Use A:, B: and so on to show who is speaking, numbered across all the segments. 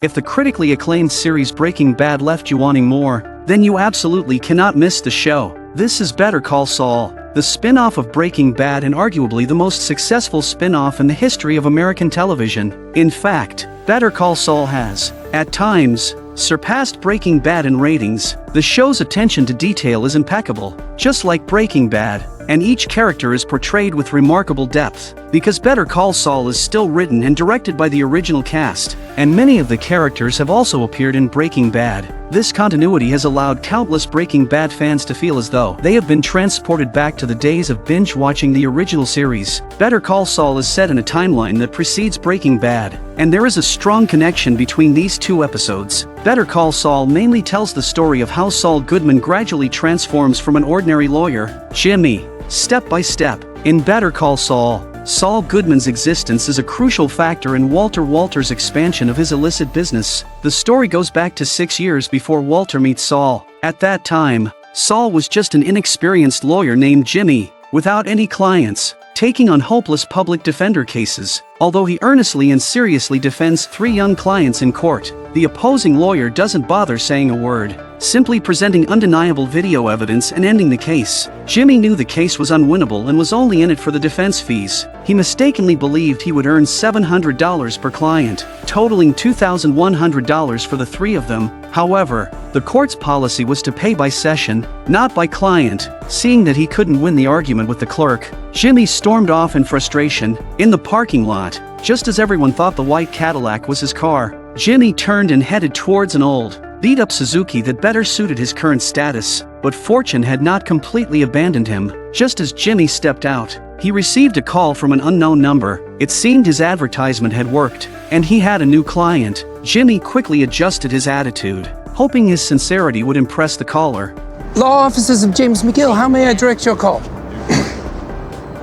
A: If the critically acclaimed series Breaking Bad left you wanting more, then you absolutely cannot miss the show. This is Better Call Saul, the spin-off of Breaking Bad and arguably the most successful spin-off in the history of American television. In fact, Better Call Saul has, at times, surpassed Breaking Bad in ratings. The show's attention to detail is impeccable, just like Breaking Bad, and each character is portrayed with remarkable depth. Because Better Call Saul is still written and directed by the original cast, and many of the characters have also appeared in Breaking Bad, this continuity has allowed countless Breaking Bad fans to feel as though they have been transported back to the days of binge-watching the original series. Better Call Saul is set in a timeline that precedes Breaking Bad, and there is a strong connection between these two episodes. Better Call Saul mainly tells the story of how Saul Goodman gradually transforms from an ordinary lawyer, Jimmy, step by step. In Better Call Saul, Saul Goodman's existence is a crucial factor in Walter's expansion of his illicit business. The story goes back to 6 years before Walter meets Saul. At that time, Saul was just an inexperienced lawyer named Jimmy, without any clients, taking on hopeless public defender cases. Although he earnestly and seriously defends 3 young clients in court, the opposing lawyer doesn't bother saying a word, simply presenting undeniable video evidence and ending the case. Jimmy knew the case was unwinnable and was only in it for the defense fees. He mistakenly believed he would earn $700 per client, totaling $2,100 for the 3 of them. However, the court's policy was to pay by session, not by client. Seeing that he couldn't win the argument with the clerk, Jimmy stormed off in frustration. In the parking lot, just as everyone thought the white Cadillac was his car, Jimmy turned and headed towards an old, beat-up Suzuki that better suited his current status. But fortune had not completely abandoned him. Just as Jimmy stepped out, he received a call from an unknown number. It seemed his advertisement had worked, and he had a new client. Jimmy quickly adjusted his attitude, hoping his sincerity would impress the caller.
B: Law offices of James McGill, how may I direct your call?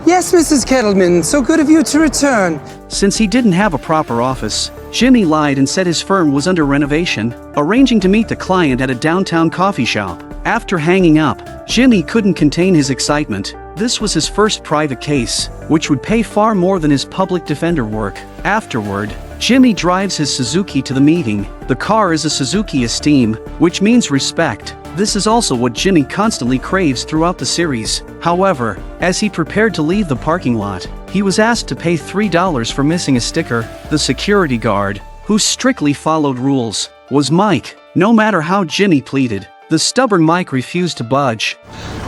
B: Yes, Mrs. Kettleman, so good of you to return.
A: Since he didn't have a proper office, Jimmy lied and said his firm was under renovation, arranging to meet the client at a downtown coffee shop. After hanging up, Jimmy couldn't contain his excitement. This was his first private case, which would pay far more than his public defender work. Afterward, Jimmy drives his Suzuki to the meeting. The car is a Suzuki Esteem, which means respect. This is also what Jimmy constantly craves throughout the series. However, as he prepared to leave the parking lot, he was asked to pay $3 for missing a sticker. The security guard, who strictly followed rules, was Mike. No matter how Jimmy pleaded, the stubborn Mike refused to budge.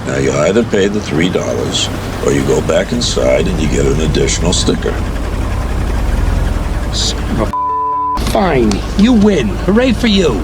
C: Now you either pay the $3, or you go back inside and you get an additional sticker.
B: Fine, you win. Hooray for you.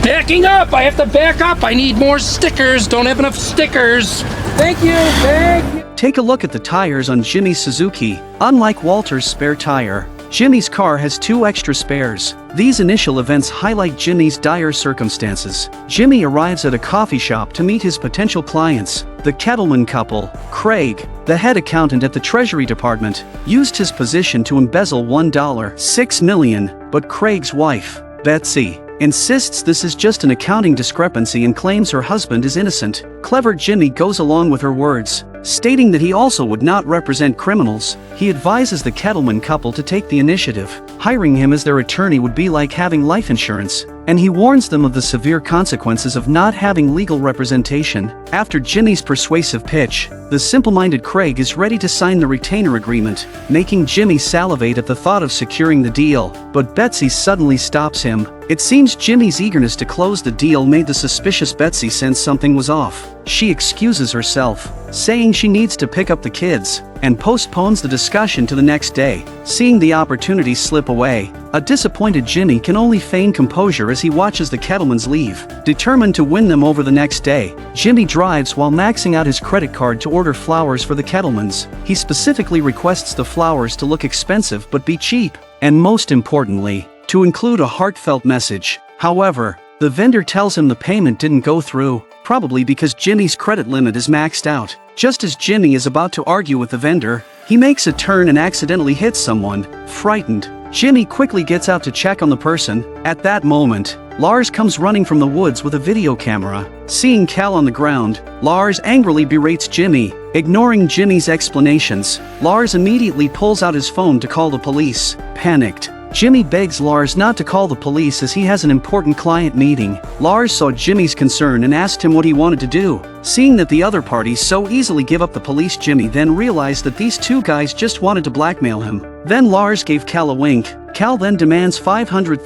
B: Backing up! I have to back up! I need more stickers! Don't have enough stickers! Thank you! Thank you!
A: Take a look at the tires on Jimmy's Suzuki. Unlike Walter's spare tire, Jimmy's car has 2 extra spares. These initial events highlight Jimmy's dire circumstances. Jimmy arrives at a coffee shop to meet his potential clients. The Kettleman couple, Craig, the head accountant at the Treasury Department, used his position to embezzle $1.6 million, but Craig's wife, Betsy, insists this is just an accounting discrepancy and claims her husband is innocent. Clever Jimmy goes along with her words, stating that he also would not represent criminals. He advises the Kettleman couple to take the initiative. Hiring him as their attorney would be like having life insurance, and he warns them of the severe consequences of not having legal representation. After Jimmy's persuasive pitch, the simple-minded Craig is ready to sign the retainer agreement, making Jimmy salivate at the thought of securing the deal. But Betsy suddenly stops him. It seems Jimmy's eagerness to close the deal made the suspicious Betsy sense something was off. She excuses herself, saying she needs to pick up the kids, and postpones the discussion to the next day. Seeing the opportunity slip away, a disappointed Jimmy can only feign composure as he watches the Kettlemans leave. Determined to win them over the next day, Jimmy drives while maxing out his credit card to order flowers for the Kettlemans. He specifically requests the flowers to look expensive but be cheap, and most importantly, to include a heartfelt message. However, the vendor tells him the payment didn't go through, probably because Jimmy's credit limit is maxed out. Just as Jimmy is about to argue with the vendor, he makes a turn and accidentally hits someone. Frightened, Jimmy quickly gets out to check on the person. At that moment, Lars comes running from the woods with a video camera. Seeing Cal on the ground, Lars angrily berates Jimmy. Ignoring Jimmy's explanations, Lars immediately pulls out his phone to call the police. Panicked, Jimmy begs Lars not to call the police as he has an important client meeting. Lars saw Jimmy's concern and asked him what he wanted to do. Seeing that the other parties so easily give up the police, Jimmy then realized that these two guys just wanted to blackmail him. Then Lars gave Cal a wink. Cal then demands $500,000.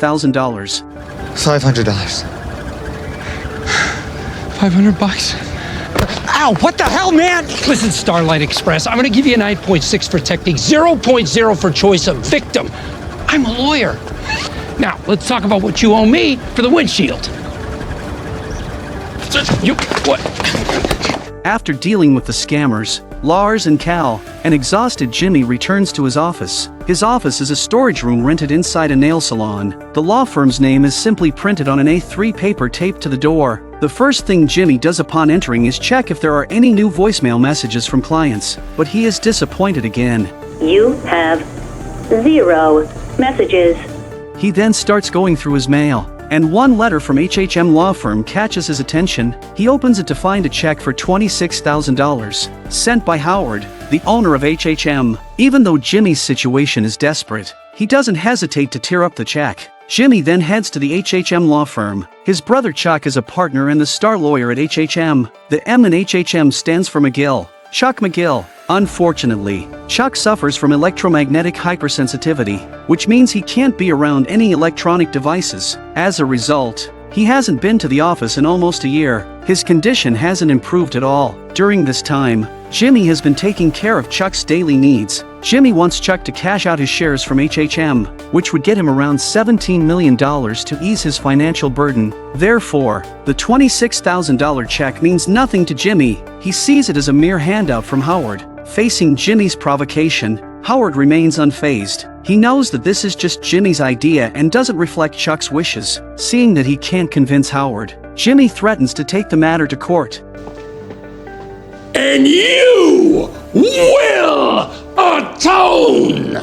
D: $500.
B: 500 bucks? Ow, what the hell, man? Listen, Starlight Express, I'm gonna give you a 9.6 for technique, 0.0 for choice of victim. I'm a lawyer. Now, let's talk about what you owe me for the windshield. What?
A: After dealing with the scammers, Lars and Cal, an exhausted Jimmy returns to his office. His office is a storage room rented inside a nail salon. The law firm's name is simply printed on an A3 paper taped to the door. The first thing Jimmy does upon entering is check if there are any new voicemail messages from clients, but he is disappointed again.
E: You have 0 messages.
A: He then starts going through his mail, and one letter from HHM law firm catches his attention. He opens it to find a check for $26,000, sent by Howard, the owner of HHM. Even though Jimmy's situation is desperate, he doesn't hesitate to tear up the check. Jimmy then heads to the HHM law firm. His brother Chuck is a partner and the star lawyer at HHM. The M in HHM stands for McGill. Chuck McGill. Unfortunately, Chuck suffers from electromagnetic hypersensitivity, which means he can't be around any electronic devices. As a result, he hasn't been to the office in almost a year. His condition hasn't improved at all. During this time, Jimmy has been taking care of Chuck's daily needs. Jimmy wants Chuck to cash out his shares from HHM, which would get him around $17 million to ease his financial burden. Therefore, the $26,000 check means nothing to Jimmy. He sees it as a mere handout from Howard. Facing Jimmy's provocation, Howard remains unfazed. He knows that this is just Jimmy's idea and doesn't reflect Chuck's wishes. Seeing that he can't convince Howard, Jimmy threatens to take the matter to court.
F: And you will atone!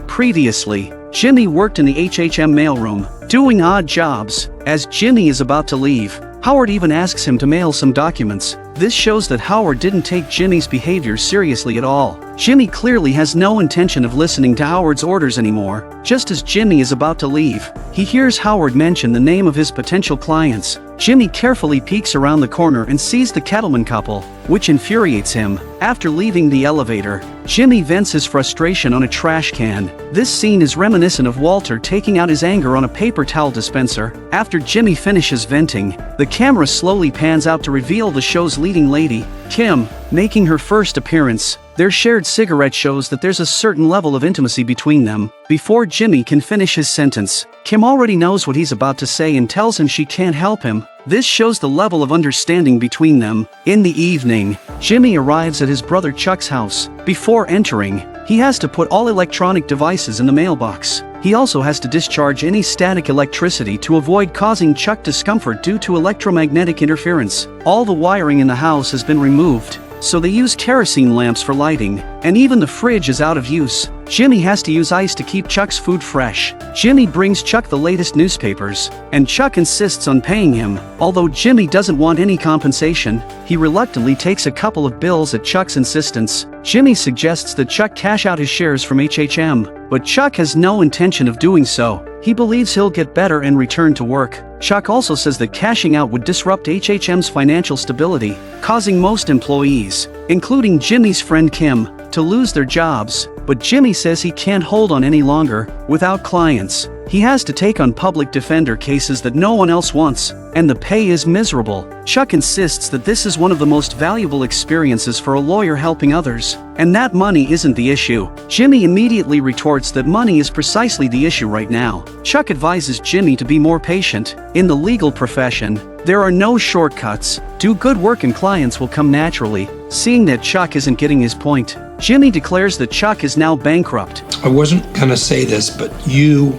A: Previously, Jimmy worked in the HHM mailroom, doing odd jobs. As Jimmy is about to leave, Howard even asks him to mail some documents. This shows that Howard didn't take Jimmy's behavior seriously at all. Jimmy clearly has no intention of listening to Howard's orders anymore. Just as Jimmy is about to leave, he hears Howard mention the name of his potential clients. Jimmy carefully peeks around the corner and sees the Kettleman couple, which infuriates him. After leaving the elevator, Jimmy vents his frustration on a trash can. This scene is reminiscent of Walter taking out his anger on a paper towel dispenser. After Jimmy finishes venting, the camera slowly pans out to reveal the show's leading lady, Kim, making her first appearance. Their shared cigarette shows that there's a certain level of intimacy between them. Before Jimmy can finish his sentence, Kim already knows what he's about to say and tells him she can't help him. This shows the level of understanding between them. In the evening, Jimmy arrives at his brother Chuck's house. Before entering, he has to put all electronic devices in the mailbox. He also has to discharge any static electricity to avoid causing Chuck discomfort due to electromagnetic interference. All the wiring in the house has been removed, so they use kerosene lamps for lighting, and even the fridge is out of use. Jimmy has to use ice to keep Chuck's food fresh. Jimmy brings Chuck the latest newspapers, and Chuck insists on paying him. Although Jimmy doesn't want any compensation, he reluctantly takes a couple of bills at Chuck's insistence. Jimmy suggests that Chuck cash out his shares from HHM, but Chuck has no intention of doing so. He believes he'll get better and return to work. Chuck also says that cashing out would disrupt HHM's financial stability, causing most employees, including Jimmy's friend Kim, to lose their jobs. But Jimmy says he can't hold on any longer. Without clients, he has to take on public defender cases that no one else wants, and the pay is miserable. Chuck insists that this is one of the most valuable experiences for a lawyer, helping others, and that money isn't the issue. Jimmy immediately retorts that money is precisely the issue right now. Chuck advises Jimmy to be more patient. In the legal profession, there are no shortcuts. Do good work and clients will come naturally. Seeing that Chuck isn't getting his point, Jimmy declares that Chuck is now bankrupt.
F: I wasn't gonna say this, but you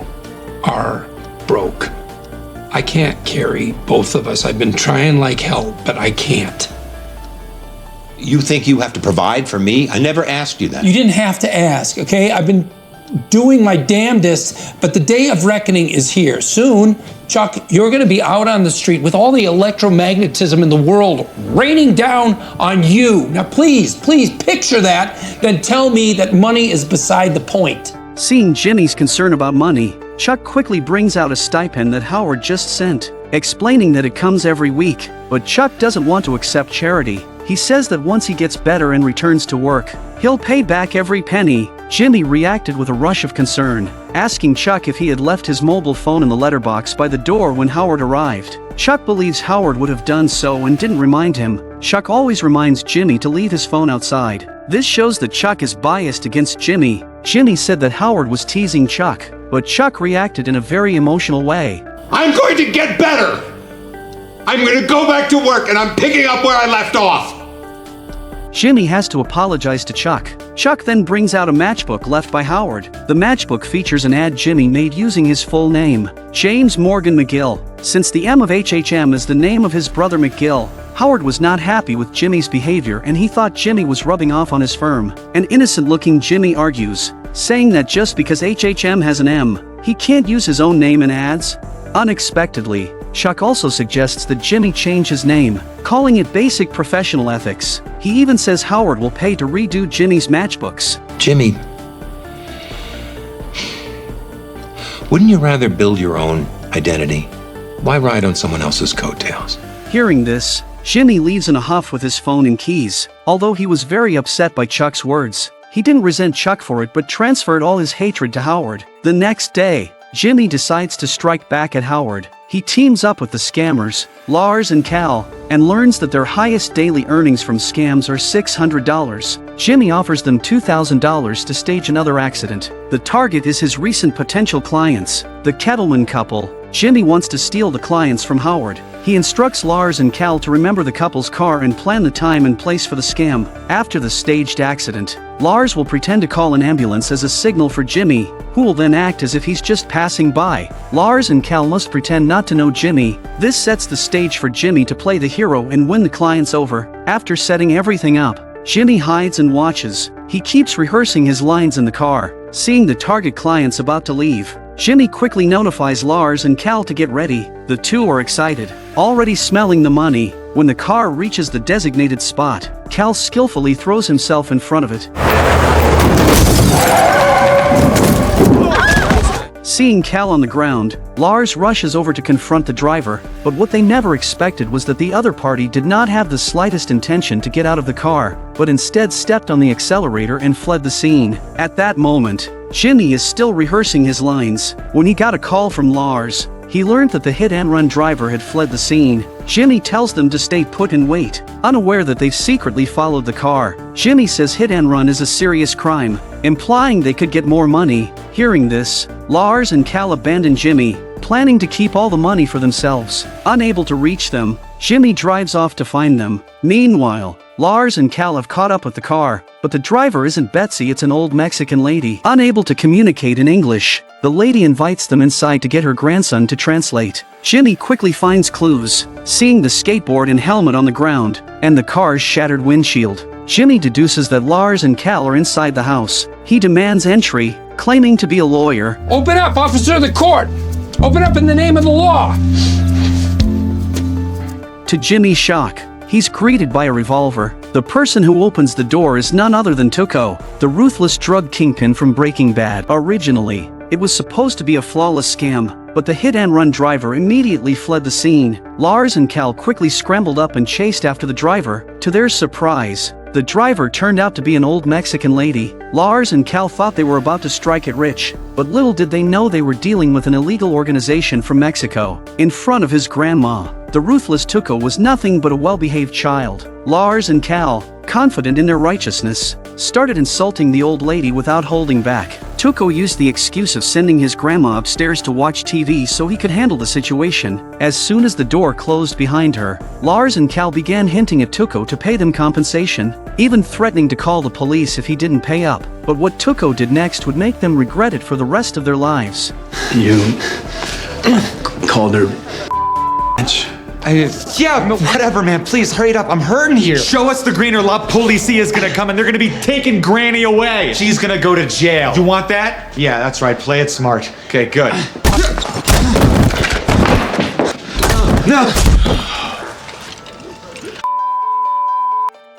F: are broke. I can't carry both of us. I've been trying like hell, but I can't.
G: You think you have to provide for me? I never asked you that.
F: You didn't have to ask, okay? I've been doing my damnedest, but the day of reckoning is here. Soon, Chuck, you're gonna be out on the street with all the electromagnetism in the world raining down on you. Now please, please picture that, then tell me that money is beside the point.
A: Seeing Jimmy's concern about money, Chuck quickly brings out a stipend that Howard just sent, explaining that it comes every week, but Chuck doesn't want to accept charity. He says that once he gets better and returns to work, he'll pay back every penny. Jimmy reacted with a rush of concern, asking Chuck if he had left his mobile phone in the letterbox by the door when Howard arrived. Chuck believes Howard would have done so and didn't remind him. Chuck always reminds Jimmy to leave his phone outside. This shows that Chuck is biased against Jimmy. Jimmy said that Howard was teasing Chuck, but Chuck reacted in a very emotional way.
D: I'm going to get better! I'm going to go back to work and I'm picking up where I left off!
A: Jimmy has to apologize to Chuck. Chuck then brings out a matchbook left by Howard. The matchbook features an ad Jimmy made using his full name, James Morgan McGill. Since the M of HHM is the name of his brother McGill, Howard was not happy with Jimmy's behavior and he thought Jimmy was rubbing off on his firm. An innocent-looking Jimmy argues, saying that just because HHM has an M, he can't use his own name in ads. Unexpectedly, Chuck also suggests that Jimmy change his name, calling it Basic Professional Ethics. He even says Howard will pay to redo Jimmy's matchbooks.
G: Jimmy, wouldn't you rather build your own identity? Why ride on someone else's coattails?
A: Hearing this, Jimmy leaves in a huff with his phone and keys. Although he was very upset by Chuck's words, he didn't resent Chuck for it but transferred all his hatred to Howard. The next day, Jimmy decides to strike back at Howard. He teams up with the scammers, Lars and Cal, and learns that their highest daily earnings from scams are $600. Jimmy offers them $2,000 to stage another accident. The target is his recent potential clients, the Kettleman couple. Jimmy wants to steal the clients from Howard. He instructs Lars and Cal to remember the couple's car and plan the time and place for the scam. After the staged accident, Lars will pretend to call an ambulance as a signal for Jimmy, who will then act as if he's just passing by. Lars and Cal must pretend not to know Jimmy. This sets the stage for Jimmy to play the hero and win the clients over. After setting everything up, Jimmy hides and watches. He keeps rehearsing his lines in the car. Seeing the target clients about to leave, Jimmy quickly notifies Lars and Cal to get ready. The two are excited, already smelling the money. When the car reaches the designated spot, Cal skillfully throws himself in front of it. Seeing Cal on the ground, Lars rushes over to confront the driver, but what they never expected was that the other party did not have the slightest intention to get out of the car, but instead stepped on the accelerator and fled the scene. At that moment, Jimmy is still rehearsing his lines. When he got a call from Lars, he learned that the hit-and-run driver had fled the scene. Jimmy tells them to stay put and wait, unaware that they've secretly followed the car. Jimmy says hit-and-run is a serious crime, implying they could get more money. Hearing this, Lars and Cal abandon Jimmy, planning to keep all the money for themselves. Unable to reach them, Jimmy drives off to find them. Meanwhile, Lars and Cal have caught up with the car, but the driver isn't Betsy, it's an old Mexican lady. Unable to communicate in English, the lady invites them inside to get her grandson to translate. Jimmy quickly finds clues, seeing the skateboard and helmet on the ground, and the car's shattered windshield. Jimmy deduces that Lars and Cal are inside the house. He demands entry, claiming to be a lawyer.
B: Open up, officer of the court! Open up in the name of the law!
A: To Jimmy's shock, he's greeted by a revolver. The person who opens the door is none other than Tuco, the ruthless drug kingpin from Breaking Bad. Originally, it was supposed to be a flawless scam, but the hit-and-run driver immediately fled the scene. Lars and Cal quickly scrambled up and chased after the driver. To their surprise, the driver turned out to be an old Mexican lady. Lars and Cal thought they were about to strike it rich, but little did they know they were dealing with an illegal organization from Mexico. In front of his grandma, the ruthless Tuco was nothing but a well-behaved child. Lars and Cal, confident in their righteousness, started insulting the old lady without holding back. Tuco used the excuse of sending his grandma upstairs to watch TV so he could handle the situation. As soon as the door closed behind her, Lars and Cal began hinting at Tuco to pay them compensation, even threatening to call the police if he didn't pay up. But what Tuco did next would make them regret it for the rest of their lives.
H: You called her
I: Yeah, whatever, man. Please, hurry it up. I'm hurting here.
D: Show us the green or La Policia is gonna come and they're gonna be taking Granny away.
I: She's gonna go to jail.
D: You want that?
I: Yeah, that's right. Play it smart.
D: Okay, good.
I: No!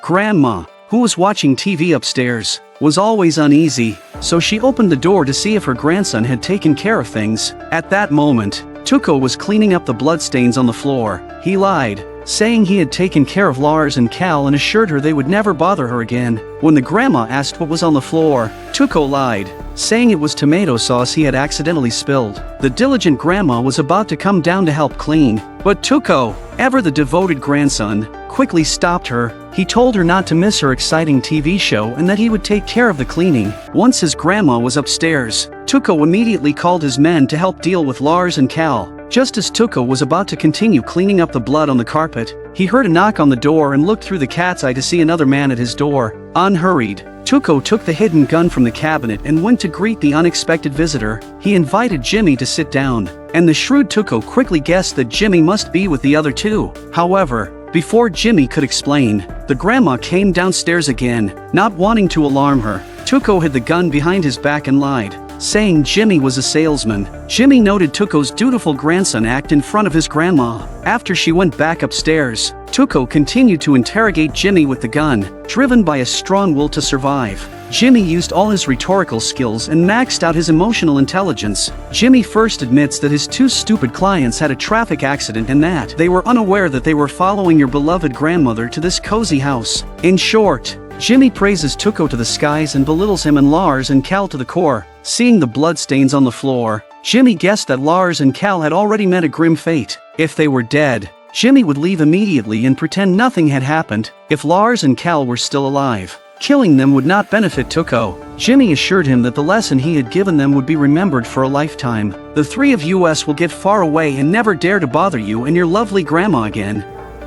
A: Grandma, who was watching TV upstairs, was always uneasy, so she opened the door to see if her grandson had taken care of things. At that moment, Tuco was cleaning up the bloodstains on the floor. He lied, saying he had taken care of Lars and Cal and assured her they would never bother her again. When the grandma asked what was on the floor, Tuco lied, saying it was tomato sauce he had accidentally spilled. The diligent grandma was about to come down to help clean, but Tuco, ever the devoted grandson, quickly stopped her. He told her not to miss her exciting TV show and that he would take care of the cleaning. Once his grandma was upstairs, Tuco immediately called his men to help deal with Lars and Cal. Just as Tuco was about to continue cleaning up the blood on the carpet, he heard a knock on the door and looked through the cat's eye to see another man at his door. Unhurried, Tuco took the hidden gun from the cabinet and went to greet the unexpected visitor. He invited Jimmy to sit down, and the shrewd Tuco quickly guessed that Jimmy must be with the other two. However, before Jimmy could explain, the grandma came downstairs again. Not wanting to alarm her, Tuco hid the gun behind his back and lied, saying Jimmy was a salesman. Jimmy noted Tuco's dutiful grandson act in front of his grandma. After she went back upstairs, Tuco continued to interrogate Jimmy with the gun, driven by a strong will to survive. Jimmy used all his rhetorical skills and maxed out his emotional intelligence. Jimmy first admits that his two stupid clients had a traffic accident and that they were unaware that they were following your beloved grandmother to this cozy house. In short, Jimmy praises Tuco to the skies and belittles him and Lars and Cal to the core. Seeing the bloodstains on the floor, Jimmy guessed that Lars and Cal had already met a grim fate. If they were dead, Jimmy would leave immediately and pretend nothing had happened. If Lars and Cal were still alive, killing them would not benefit Tuco. Jimmy assured him that the lesson he had given them would be remembered for a lifetime. The three of us will get far away and never dare to bother you and your lovely grandma again.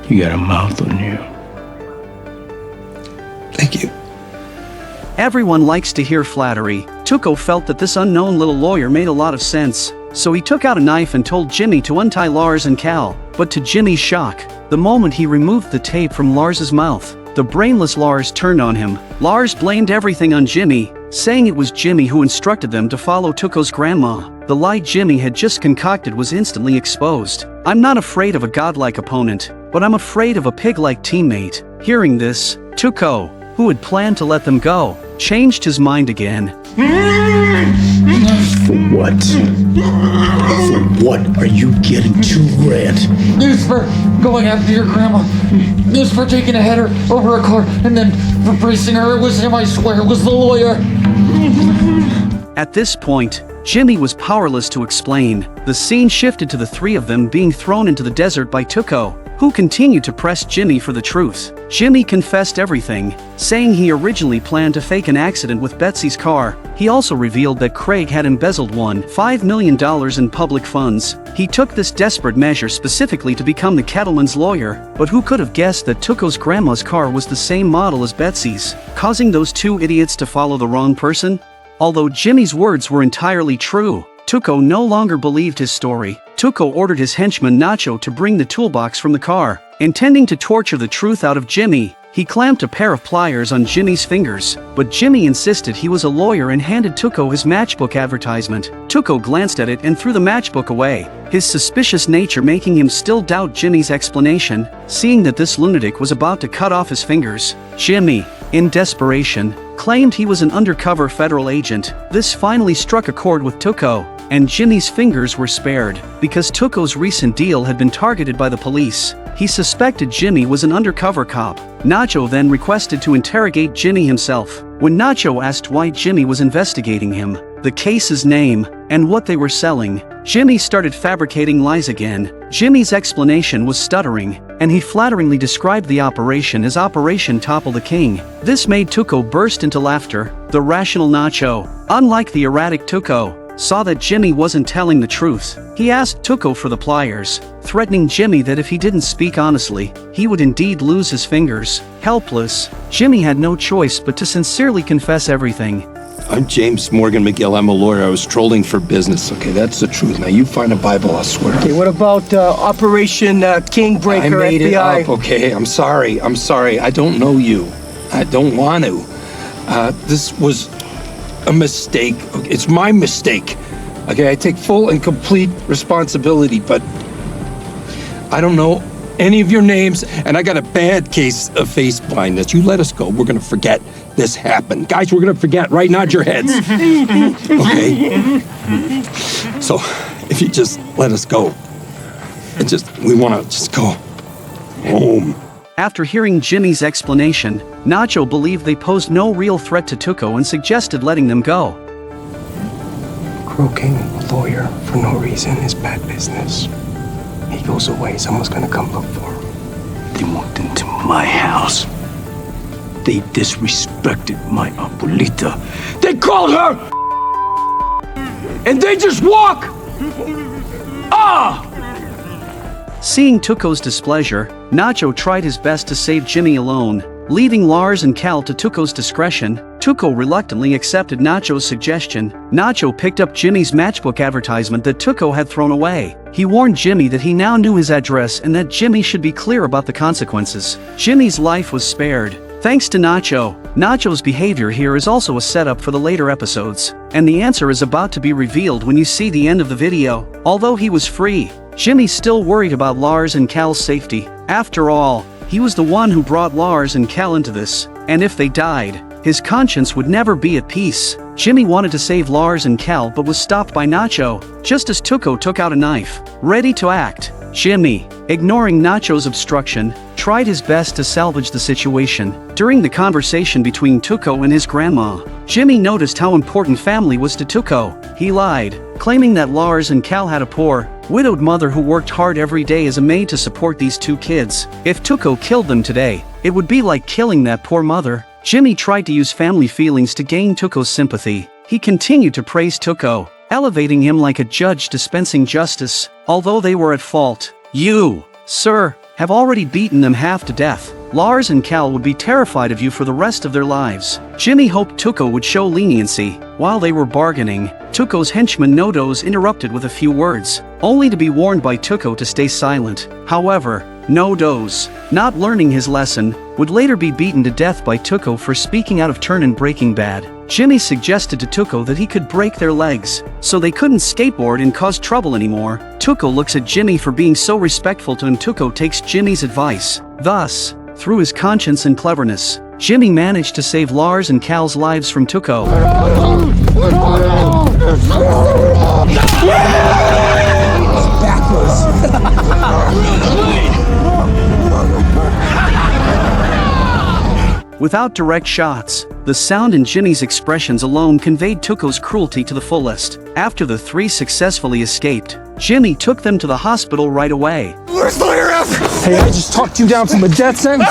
H: You got a mouth on you.
G: Thank you.
A: Everyone likes to hear flattery. Tuco felt that this unknown little lawyer made a lot of sense, so he took out a knife and told Jimmy to untie Lars and Cal. But to Jimmy's shock, the moment he removed the tape from Lars's mouth, the brainless Lars turned on him. Lars blamed everything on Jimmy, saying it was Jimmy who instructed them to follow Tuco's grandma. The lie Jimmy had just concocted was instantly exposed. I'm not afraid of a godlike opponent, but I'm afraid of a pig-like teammate. Hearing this, Tuco, who had planned to let them go, changed his mind again.
H: For what? For what are you getting $2 grand?
J: This for going after your grandma. This for taking a header over a car and then for bracing her. It was him, I swear. It was the lawyer.
A: At this point, Jimmy was powerless to explain. The scene shifted to the three of them being thrown into the desert by Tuco, who continued to press Jimmy for the truth. Jimmy confessed everything, saying he originally planned to fake an accident with Betsy's car. He also revealed that Craig had embezzled $5 million in public funds. He took this desperate measure specifically to become the cattleman's lawyer, but who could have guessed that Tuco's grandma's car was the same model as Betsy's, causing those two idiots to follow the wrong person? Although Jimmy's words were entirely true, Tuco no longer believed his story. Tuco ordered his henchman Nacho to bring the toolbox from the car. Intending to torture the truth out of Jimmy, he clamped a pair of pliers on Jimmy's fingers, but Jimmy insisted he was a lawyer and handed Tuco his matchbook advertisement. Tuco glanced at it and threw the matchbook away, his suspicious nature making him still doubt Jimmy's explanation. Seeing that this lunatic was about to cut off his fingers, Jimmy, in desperation, claimed he was an undercover federal agent. This finally struck a chord with Tuco, and Jimmy's fingers were spared. Because Tuco's recent deal had been targeted by the police, he suspected Jimmy was an undercover cop. Nacho then requested to interrogate Jimmy himself. When Nacho asked why Jimmy was investigating him, the case's name, and what they were selling, Jimmy started fabricating lies again. Jimmy's explanation was stuttering, and he flatteringly described the operation as Operation Topple the King. This made Tuco burst into laughter. The rational Nacho, unlike the erratic Tuco, saw that Jimmy wasn't telling the truth. He asked Tuco for the pliers, threatening Jimmy that if he didn't speak honestly, he would indeed lose his fingers. Helpless, Jimmy had no choice but to sincerely confess everything.
K: I'm James Morgan McGill. I'm a lawyer. I was trolling for business. Okay, that's the truth. Now you find a Bible, I'll swear.
L: Okay, what about Operation Kingbreaker,
K: I made
L: FBI?
K: it up, okay? I'm sorry. I don't know you. I don't want to. This was a mistake. Okay, it's my mistake. Okay, I take full and complete responsibility, but I don't know any of your names, and I got a bad case of face blindness. You let us go. We're gonna forget this happened. Guys, we're gonna forget, right? Nod your heads. Okay? So, if you just let us go. We wanna just go home.
A: After hearing Jimmy's explanation, Nacho believed they posed no real threat to Tuco and suggested letting them go.
M: Croaking a lawyer for no reason is bad business. He goes away, someone's gonna come look for him.
H: They walked into my house. They disrespected my abuelita. They called her! And they just walk! Ah!
A: Seeing Tuco's displeasure, Nacho tried his best to save Jimmy alone. Leaving Lars and Cal to Tuco's discretion, Tuco reluctantly accepted Nacho's suggestion. Nacho picked up Jimmy's matchbook advertisement that Tuco had thrown away. He warned Jimmy that he now knew his address and that Jimmy should be clear about the consequences. Jimmy's life was spared, thanks to Nacho. Nacho's behavior here is also a setup for the later episodes, and the answer is about to be revealed when you see the end of the video. Although he was free, Jimmy's still worried about Lars and Cal's safety. After all, he was the one who brought Lars and Cal into this, and if they died, his conscience would never be at peace. Jimmy wanted to save Lars and Cal but was stopped by Nacho, just as Tuco took out a knife, ready to act. Jimmy, ignoring Nacho's obstruction, tried his best to salvage the situation. During the conversation between Tuco and his grandma, Jimmy noticed how important family was to Tuco. He lied, claiming that Lars and Cal had a poor, widowed mother who worked hard every day as a maid to support these two kids. If Tuco killed them today, it would be like killing that poor mother. Jimmy tried to use family feelings to gain Tuco's sympathy. He continued to praise Tuco, elevating him like a judge dispensing justice, although they were at fault. You, sir, have already beaten them half to death. Lars and Cal would be terrified of you for the rest of their lives. Jimmy hoped Tuco would show leniency. While they were bargaining, Tuco's henchman Nodos interrupted with a few words, only to be warned by Tuco to stay silent. However, Nodos, not learning his lesson, would later be beaten to death by Tuco for speaking out of turn in Breaking Bad. Jimmy suggested to Tuco that he could break their legs, so they couldn't skateboard and cause trouble anymore. Tuco looks at Jimmy for being so respectful to him. Tuco takes Jimmy's advice. Thus, through his conscience and cleverness, Jimmy managed to save Lars and Cal's lives from Tuco. Without direct shots, the sound in Jimmy's expressions alone conveyed Tuco's cruelty to the fullest. After the three successfully escaped, Jimmy took them to the hospital right away.
J: Where's Lawyer F? Hey, I just talked you down from a death sentence.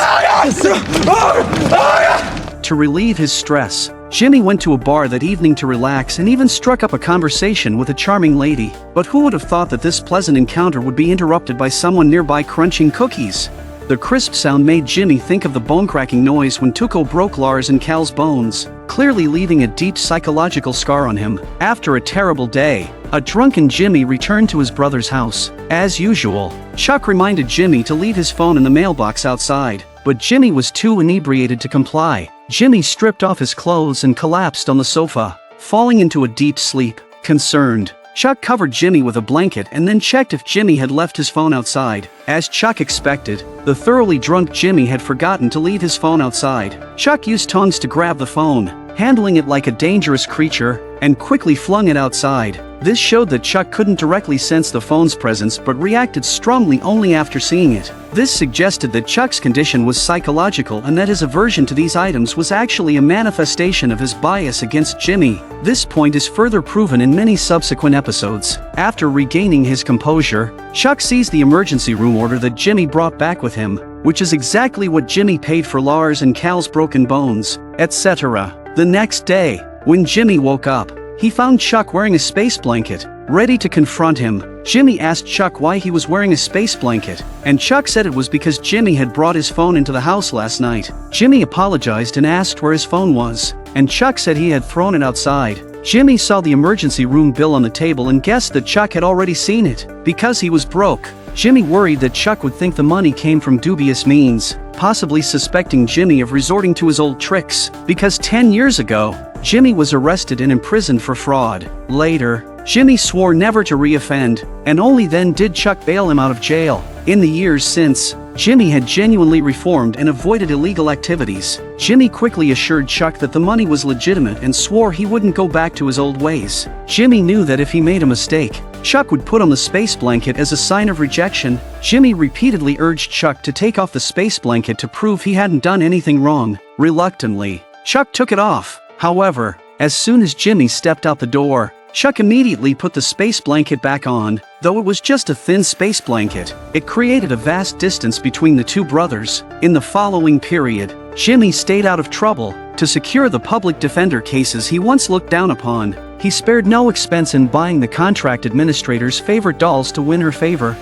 A: To relieve his stress, Jimmy went to a bar that evening to relax and even struck up a conversation with a charming lady. But who would have thought that this pleasant encounter would be interrupted by someone nearby crunching cookies? The crisp sound made Jimmy think of the bone-cracking noise when Tuco broke Lars and Cal's bones, clearly leaving a deep psychological scar on him. After a terrible day, a drunken Jimmy returned to his brother's house. As usual, Chuck reminded Jimmy to leave his phone in the mailbox outside, but Jimmy was too inebriated to comply. Jimmy stripped off his clothes and collapsed on the sofa, falling into a deep sleep. Concerned, Chuck covered Jimmy with a blanket and then checked if Jimmy had left his phone outside. As Chuck expected, the thoroughly drunk Jimmy had forgotten to leave his phone outside. Chuck used tongs to grab the phone, handling it like a dangerous creature, and quickly flung it outside. This showed that Chuck couldn't directly sense the phone's presence but reacted strongly only after seeing it. This suggested that Chuck's condition was psychological and that his aversion to these items was actually a manifestation of his bias against Jimmy. This point is further proven in many subsequent episodes. After regaining his composure, Chuck sees the emergency room order that Jimmy brought back with him, which is exactly what Jimmy paid for Lars and Cal's broken bones, etc. The next day, when Jimmy woke up, he found Chuck wearing a space blanket, ready to confront him. Jimmy asked Chuck why he was wearing a space blanket, and Chuck said it was because Jimmy had brought his phone into the house last night. Jimmy apologized and asked where his phone was, and Chuck said he had thrown it outside. Jimmy saw the emergency room bill on the table and guessed that Chuck had already seen it. Because he was broke, Jimmy worried that Chuck would think the money came from dubious means, possibly suspecting Jimmy of resorting to his old tricks, because 10 years ago, Jimmy was arrested and imprisoned for fraud. Later, Jimmy swore never to reoffend, and only then did Chuck bail him out of jail. In the years since, Jimmy had genuinely reformed and avoided illegal activities. Jimmy quickly assured Chuck that the money was legitimate and swore he wouldn't go back to his old ways. Jimmy knew that if he made a mistake, Chuck would put on the space blanket as a sign of rejection. Jimmy repeatedly urged Chuck to take off the space blanket to prove he hadn't done anything wrong. Reluctantly, Chuck took it off. However, as soon as Jimmy stepped out the door, Chuck immediately put the space blanket back on. Though it was just a thin space blanket, it created a vast distance between the two brothers. In the following period, Jimmy stayed out of trouble. To secure the public defender cases he once looked down upon, he spared no expense in buying the contract administrator's favorite dolls to win her favor.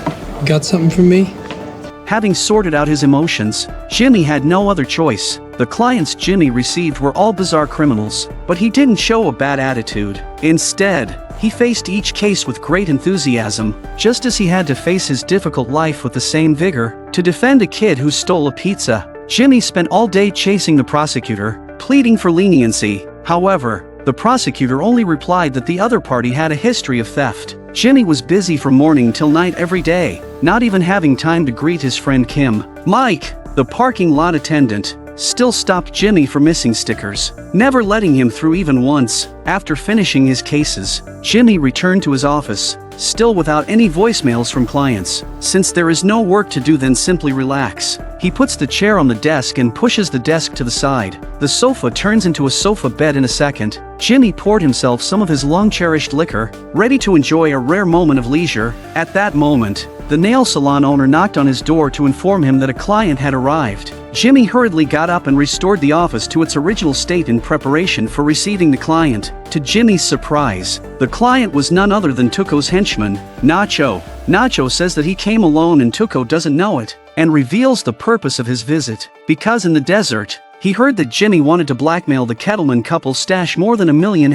F: Got something for me?
A: Having sorted out his emotions, Jimmy had no other choice. The clients Jimmy received were all bizarre criminals, but he didn't show a bad attitude. Instead, he faced each case with great enthusiasm, just as he had to face his difficult life with the same vigor. To defend a kid who stole a pizza, Jimmy spent all day chasing the prosecutor, pleading for leniency. However, the prosecutor only replied that the other party had a history of theft. Jimmy was busy from morning till night every day, not even having time to greet his friend Kim. Mike, the parking lot attendant, still stopped Jimmy for missing stickers, never letting him through even once. After finishing his cases, Jimmy returned to his office, still without any voicemails from clients. Since there is no work to do, then simply relax. He puts the chair on the desk and pushes the desk to the side. The sofa turns into a sofa bed in a second. Jimmy poured himself some of his long-cherished liquor, ready to enjoy a rare moment of leisure. At that moment, the nail salon owner knocked on his door to inform him that a client had arrived. Jimmy hurriedly got up and restored the office to its original state in preparation for receiving the client. To Jimmy's surprise, the client was none other than Tuco's henchman, Nacho. Nacho says that he came alone and Tuco doesn't know it, and reveals the purpose of his visit. Because in the desert, he heard that Jimmy wanted to blackmail the Kettleman couple's stash more than $1.5 million.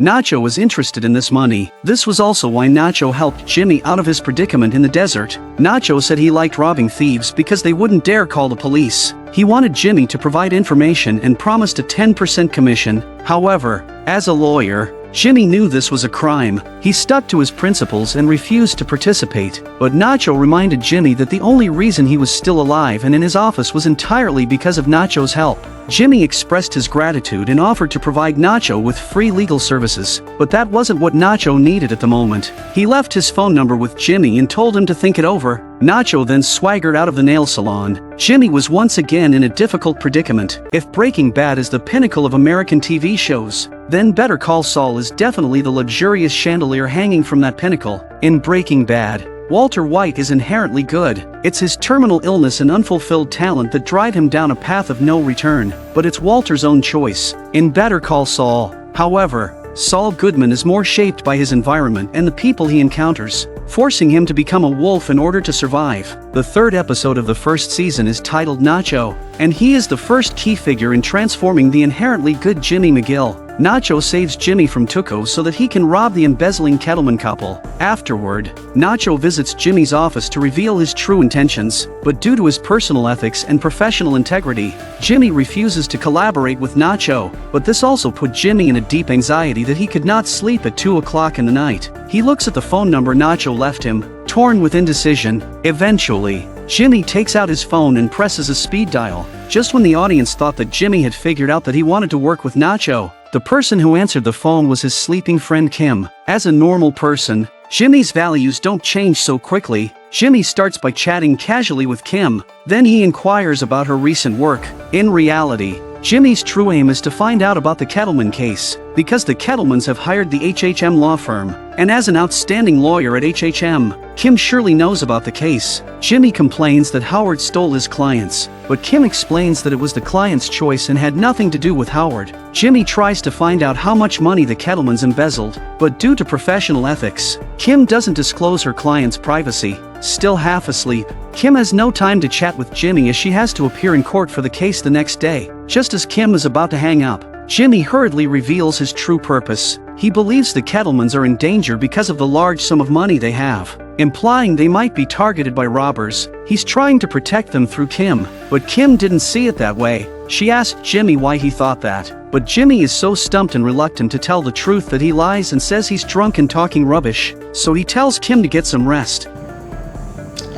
A: Nacho was interested in this money. This was also why Nacho helped Jimmy out of his predicament in the desert. Nacho said he liked robbing thieves because they wouldn't dare call the police. He wanted Jimmy to provide information and promised a 10% commission. However, as a lawyer, Jimmy knew this was a crime. He stuck to his principles and refused to participate. But Nacho reminded Jimmy that the only reason he was still alive and in his office was entirely because of Nacho's help. Jimmy expressed his gratitude and offered to provide Nacho with free legal services, but that wasn't what Nacho needed at the moment. He left his phone number with Jimmy and told him to think it over. Nacho then swaggered out of the nail salon. Jimmy was once again in a difficult predicament. If Breaking Bad is the pinnacle of American TV shows, then Better Call Saul is definitely the luxurious chandelier hanging from that pinnacle. In Breaking Bad, Walter White is inherently good. It's his terminal illness and unfulfilled talent that drive him down a path of no return, but it's Walter's own choice. In Better Call Saul, however, Saul Goodman is more shaped by his environment and the people he encounters, forcing him to become a wolf in order to survive. The third episode of the first season is titled Nacho, and he is the first key figure in transforming the inherently good Jimmy McGill. Nacho saves Jimmy from Tuco so that he can rob the embezzling Kettleman couple. Afterward, Nacho visits Jimmy's office to reveal his true intentions, but due to his personal ethics and professional integrity, Jimmy refuses to collaborate with Nacho. But this also put Jimmy in a deep anxiety that he could not sleep at 2 o'clock in the night. He looks at the phone number Nacho left him, torn with indecision. Eventually, Jimmy takes out his phone and presses a speed dial. Just when the audience thought that Jimmy had figured out that he wanted to work with Nacho, the person who answered the phone was his sleeping friend Kim. As a normal person, Jimmy's values don't change so quickly. Jimmy starts by chatting casually with Kim, then he inquires about her recent work. In reality, Jimmy's true aim is to find out about the Kettleman case, because the Kettlemans have hired the HHM law firm, and as an outstanding lawyer at HHM, Kim surely knows about the case. Jimmy complains that Howard stole his clients, but Kim explains that it was the client's choice and had nothing to do with Howard. Jimmy tries to find out how much money the Kettlemans embezzled, but due to professional ethics, Kim doesn't disclose her client's privacy. Still half asleep, Kim has no time to chat with Jimmy as she has to appear in court for the case the next day. Just as Kim is about to hang up, Jimmy hurriedly reveals his true purpose. He believes the Kettlemans are in danger because of the large sum of money they have, implying they might be targeted by robbers. He's trying to protect them through Kim, but Kim didn't see it that way. She asked Jimmy why he thought that, but Jimmy is so stumped and reluctant to tell the truth that he lies and says he's drunk and talking rubbish, so he tells Kim to get some rest.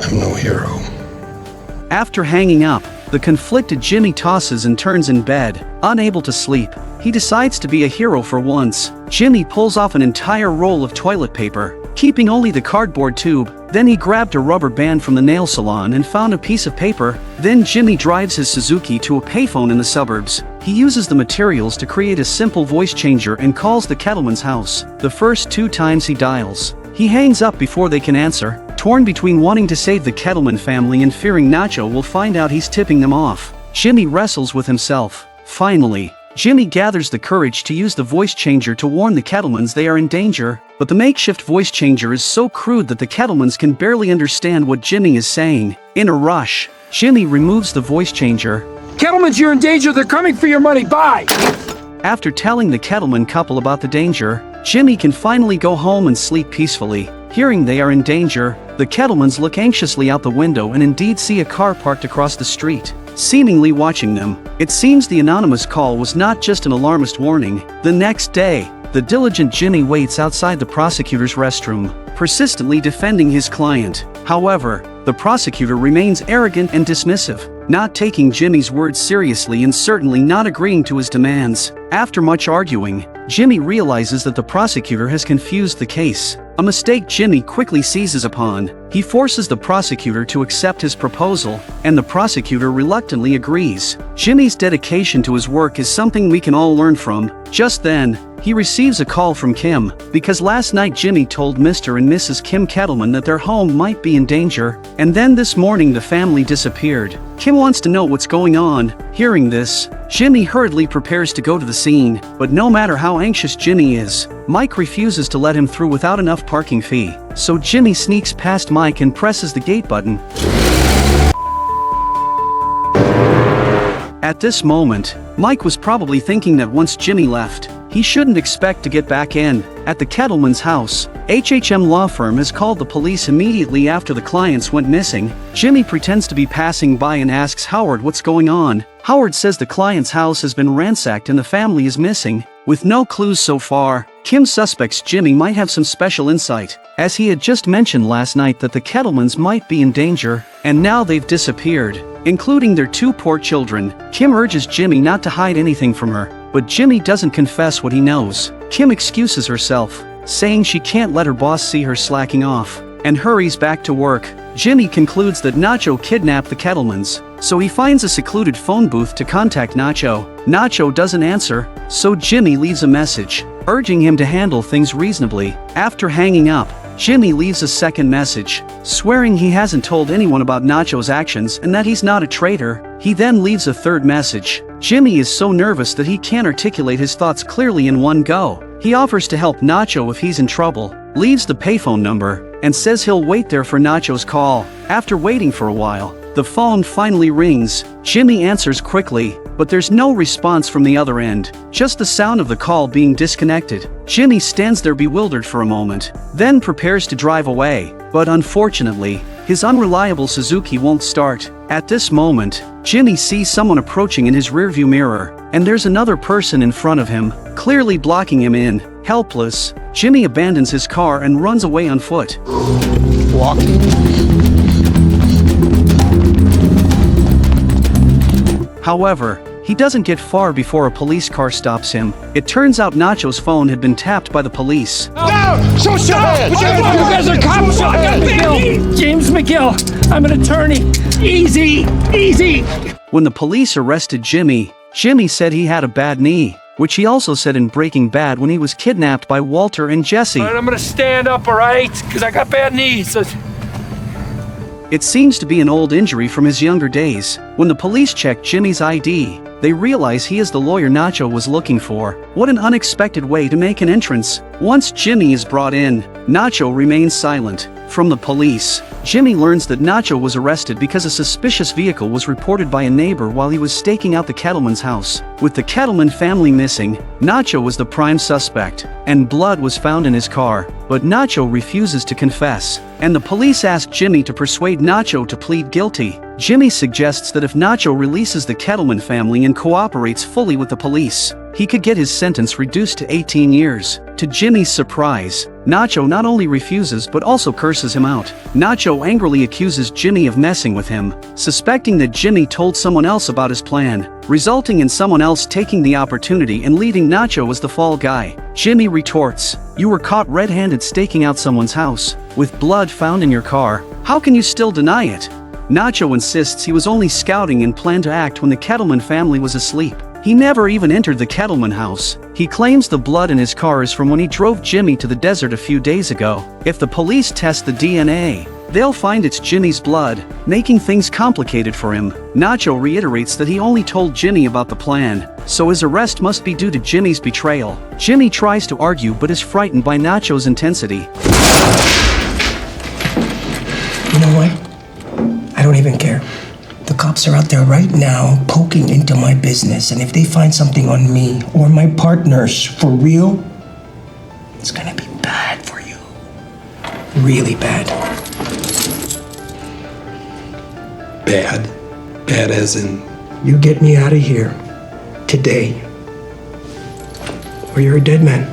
M: I'm no hero.
A: After hanging up, the conflicted Jimmy tosses and turns in bed, unable to sleep. He decides to be a hero for once. Jimmy pulls off an entire roll of toilet paper, keeping only the cardboard tube. Then he grabbed a rubber band from the nail salon and found a piece of paper. Then Jimmy drives his Suzuki to a payphone in the suburbs. He uses the materials to create a simple voice changer and calls the cattleman's house. The first 2 times he dials, he hangs up before they can answer, torn between wanting to save the Kettleman family and fearing Nacho will find out he's tipping them off. Jimmy wrestles with himself. Finally, Jimmy gathers the courage to use the voice changer to warn the Kettlemans they are in danger, but the makeshift voice changer is so crude that the Kettlemans can barely understand what Jimmy is saying. In a rush, Jimmy removes the voice changer.
K: Kettlemans, you're in danger. They're coming for your money. Bye.
A: After telling the Kettleman couple about the danger, Jimmy can finally go home and sleep peacefully. Hearing they are in danger, the Kettlemans look anxiously out the window and indeed see a car parked across the street, seemingly watching them. It seems the anonymous call was not just an alarmist warning. The next day, the diligent Jimmy waits outside the prosecutor's restroom, persistently defending his client. However, the prosecutor remains arrogant and dismissive, not taking Jimmy's words seriously and certainly not agreeing to his demands. After much arguing, Jimmy realizes that the prosecutor has confused the case, a mistake Jimmy quickly seizes upon. He forces the prosecutor to accept his proposal, and the prosecutor reluctantly agrees. Jimmy's dedication to his work is something we can all learn from. Just then, he receives a call from Kim, because last night Jimmy told Mr. and Mrs. Kim Kettleman that their home might be in danger, and then this morning the family disappeared. Kim wants to know what's going on. Hearing this, Jimmy hurriedly prepares to go to the scene, but no matter how anxious Jimmy is, Mike refuses to let him through without enough parking fee. So Jimmy sneaks past Mike and presses the gate button. At this moment, Mike was probably thinking that once Jimmy left, he shouldn't expect to get back in. At the Kettleman's house, HHM law firm has called the police immediately after the clients went missing. Jimmy pretends to be passing by and asks Howard what's going on. Howard says the client's house has been ransacked and the family is missing. With no clues so far, Kim suspects Jimmy might have some special insight, as he had just mentioned last night that the Kettlemans might be in danger, and now they've disappeared, including their 2 poor children. Kim urges Jimmy not to hide anything from her, but Jimmy doesn't confess what he knows. Kim excuses herself, saying she can't let her boss see her slacking off, and hurries back to work. Jimmy concludes that Nacho kidnapped the Kettlemans, so he finds a secluded phone booth to contact Nacho. Nacho doesn't answer, so Jimmy leaves a message, urging him to handle things reasonably. After hanging up, Jimmy leaves a second message, swearing he hasn't told anyone about Nacho's actions and that he's not a traitor. He then leaves a third message. Jimmy is so nervous that he can't articulate his thoughts clearly in one go. He offers to help Nacho if he's in trouble, leaves the payphone number, and says he'll wait there for Nacho's call. After waiting for a while, the phone finally rings. Jimmy answers quickly, but there's no response from the other end, just the sound of the call being disconnected. Jimmy stands there bewildered for a moment, then prepares to drive away, but unfortunately, his unreliable Suzuki won't start. At this moment, Jimmy sees someone approaching in his rearview mirror, and there's another person in front of him, clearly blocking him in. Helpless, Jimmy abandons his car and runs away on foot.
J: Walking.
A: However, he doesn't get far before a police car stops him. It turns out Nacho's phone had been tapped by the police.
K: No! Show your hands! You guys are cops! James McGill! I'm an attorney! Easy! Easy!
A: When the police arrested Jimmy, Jimmy said he had a bad knee, which he also said in Breaking Bad when he was kidnapped by Walter and Jesse.
K: All right, I'm gonna stand up, alright? Because I got bad knees.
A: It seems to be an old injury from his younger days. When the police check Jimmy's ID, they realize he is the lawyer Nacho was looking for. What an unexpected way to make an entrance. Once Jimmy is brought in, Nacho remains silent. From the police, Jimmy learns that Nacho was arrested because a suspicious vehicle was reported by a neighbor while he was staking out the Kettleman's house. With the Kettleman family missing, Nacho was the prime suspect, and blood was found in his car. But Nacho refuses to confess, and the police ask Jimmy to persuade Nacho to plead guilty. Jimmy suggests that if Nacho releases the Kettleman family and cooperates fully with the police, he could get his sentence reduced to 18 years. To Jimmy's surprise, Nacho not only refuses but also curses him out. Nacho angrily accuses Jimmy of messing with him, suspecting that Jimmy told someone else about his plan, resulting in someone else taking the opportunity and leaving Nacho as the fall guy. Jimmy retorts, "You were caught red-handed staking out someone's house, with blood found in your car. How can you still deny it?" Nacho insists he was only scouting and planned to act when the Kettleman family was asleep. He never even entered the Kettleman house. He claims the blood in his car is from when he drove Jimmy to the desert a few days ago. If the police test the DNA, they'll find it's Jimmy's blood, making things complicated for him. Nacho reiterates that he only told Jimmy about the plan, so his arrest must be due to Jimmy's betrayal. Jimmy tries to argue but is frightened by Nacho's intensity.
L: You know what? I don't even care. The cops are out there right now poking into my business, and if they find something on me or my partners for real, it's gonna be bad for you. Really bad.
K: Bad? Bad as in?
L: You get me out of here. Today. Or you're a dead man.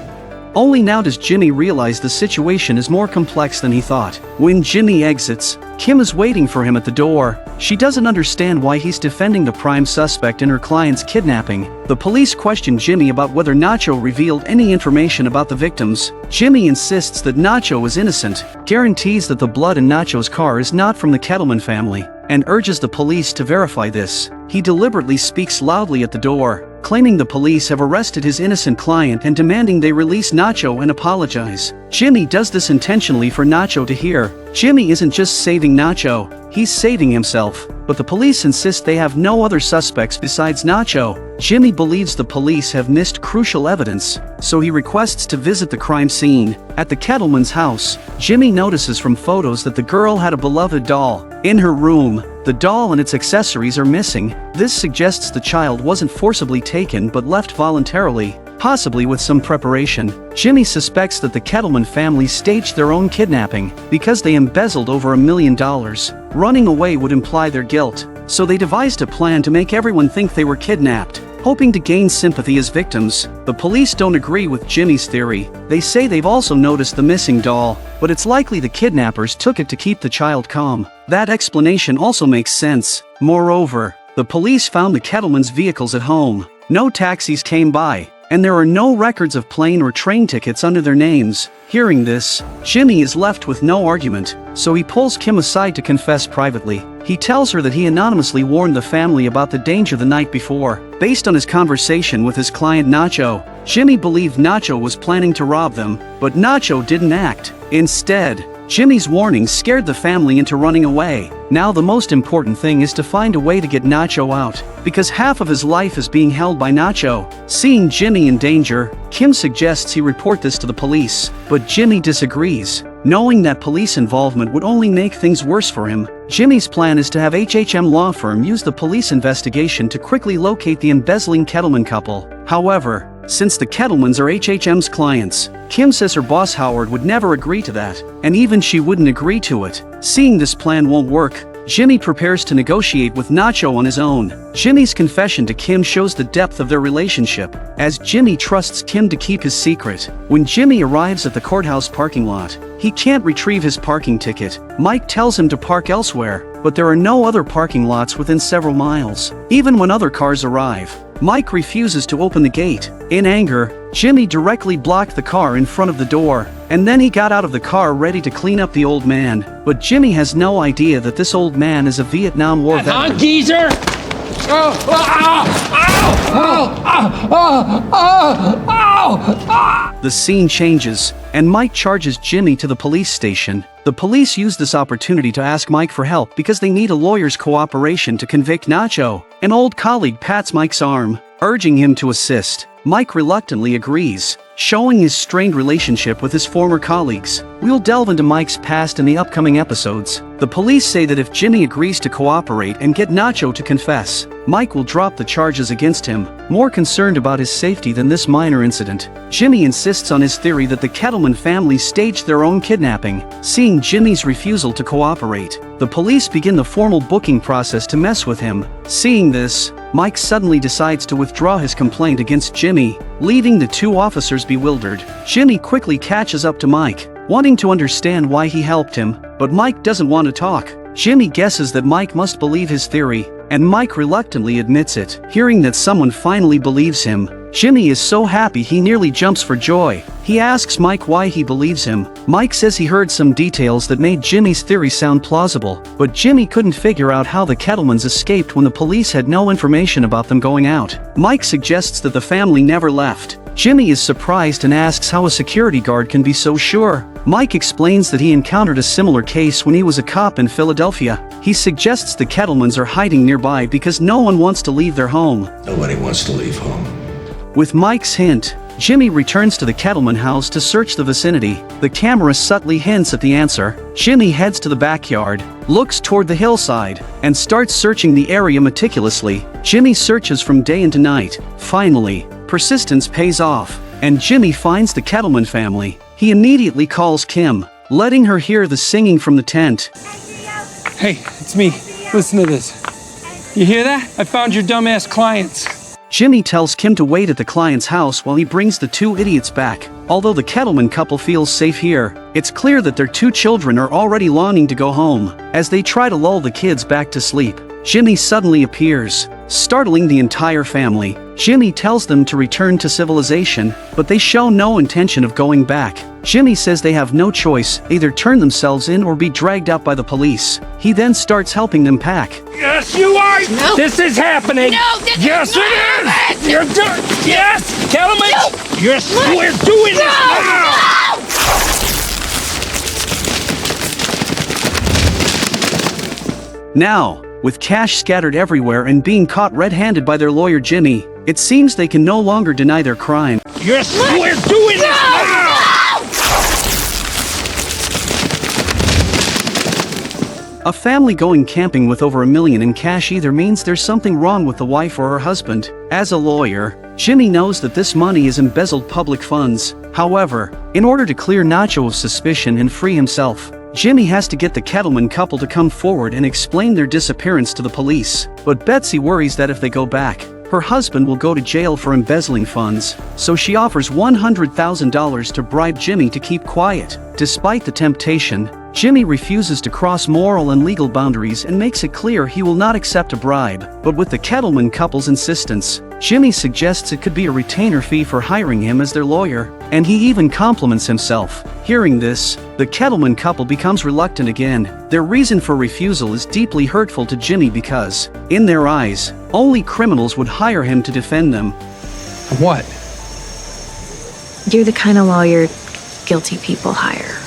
A: Only now does Jimmy realize the situation is more complex than he thought. When Jimmy exits, Kim is waiting for him at the door. She doesn't understand why he's defending the prime suspect in her client's kidnapping. The police question Jimmy about whether Nacho revealed any information about the victims. Jimmy insists that Nacho is innocent, guarantees that the blood in Nacho's car is not from the Kettleman family, and urges the police to verify this. He deliberately speaks loudly at the door, claiming the police have arrested his innocent client and demanding they release Nacho and apologize. Jimmy does this intentionally for Nacho to hear. Jimmy isn't just saving Nacho, he's saving himself. But the police insist they have no other suspects besides Nacho. Jimmy believes the police have missed crucial evidence, so he requests to visit the crime scene. At the Kettleman's house, Jimmy notices from photos that the girl had a beloved doll. In her room, the doll and its accessories are missing. This suggests the child wasn't forcibly taken but left voluntarily, possibly with some preparation. Jimmy suspects that the Kettleman family staged their own kidnapping because they embezzled over $1 million. Running away would imply their guilt, so they devised a plan to make everyone think they were kidnapped, hoping to gain sympathy as victims. The police don't agree with Jimmy's theory. They say they've also noticed the missing doll, but it's likely the kidnappers took it to keep the child calm. That explanation also makes sense. Moreover, the police found the Kettleman's vehicles at home. No taxis came by, and there are no records of plane or train tickets under their names. Hearing this, Jimmy is left with no argument, so he pulls Kim aside to confess privately. He tells her that he anonymously warned the family about the danger the night before. Based on his conversation with his client Nacho, Jimmy believed Nacho was planning to rob them, but Nacho didn't act. Instead, Jimmy's warning scared the family into running away. Now the most important thing is to find a way to get Nacho out, because half of his life is being held by Nacho. Seeing Jimmy in danger, Kim suggests he report this to the police, but Jimmy disagrees. Knowing that police involvement would only make things worse for him, Jimmy's plan is to have HHM law firm use the police investigation to quickly locate the embezzling Kettleman couple. However, since the Kettlemans are HHM's clients, Kim says her boss Howard would never agree to that, and even she wouldn't agree to it. Seeing this plan won't work, Jimmy prepares to negotiate with Nacho on his own. Jimmy's confession to Kim shows the depth of their relationship, as Jimmy trusts Kim to keep his secret. When Jimmy arrives at the courthouse parking lot, he can't retrieve his parking ticket. Mike tells him to park elsewhere, but there are no other parking lots within several miles. Even when other cars arrive, Mike refuses to open the gate. In anger, Jimmy directly blocked the car in front of the door, and then he got out of the car ready to clean up the old man. But Jimmy has no idea that this old man is a Vietnam War veteran.
B: Geezer!
A: The scene changes, and Mike charges Jimmy to the police station. The police use this opportunity to ask Mike for help because they need a lawyer's cooperation to convict Nacho. An old colleague pats Mike's arm, urging him to assist. Mike reluctantly agrees, showing his strained relationship with his former colleagues. We'll delve into Mike's past in the upcoming episodes. The police say that if Jimmy agrees to cooperate and get Nacho to confess, Mike will drop the charges against him, more concerned about his safety than this minor incident. Jimmy insists on his theory that the Kettleman family staged their own kidnapping. Seeing Jimmy's refusal to cooperate, the police begin the formal booking process to mess with him. Seeing this, Mike suddenly decides to withdraw his complaint against Jimmy, leaving the two officers bewildered. Jimmy quickly catches up to Mike, wanting to understand why he helped him, but Mike doesn't want to talk. Jimmy guesses that Mike must believe his theory, and Mike reluctantly admits it. Hearing that someone finally believes him, Jimmy is so happy he nearly jumps for joy. He asks Mike why he believes him. Mike says he heard some details that made Jimmy's theory sound plausible, but Jimmy couldn't figure out how the Kettlemans escaped when the police had no information about them going out. Mike suggests that the family never left. Jimmy is surprised and asks how a security guard can be so sure. Mike explains that he encountered a similar case when he was a cop in Philadelphia. He suggests the Kettlemans are hiding nearby because no one wants to leave their home.
C: Nobody wants to leave home.
A: With Mike's hint, Jimmy returns to the Kettleman house to search the vicinity. The camera subtly hints at the answer. Jimmy heads to the backyard, looks toward the hillside, and starts searching the area meticulously. Jimmy searches from day into night. Finally, persistence pays off, and Jimmy finds the Kettleman family. He immediately calls Kim, letting her hear the singing from the tent.
F: Hey, it's me. Listen to this. You hear that? I found your dumbass clients.
A: Jimmy tells Kim to wait at the client's house while he brings the two idiots back. Although the Kettleman couple feels safe here, it's clear that their two children are already longing to go home. As they try to lull the kids back to sleep, Jimmy suddenly appears, startling the entire family. Jimmy tells them to return to civilization, but they show no intention of going back. Jimmy says they have no choice, either turn themselves in or be dragged out by the police. He then starts helping them pack.
F: Yes, you are!
N: No.
F: This is happening!
N: No, this
F: yes,
N: is
F: it is! You're done! Yes! Kettleman!
N: No.
F: Yes, we're doing this now!
A: Now, with cash scattered everywhere and being caught red-handed by their lawyer Jimmy, it seems they can no longer deny their crime.
F: Yes, we're doing this now!
A: A family going camping with over $1 million in cash either means there's something wrong with the wife or her husband. As a lawyer, Jimmy knows that this money is embezzled public funds. However, in order to clear Nacho of suspicion and free himself, Jimmy has to get the Kettleman couple to come forward and explain their disappearance to the police. But Betsy worries that if they go back, her husband will go to jail for embezzling funds, so she offers $100,000 to bribe Jimmy to keep quiet. Despite the temptation, Jimmy refuses to cross moral and legal boundaries and makes it clear he will not accept a bribe. But with the Kettleman couple's insistence, Jimmy suggests it could be a retainer fee for hiring him as their lawyer, and he even compliments himself. Hearing this, the Kettleman couple becomes reluctant again. Their reason for refusal is deeply hurtful to Jimmy because, in their eyes, only criminals would hire him to defend them.
F: What?
N: You're the kind of lawyer guilty people hire.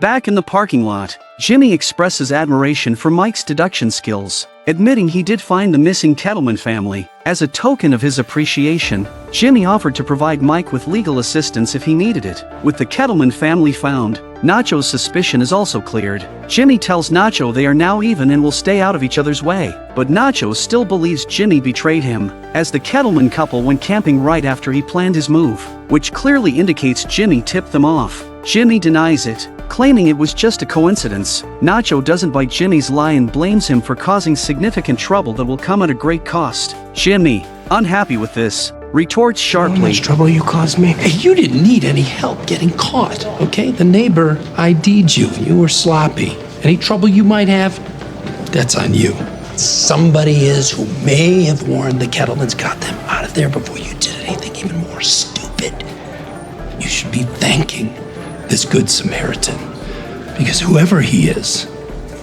A: Back in the parking lot, Jimmy expresses admiration for Mike's deduction skills, admitting he did find the missing Kettleman family. As a token of his appreciation, Jimmy offered to provide Mike with legal assistance if he needed it. With the Kettleman family found, Nacho's suspicion is also cleared. Jimmy tells Nacho they are now even and will stay out of each other's way, but Nacho still believes Jimmy betrayed him, as the Kettleman couple went camping right after he planned his move, which clearly indicates Jimmy tipped them off. Jimmy denies it, claiming it was just a coincidence. Nacho doesn't buy Jimmy's lie and blames him for causing significant trouble that will come at a great cost. Jimmy, unhappy with this, retorts sharply.
L: How much trouble you caused me?
F: Hey, you didn't need any help getting caught, okay? The neighbor ID'd you. You were sloppy. Any trouble you might have, that's on you. Somebody is who may have warned the Kettlemans, got them out of there before you did anything even more stupid. You should be thanking this good Samaritan, because whoever he is,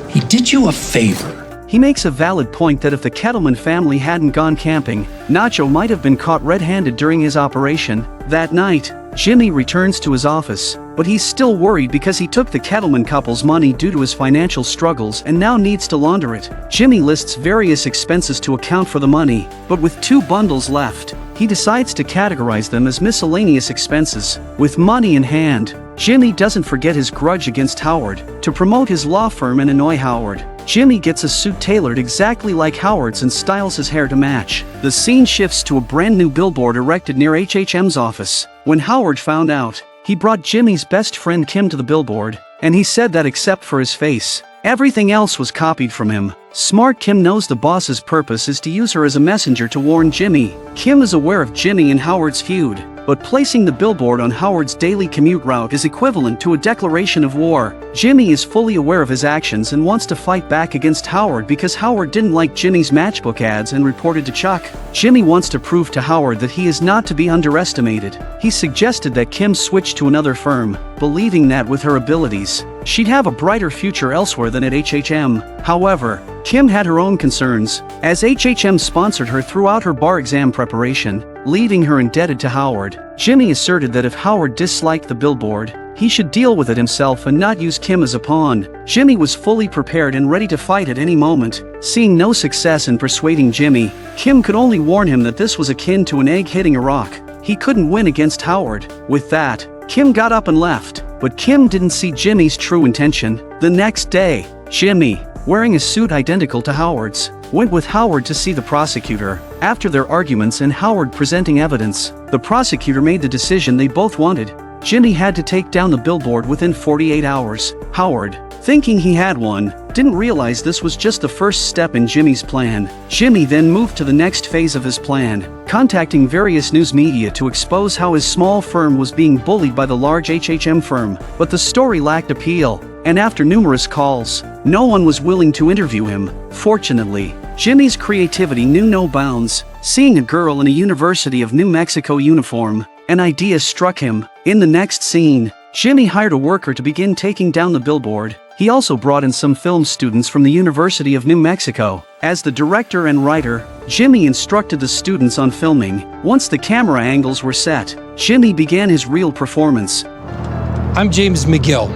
F: he did you a favor.
A: He makes a valid point that if the Kettleman family hadn't gone camping, Nacho might have been caught red-handed during his operation. That night, Jimmy returns to his office, but he's still worried because he took the Kettleman couple's money due to his financial struggles and now needs to launder it. Jimmy lists various expenses to account for the money, but with 2 bundles left, he decides to categorize them as miscellaneous expenses. With money in hand, Jimmy doesn't forget his grudge against Howard to promote his law firm and annoy Howard. Jimmy gets a suit tailored exactly like Howard's and styles his hair to match. The scene shifts to a brand new billboard erected near HHM's office. When Howard found out, he brought Jimmy's best friend Kim to the billboard, and he said that except for his face, everything else was copied from him. Smart Kim knows the boss's purpose is to use her as a messenger to warn Jimmy. Kim is aware of Jimmy and Howard's feud, but placing the billboard on Howard's daily commute route is equivalent to a declaration of war. Jimmy is fully aware of his actions and wants to fight back against Howard because Howard didn't like Jimmy's matchbook ads and reported to Chuck. Jimmy wants to prove to Howard that he is not to be underestimated. He suggested that Kim switch to another firm, believing that with her abilities, she'd have a brighter future elsewhere than at HHM. However, Kim had her own concerns, as HHM sponsored her throughout her bar exam preparation, leaving her indebted to Howard. Jimmy asserted that if Howard disliked the billboard, he should deal with it himself and not use Kim as a pawn. Jimmy was fully prepared and ready to fight at any moment. Seeing no success in persuading Jimmy, Kim could only warn him that this was akin to an egg hitting a rock. He couldn't win against Howard. With that, Kim got up and left, but Kim didn't see Jimmy's true intention. The next day, Jimmy, wearing a suit identical to Howard's, went with Howard to see the prosecutor. After their arguments and Howard presenting evidence, the prosecutor made the decision they both wanted. Jimmy had to take down the billboard within 48 hours. Howard, thinking he had won, didn't realize this was just the first step in Jimmy's plan. Jimmy then moved to the next phase of his plan, contacting various news media to expose how his small firm was being bullied by the large HHM firm. But the story lacked appeal, and after numerous calls, no one was willing to interview him. Fortunately, Jimmy's creativity knew no bounds. Seeing a girl in a University of New Mexico uniform, an idea struck him. In the next scene, Jimmy hired a worker to begin taking down the billboard. He also brought in some film students from the University of New Mexico. As the director and writer, Jimmy instructed the students on filming. Once the camera angles were set, Jimmy began his real performance.
F: I'm James McGill.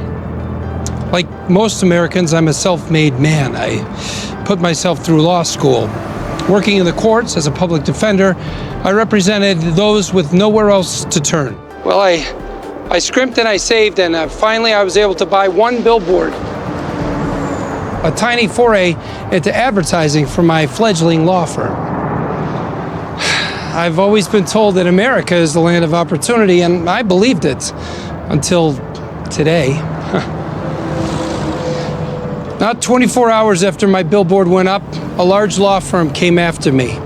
F: Like most Americans, I'm a self-made man. I put myself through law school. Working in the courts as a public defender, I represented those with nowhere else to turn. Well, I scrimped and I saved, and finally I was able to buy one billboard. A tiny foray into advertising for my fledgling law firm. I've always been told that America is the land of opportunity, and I believed it until today. Not 24 hours after my billboard went up, a large law firm came after me.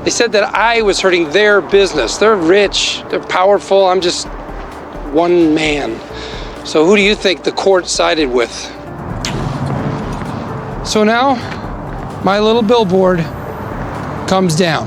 F: They said that I was hurting their business. They're rich, they're powerful, I'm just one man. So who do you think the court sided with? So now, my little billboard comes down.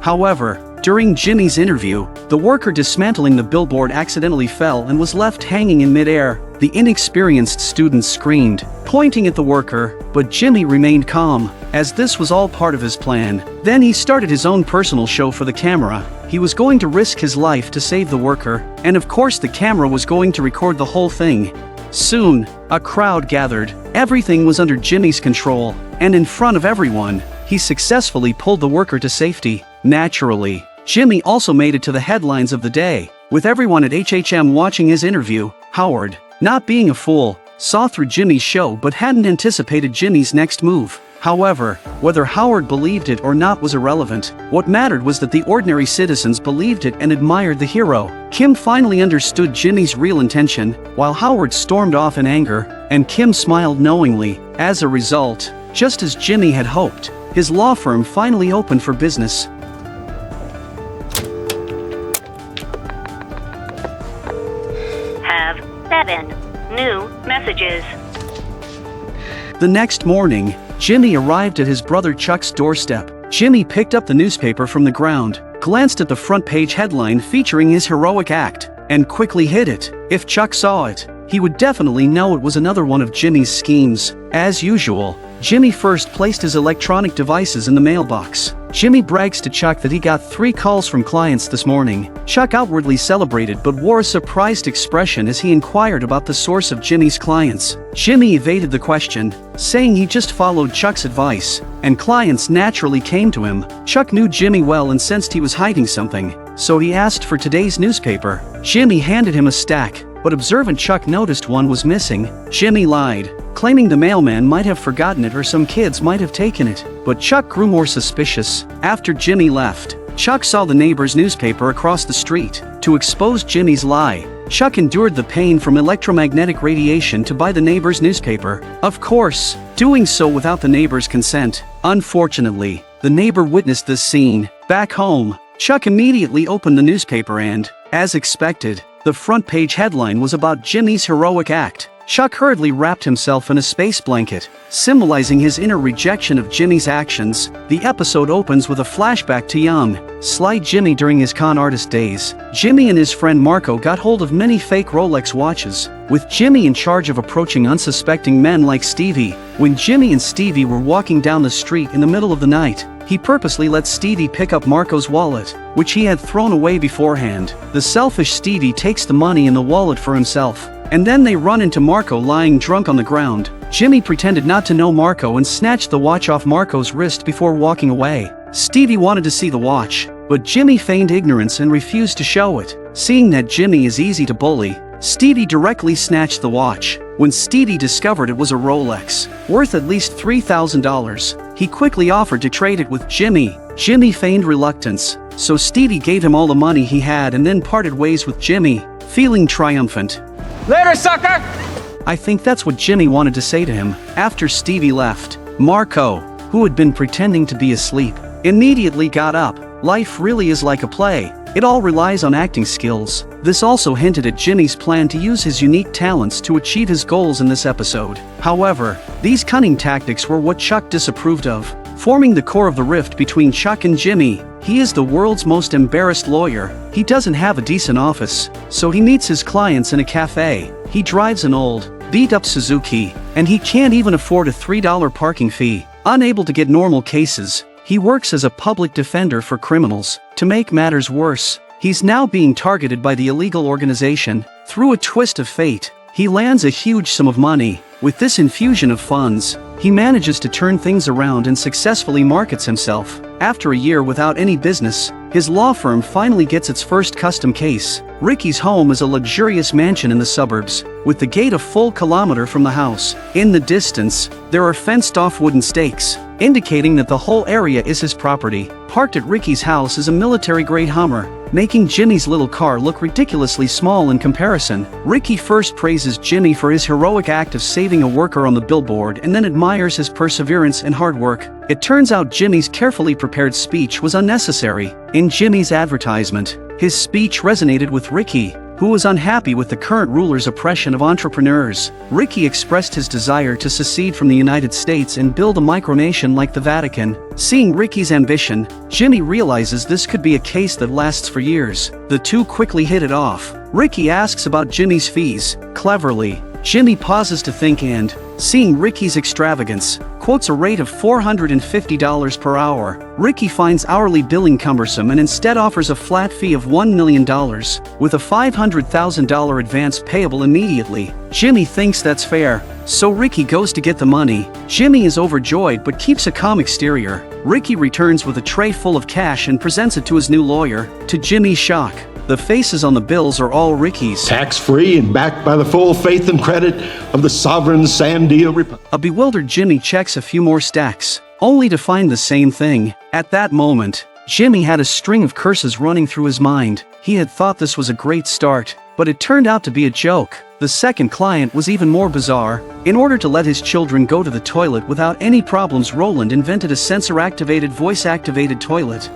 A: However, during Jimmy's interview, the worker dismantling the billboard accidentally fell and was left hanging in midair. The inexperienced students screamed, pointing at the worker, but Jimmy remained calm, as this was all part of his plan. Then he started his own personal show for the camera. He was going to risk his life to save the worker, and of course the camera was going to record the whole thing. Soon, a crowd gathered. Everything was under Jimmy's control, and in front of everyone, he successfully pulled the worker to safety. Naturally, Jimmy also made it to the headlines of the day. With everyone at HHM watching his interview, Howard, not being a fool, saw through Jimmy's show but hadn't anticipated Jimmy's next move. However, whether Howard believed it or not was irrelevant. What mattered was that the ordinary citizens believed it and admired the hero. Kim finally understood Jimmy's real intention, while Howard stormed off in anger, and Kim smiled knowingly. As a result, just as Jimmy had hoped, his law firm finally opened for business.
E: Have 7 new messages.
A: The next morning, Jimmy arrived at his brother Chuck's doorstep. Jimmy picked up the newspaper from the ground, glanced at the front page headline featuring his heroic act, and quickly hid it. If Chuck saw it, he would definitely know it was another one of Jimmy's schemes. As usual, Jimmy first placed his electronic devices in the mailbox. Jimmy brags to Chuck that he got 3 calls from clients this morning. Chuck outwardly celebrated but wore a surprised expression as he inquired about the source of Jimmy's clients. Jimmy evaded the question, saying he just followed Chuck's advice, and clients naturally came to him. Chuck knew Jimmy well and sensed he was hiding something, so he asked for today's newspaper. Jimmy handed him a stack, but observant Chuck noticed one was missing. Jimmy lied, claiming the mailman might have forgotten it or some kids might have taken it. But Chuck grew more suspicious. After Jimmy left, Chuck saw the neighbor's newspaper across the street. To expose Jimmy's lie, Chuck endured the pain from electromagnetic radiation to buy the neighbor's newspaper. Of course, doing so without the neighbor's consent. Unfortunately, the neighbor witnessed this scene. Back home, Chuck immediately opened the newspaper and, as expected, the front page headline was about Jimmy's heroic act. Chuck hurriedly wrapped himself in a space blanket, symbolizing his inner rejection of Jimmy's actions. The episode opens with a flashback to young, sly Jimmy during his con artist days. Jimmy and his friend Marco got hold of many fake Rolex watches, with Jimmy in charge of approaching unsuspecting men like Stevie. When Jimmy and Stevie were walking down the street in the middle of the night, he purposely let Stevie pick up Marco's wallet, which he had thrown away beforehand. The selfish Stevie takes the money and the wallet for himself, and then they run into Marco lying drunk on the ground. Jimmy pretended not to know Marco and snatched the watch off Marco's wrist before walking away. Stevie wanted to see the watch, but Jimmy feigned ignorance and refused to show it. Seeing that Jimmy is easy to bully, Stevie directly snatched the watch. When Stevie discovered it was a Rolex, worth at least $3,000, he quickly offered to trade it with Jimmy. Jimmy feigned reluctance, so Stevie gave him all the money he had and then parted ways with Jimmy, feeling triumphant.
I: Later, sucker!
A: I think that's what Jimmy wanted to say to him. After Stevie left, Marco, who had been pretending to be asleep, immediately got up. Life really is like a play. It all relies on acting skills. This also hinted at Jimmy's plan to use his unique talents to achieve his goals in this episode. However, these cunning tactics were what Chuck disapproved of, forming the core of the rift between Chuck and Jimmy. He is the world's most embarrassed lawyer. He doesn't have a decent office, so he meets his clients in a cafe. He drives an old, beat-up Suzuki, and he can't even afford a $3 parking fee. Unable to get normal cases, he works as a public defender for criminals. To make matters worse, he's now being targeted by the illegal organization. Through a twist of fate, he lands a huge sum of money. With this infusion of funds, he manages to turn things around and successfully markets himself. After a year without any business, his law firm finally gets its first custom case. Ricky's home is a luxurious mansion in the suburbs, with the gate a full kilometer from the house. In the distance, there are fenced-off wooden stakes, indicating that the whole area is his property. Parked at Ricky's house is a military-grade Hummer, making Jimmy's little car look ridiculously small in comparison. Ricky first praises Jimmy for his heroic act of saving a worker on the billboard and then admires his perseverance and hard work. It turns out Jimmy's carefully prepared speech was unnecessary. In Jimmy's advertisement, his speech resonated with Ricky, who was unhappy with the current ruler's oppression of entrepreneurs. Ricky expressed his desire to secede from the United States and build a micronation like the Vatican. Seeing Ricky's ambition, Jimmy realizes this could be a case that lasts for years. The two quickly hit it off. Ricky asks about Jimmy's fees. Cleverly, Jimmy pauses to think and, seeing Ricky's extravagance, quotes a rate of $450 per hour. Ricky finds hourly billing cumbersome and instead offers a flat fee of $1 million, with a $500,000 advance payable immediately. Jimmy thinks that's fair, so Ricky goes to get the money. Jimmy is overjoyed but keeps a calm exterior. Ricky returns with a tray full of cash and presents it to his new lawyer. To Jimmy's shock, the faces on the bills are all Ricky's.
O: Tax-free and backed by the full faith and credit of the sovereign Sandia Republic.
A: A bewildered Jimmy checks a few more stacks, only to find the same thing. At that moment, Jimmy had a string of curses running through his mind. He had thought this was a great start, but it turned out to be a joke. The second client was even more bizarre. In order to let his children go to the toilet without any problems, Roland invented a sensor-activated, voice-activated toilet.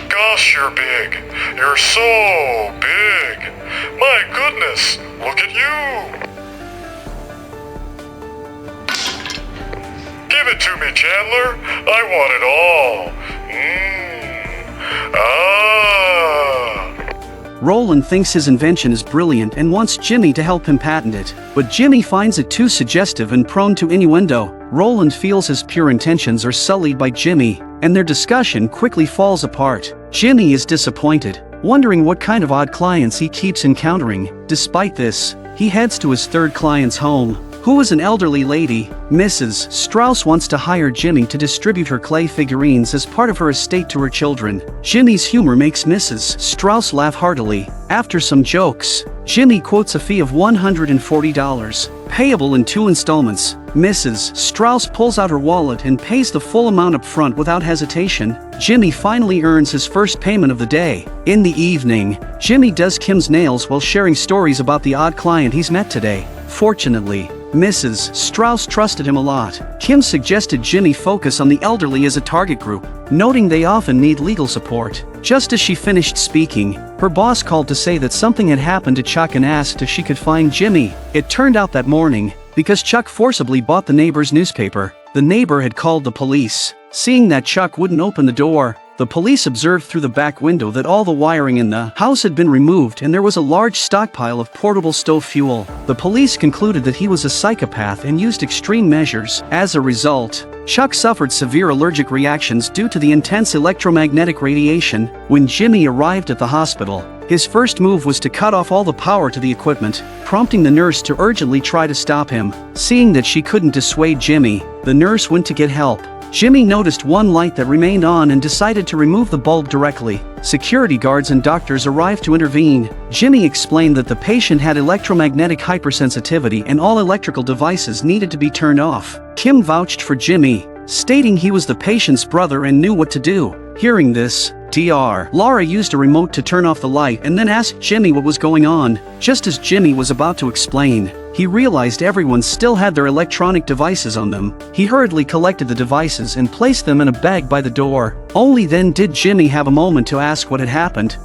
P: Gosh, you're big. You're so big. My goodness, look at you. Give it to me, Chandler. I want it all.
A: Roland thinks his invention is brilliant and wants Jimmy to help him patent it, but Jimmy finds it too suggestive and prone to innuendo. Roland feels his pure intentions are sullied by Jimmy, and their discussion quickly falls apart. Jimmy is disappointed, wondering what kind of odd clients he keeps encountering. Despite this, he heads to his third client's home. who was an elderly lady. Mrs. Strauss wants to hire Jimmy to distribute her clay figurines as part of her estate to her children. Jimmy's humor makes Mrs. Strauss laugh heartily. After some jokes, Jimmy quotes a fee of $140, payable in 2 installments. Mrs. Strauss pulls out her wallet and pays the full amount up front without hesitation. Jimmy finally earns his first payment of the day. In the evening, Jimmy does Kim's nails while sharing stories about the odd client he's met today. Fortunately, Mrs. Strauss trusted him a lot. Kim suggested Jimmy focus on the elderly as a target group, noting they often need legal support. Just as she finished speaking, her boss called to say that something had happened to Chuck and asked if she could find Jimmy. It turned out that morning, because Chuck forcibly bought the neighbor's newspaper, the neighbor had called the police. Seeing that Chuck wouldn't open the door, the police observed through the back window that all the wiring in the house had been removed and there was a large stockpile of portable stove fuel. The police concluded that he was a psychopath and used extreme measures. As a result, Chuck suffered severe allergic reactions due to the intense electromagnetic radiation. When Jimmy arrived at the hospital, his first move was to cut off all the power to the equipment, prompting the nurse to urgently try to stop him. Seeing that she couldn't dissuade Jimmy, the nurse went to get help. Jimmy noticed one light that remained on and decided to remove the bulb directly. Security guards and doctors arrived to intervene. Jimmy explained that the patient had electromagnetic hypersensitivity and all electrical devices needed to be turned off. Kim vouched for Jimmy, stating he was the patient's brother and knew what to do. Hearing this, Laura used a remote to turn off the light and then asked Jimmy what was going on. Just as Jimmy was about to explain, he realized everyone still had their electronic devices on them. He hurriedly collected the devices and placed them in a bag by the door. Only then did Jimmy have a moment to ask what had happened.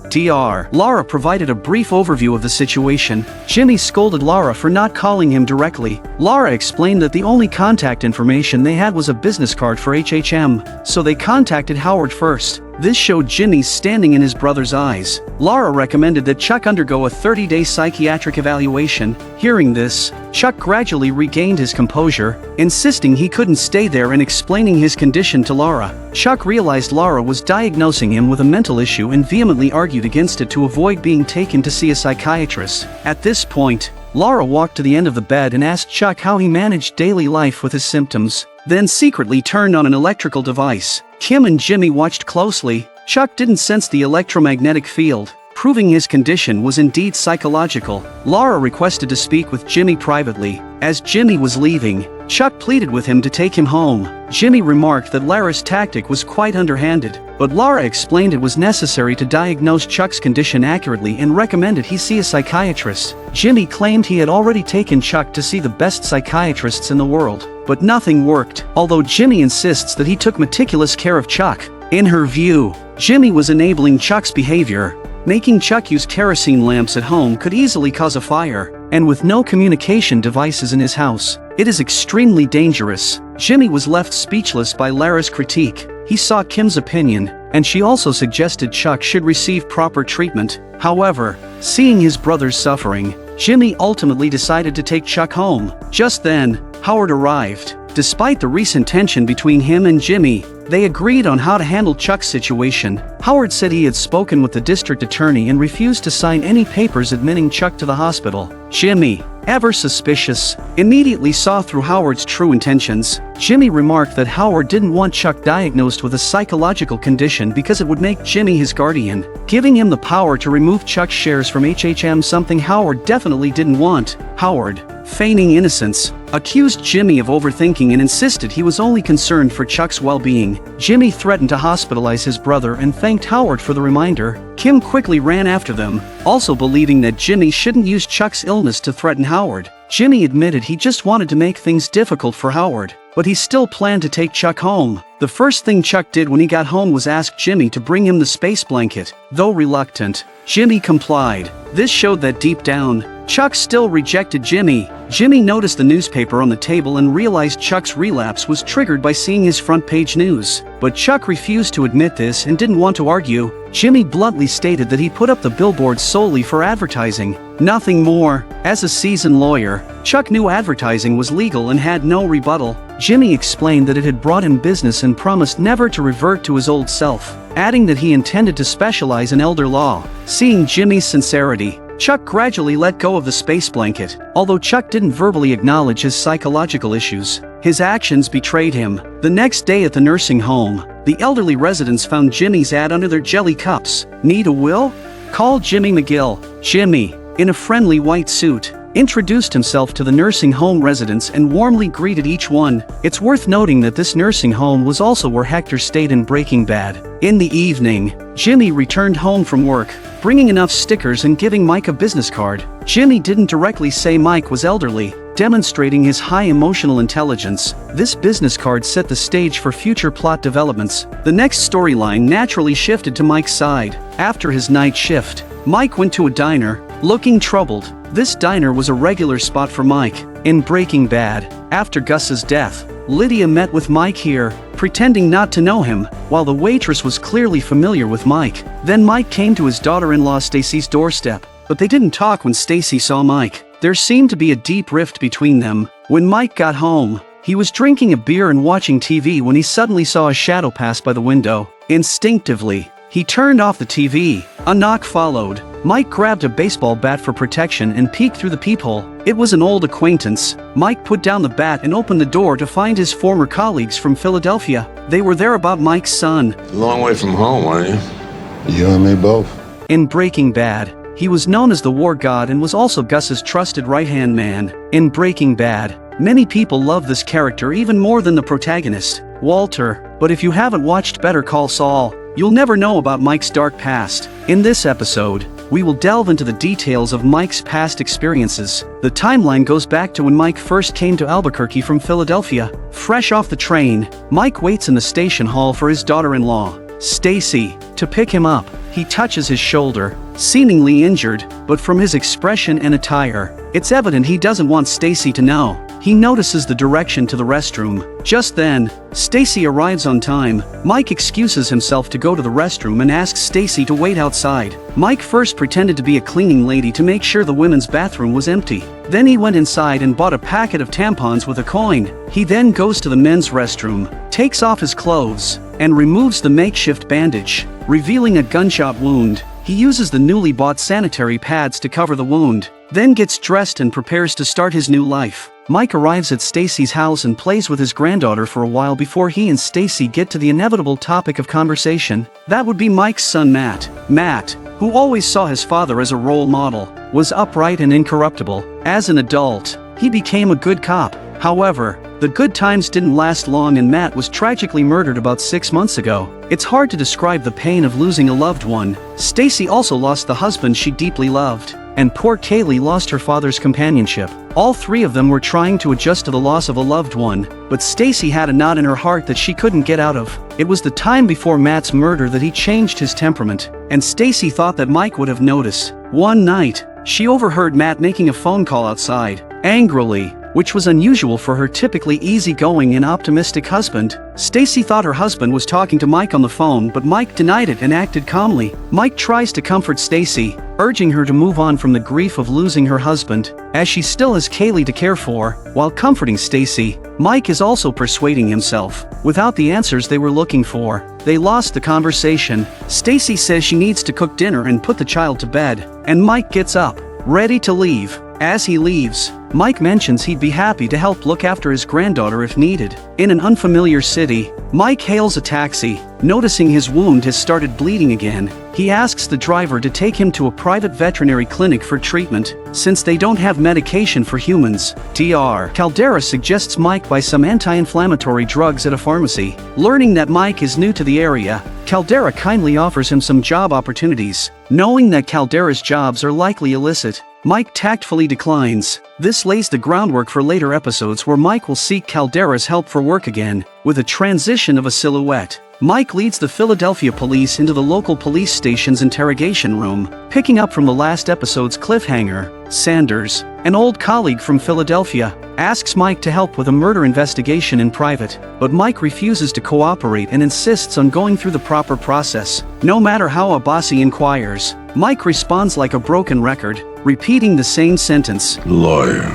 A: Laura provided a brief overview of the situation. Jimmy scolded Laura for not calling him directly. Laura explained that the only contact information they had was a business card for HHM, so they contacted Howard first. This showed Jimmy's standing in his brother's eyes. Laura recommended that Chuck undergo a 30-day psychiatric evaluation. Hearing this, Chuck gradually regained his composure, insisting he couldn't stay there and explaining his condition to Laura. Chuck realized Laura was diagnosing him with a mental issue and vehemently argued against it to avoid being taken to see a psychiatrist. At this point, Laura walked to the end of the bed and asked Chuck how he managed daily life with his symptoms, then secretly turned on an electrical device. Kim and Jimmy watched closely. Chuck didn't sense the electromagnetic field, proving his condition was indeed psychological. Laura requested to speak with Jimmy privately. As Jimmy was leaving, Chuck pleaded with him to take him home. Jimmy remarked that Laura's tactic was quite underhanded, but Laura explained it was necessary to diagnose Chuck's condition accurately and recommended he see a psychiatrist. Jimmy claimed he had already taken Chuck to see the best psychiatrists in the world, but nothing worked, although Jimmy insists that he took meticulous care of Chuck. In her view, Jimmy was enabling Chuck's behavior. Making Chuck use kerosene lamps at home could easily cause a fire, and with no communication devices in his house, it is extremely dangerous. Jimmy was left speechless by Laura's critique. He saw Kim's opinion, and she also suggested Chuck should receive proper treatment. However, seeing his brother's suffering, Jimmy ultimately decided to take Chuck home. Just then, Howard arrived. Despite the recent tension between him and Jimmy, they agreed on how to handle Chuck's situation. Howard said he had spoken with the district attorney and refused to sign any papers admitting Chuck to the hospital. Jimmy, ever suspicious, immediately saw through Howard's true intentions. Jimmy remarked that Howard didn't want Chuck diagnosed with a psychological condition because it would make Jimmy his guardian, giving him the power to remove Chuck's shares from HHM, something Howard definitely didn't want. Howard, feigning innocence, accused Jimmy of overthinking and insisted he was only concerned for Chuck's well-being. Jimmy threatened to hospitalize his brother and thanked Howard for the reminder. Kim quickly ran after them, also believing that Jimmy shouldn't use Chuck's illness to threaten Howard. Jimmy admitted he just wanted to make things difficult for Howard, but he still planned to take Chuck home. The first thing Chuck did when he got home was ask Jimmy to bring him the space blanket. Though reluctant, Jimmy complied. This showed that deep down, Chuck still rejected Jimmy. Jimmy noticed the newspaper on the table and realized Chuck's relapse was triggered by seeing his front page news. But Chuck refused to admit this and didn't want to argue. Jimmy bluntly stated that he put up the billboard solely for advertising, nothing more. As a seasoned lawyer, Chuck knew advertising was legal and had no rebuttal. Jimmy explained that it had brought him business and promised never to revert to his old self, adding that he intended to specialize in elder law. Seeing Jimmy's sincerity, Chuck gradually let go of the space blanket. Although Chuck didn't verbally acknowledge his psychological issues, his actions betrayed him. The next day at the nursing home, the elderly residents found Jimmy's ad under their jelly cups. Need a will? Call Jimmy McGill. Jimmy, in a friendly white suit, introduced himself to the nursing home residents and warmly greeted each one. It's worth noting that this nursing home was also where Hector stayed in Breaking Bad. In the evening, Jimmy returned home from work, bringing enough stickers and giving Mike a business card. Jimmy didn't directly say Mike was elderly, demonstrating his high emotional intelligence. This business card set the stage for future plot developments. The next storyline naturally shifted to Mike's side. After his night shift, Mike went to a diner, looking troubled. This diner was a regular spot for Mike. In Breaking Bad, after Gus's death, Lydia met with Mike here, pretending not to know him, while the waitress was clearly familiar with Mike. Then Mike came to his daughter-in-law Stacy's doorstep, but they didn't talk when Stacy saw Mike. There seemed to be a deep rift between them. When Mike got home, he was drinking a beer and watching TV when he suddenly saw a shadow pass by the window. Instinctively, he turned off the TV. A knock followed. Mike grabbed a baseball bat for protection and peeked through the peephole. It was an old acquaintance. Mike put down the bat and opened the door to find his former colleagues from Philadelphia. They were there about Mike's son.
C: Long way from home, aren't you?
O: You and me both.
A: In Breaking Bad, he was known as the War God and was also Gus's trusted right-hand man. In Breaking Bad, many people love this character even more than the protagonist, Walter. But if you haven't watched Better Call Saul, you'll never know about Mike's dark past. In this episode, we will delve into the details of Mike's past experiences. The timeline goes back to when Mike first came to Albuquerque from Philadelphia. Fresh off the train, Mike waits in the station hall for his daughter-in-law, Stacy, to pick him up. He touches his shoulder, seemingly injured, but from his expression and attire, it's evident he doesn't want Stacy to know. He notices the direction to the restroom. Just then, Stacy arrives on time. Mike excuses himself to go to the restroom and asks Stacy to wait outside. Mike first pretended to be a cleaning lady to make sure the women's bathroom was empty. Then he went inside and bought a packet of tampons with a coin. He then goes to the men's restroom, takes off his clothes, and removes the makeshift bandage, revealing a gunshot wound. He uses the newly bought sanitary pads to cover the wound, then gets dressed and prepares to start his new life. Mike arrives at Stacy's house and plays with his granddaughter for a while before he and Stacy get to the inevitable topic of conversation. That would be Mike's son Matt. Matt, who always saw his father as a role model, was upright and incorruptible. As an adult, he became a good cop. However, the good times didn't last long and Matt was tragically murdered about 6 months ago. It's hard to describe the pain of losing a loved one. Stacy also lost the husband she deeply loved, and poor Kaylee lost her father's companionship. All three of them were trying to adjust to the loss of a loved one, but Stacy had a knot in her heart that she couldn't get out of. It was the time before Matt's murder that he changed his temperament, and Stacy thought that Mike would have noticed. One night, she overheard Matt making a phone call outside, angrily, which was unusual for her typically easygoing and optimistic husband. Stacy thought her husband was talking to Mike on the phone, but Mike denied it and acted calmly. Mike tries to comfort Stacy, urging her to move on from the grief of losing her husband, as she still has Kaylee to care for. While comforting Stacy, Mike is also persuading himself. Without the answers they were looking for, they lost the conversation. Stacy says she needs to cook dinner and put the child to bed, and Mike gets up, ready to leave. As he leaves, Mike mentions he'd be happy to help look after his granddaughter if needed. In an unfamiliar city, Mike hails a taxi. Noticing his wound has started bleeding again, he asks the driver to take him to a private veterinary clinic for treatment, since they don't have medication for humans. Dr. Caldera suggests Mike buy some anti-inflammatory drugs at a pharmacy. Learning that Mike is new to the area, Caldera kindly offers him some job opportunities. Knowing that Caldera's jobs are likely illicit, Mike tactfully declines. This lays the groundwork for later episodes where Mike will seek Caldera's help for work again. With a transition of a silhouette, Mike leads the Philadelphia police into the local police station's interrogation room. Picking up from the last episode's cliffhanger, Sanders, an old colleague from Philadelphia, asks Mike to help with a murder investigation in private, but Mike refuses to cooperate and insists on going through the proper process. No matter how Abbasi inquires, Mike responds like a broken record, repeating the same sentence.
C: Lawyer.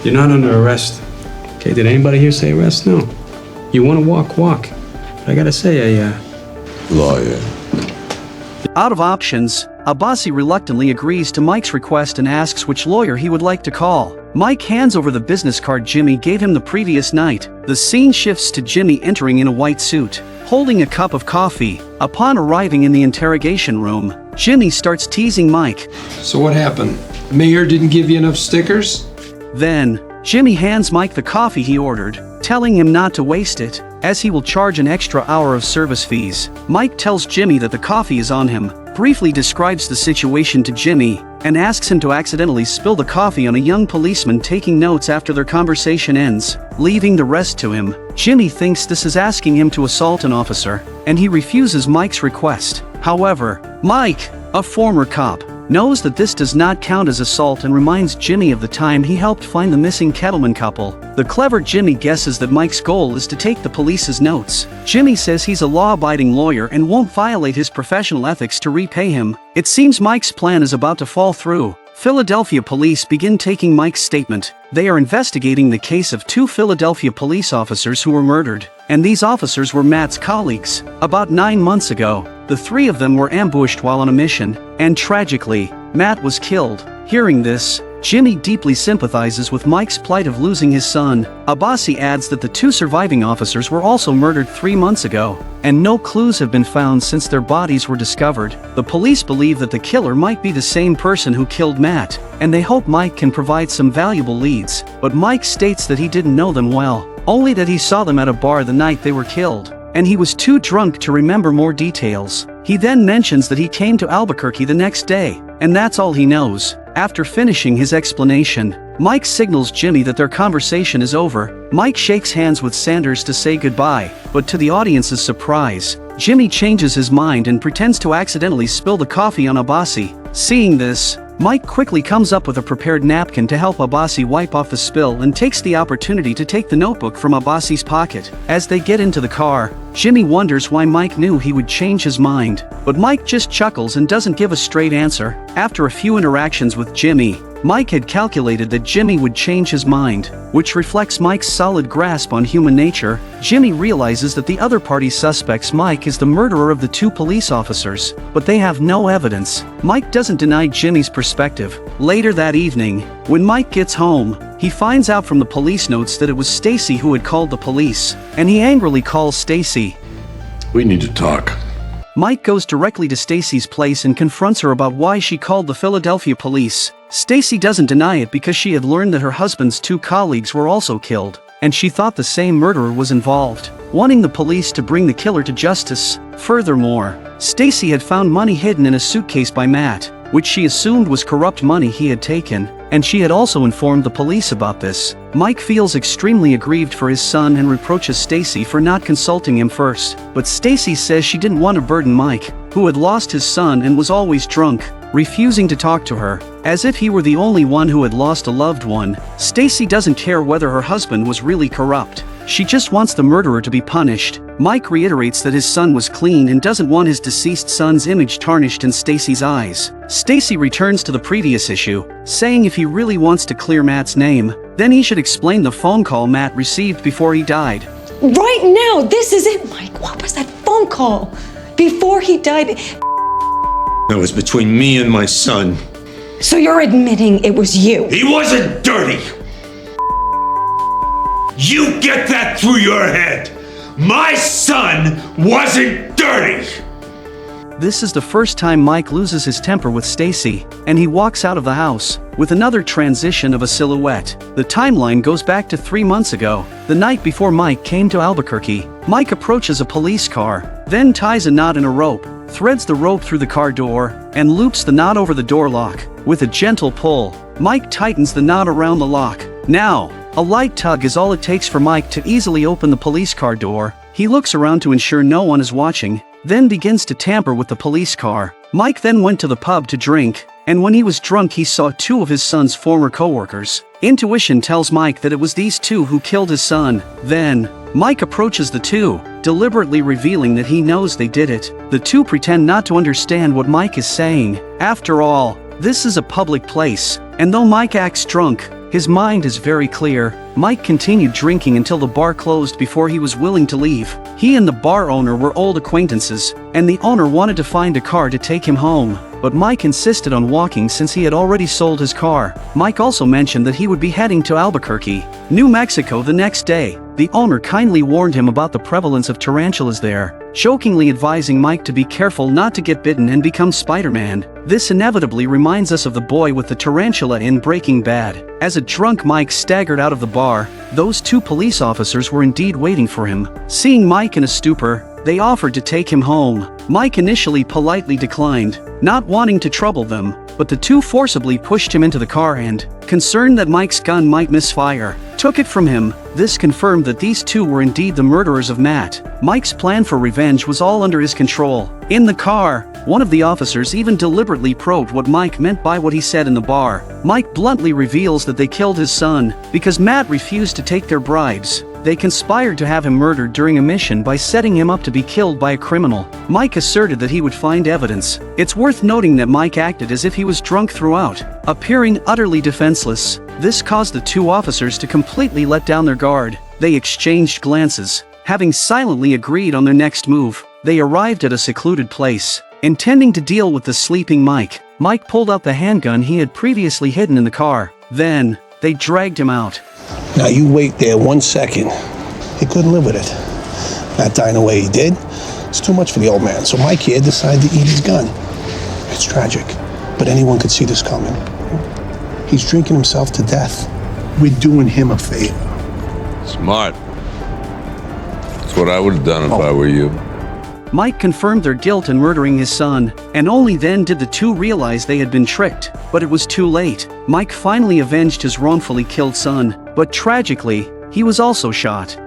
M: You're not under arrest. Okay, did anybody here say arrest? No. You want to walk, walk. But I gotta say,
C: Lawyer.
A: Out of options, Abbasi reluctantly agrees to Mike's request and asks which lawyer he would like to call. Mike hands over the business card Jimmy gave him the previous night. The scene shifts to Jimmy entering in a white suit, holding a cup of coffee. Upon arriving in the interrogation room, Jimmy starts teasing Mike.
K: So what happened? The mayor didn't give you enough stickers?
A: Then, Jimmy hands Mike the coffee he ordered, telling him not to waste it, as he will charge an extra hour of service fees. Mike tells Jimmy that the coffee is on him, briefly describes the situation to Jimmy, and asks him to accidentally spill the coffee on a young policeman taking notes after their conversation ends, leaving the rest to him. Jimmy thinks this is asking him to assault an officer, and he refuses Mike's request. However, Mike, a former cop, knows that this does not count as assault and reminds Jimmy of the time he helped find the missing Kettleman couple. The clever Jimmy guesses that Mike's goal is to take the police's notes. Jimmy says he's a law-abiding lawyer and won't violate his professional ethics to repay him. It seems Mike's plan is about to fall through. Philadelphia police begin taking Mike's statement. They are investigating the case of 2 Philadelphia police officers who were murdered, and these officers were Matt's colleagues. About 9 months ago, the 3 of them were ambushed while on a mission, and tragically, Matt was killed. Hearing this, Jimmy deeply sympathizes with Mike's plight of losing his son. Abbasi adds that the 2 surviving officers were also murdered 3 months ago, and no clues have been found since their bodies were discovered. The police believe that the killer might be the same person who killed Matt, and they hope Mike can provide some valuable leads. But Mike states that he didn't know them well, only that he saw them at a bar the night they were killed, and he was too drunk to remember more details. He then mentions that he came to Albuquerque the next day, and that's all he knows. After finishing his explanation, Mike signals Jimmy that their conversation is over. Mike shakes hands with Sanders to say goodbye, but to the audience's surprise, Jimmy changes his mind and pretends to accidentally spill the coffee on Abbasi. Seeing this, Mike quickly comes up with a prepared napkin to help Abbasi wipe off the spill and takes the opportunity to take the notebook from Abbasi's pocket. As they get into the car, Jimmy wonders why Mike knew he would change his mind, but Mike just chuckles and doesn't give a straight answer. After a few interactions with Jimmy, Mike had calculated that Jimmy would change his mind, which reflects Mike's solid grasp on human nature. Jimmy realizes that the other party suspects Mike is the murderer of the 2 police officers, but they have no evidence. Mike doesn't deny Jimmy's perspective. Later that evening, when Mike gets home, he finds out from the police notes that it was Stacy who had called the police, and he angrily calls Stacy.
C: We need to talk.
A: Mike goes directly to Stacy's place and confronts her about why she called the Philadelphia police. Stacy doesn't deny it because she had learned that her husband's 2 colleagues were also killed, and she thought the same murderer was involved, wanting the police to bring the killer to justice. Furthermore, Stacy had found money hidden in a suitcase by Matt, which she assumed was corrupt money he had taken, and she had also informed the police about this. Mike feels extremely aggrieved for his son and reproaches Stacy for not consulting him first, but Stacy says she didn't want to burden Mike, who had lost his son and was always drunk, refusing to talk to her, as if he were the only one who had lost a loved one. Stacy doesn't care whether her husband was really corrupt. She just wants the murderer to be punished. Mike reiterates that his son was clean and doesn't want his deceased son's image tarnished in Stacy's eyes. Stacy returns to the previous issue, saying if he really wants to clear Matt's name, then he should explain the phone call Matt received before he died.
Q: Right now, this is it, Mike. What was that phone call? Before he died.
C: That was between me and my son.
Q: So you're admitting it was you?
C: He wasn't dirty! You get that through your head! My son wasn't dirty!
A: This is the first time Mike loses his temper with Stacy, and he walks out of the house, with another transition of a silhouette. The timeline goes back to 3 months ago, the night before Mike came to Albuquerque. Mike approaches a police car, then ties a knot in a rope, threads the rope through the car door, and loops the knot over the door lock. With a gentle pull, Mike tightens the knot around the lock. Now, a light tug is all it takes for Mike to easily open the police car door. He looks around to ensure no one is watching, then begins to tamper with the police car. Mike then went to the pub to drink, and when he was drunk he saw 2 of his son's former co-workers. Intuition tells Mike that it was these 2 who killed his son. Then, Mike approaches the 2, deliberately revealing that he knows they did it. The 2 pretend not to understand what Mike is saying. After all, this is a public place, and though Mike acts drunk, His mind is very clear. Mike continued drinking until the bar closed before he was willing to leave. He and the bar owner were old acquaintances, and the owner wanted to find a car to take him home. But Mike insisted on walking since he had already sold his car. Mike also mentioned that he would be heading to Albuquerque, New Mexico the next day. The owner kindly warned him about the prevalence of tarantulas there, jokingly advising Mike to be careful not to get bitten and become Spider-Man. This inevitably reminds us of the boy with the tarantula in Breaking Bad. As a drunk Mike staggered out of the bar, those two police officers were indeed waiting for him. Seeing Mike in a stupor, they offered to take him home. Mike initially politely declined, not wanting to trouble them, but the two forcibly pushed him into the car and, concerned that Mike's gun might misfire, took it from him. This confirmed that these two were indeed the murderers of Matt. Mike's plan for revenge was all under his control. In the car, one of the officers even deliberately probed what Mike meant by what he said in the bar. Mike bluntly reveals that they killed his son because Matt refused to take their bribes. They conspired to have him murdered during a mission by setting him up to be killed by a criminal. Mike asserted that he would find evidence. It's worth noting that Mike acted as if he was drunk throughout, appearing utterly defenseless. This caused the two officers to completely let down their guard. They exchanged glances. Having silently agreed on their next move, they arrived at a secluded place. Intending to deal with the sleeping Mike, Mike pulled out the handgun he had previously hidden in the car. Then, they dragged him out.
L: Now you wait there 1 second. He couldn't live with it. Not dying the way he did. It's too much for the old man. So Mike here decided to eat his gun. It's tragic, but anyone could see this coming. He's drinking himself to death. We're doing him a favor.
C: Smart. That's what I would have done if I were you.
A: Mike confirmed their guilt in murdering his son, and only then did the two realize they had been tricked. But it was too late. Mike finally avenged his wrongfully killed son, but tragically, he was also shot.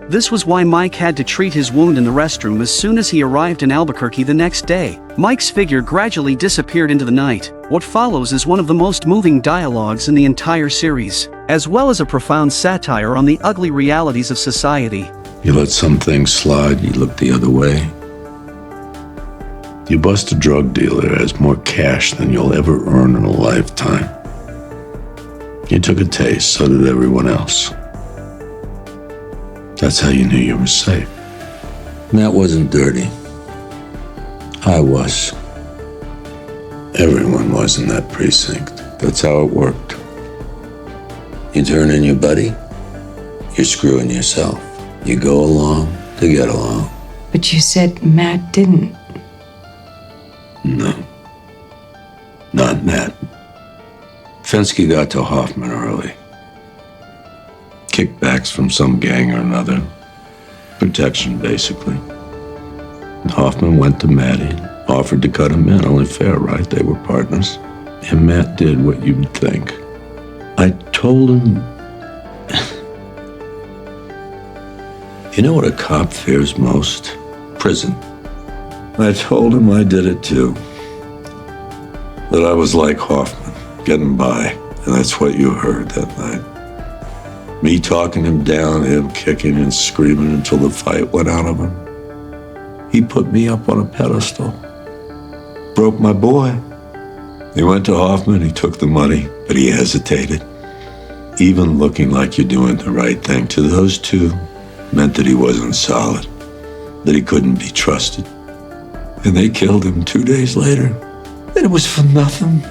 A: This was why Mike had to treat his wound in the restroom as soon as he arrived in Albuquerque the next day. Mike's figure gradually disappeared into the night. What follows is one of the most moving dialogues in the entire series, as well as a profound satire on the ugly realities of society.
C: You let some things slide, you look the other way. You bust a drug dealer that has more cash than you'll ever earn in a lifetime. You took a taste, so did everyone else. That's how you knew you were safe. Matt wasn't dirty. I was. Everyone was in that precinct. That's how it worked. You turn in your buddy, you're screwing yourself. You go along to get along.
Q: But you said Matt didn't.
C: No. Not Matt. Fensky got to Hoffman early. Kickbacks from some gang or another. Protection, basically. And Hoffman went to Matty, offered to cut him in. Only fair, right? They were partners. And Matt did what you'd think. I told him... You know what a cop fears most? Prison. I told him I did it too. That I was like Hoffman, getting by. And that's what you heard that night. Me talking him down, him kicking and screaming until the fight went out of him. He put me up on a pedestal. Broke my boy. He went to Hoffman, he took the money, but he hesitated. Even looking like you're doing the right thing to those two meant that he wasn't solid, that he couldn't be trusted. And they killed him 2 days later. And it was for nothing.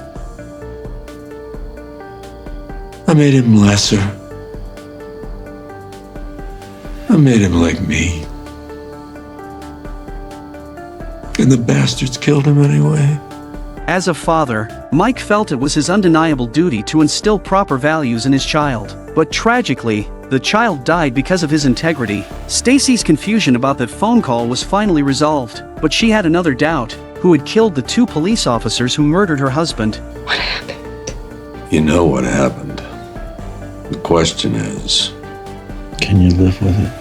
C: I made him lesser. I made him like me. And the bastards killed him anyway.
A: As a father, Mike felt it was his undeniable duty to instill proper values in his child. But tragically, the child died because of his integrity. Stacy's confusion about that phone call was finally resolved, but she had another doubt: who had killed the two police officers who murdered her husband?
Q: What happened?
C: You know what happened. The question is, can you live with it?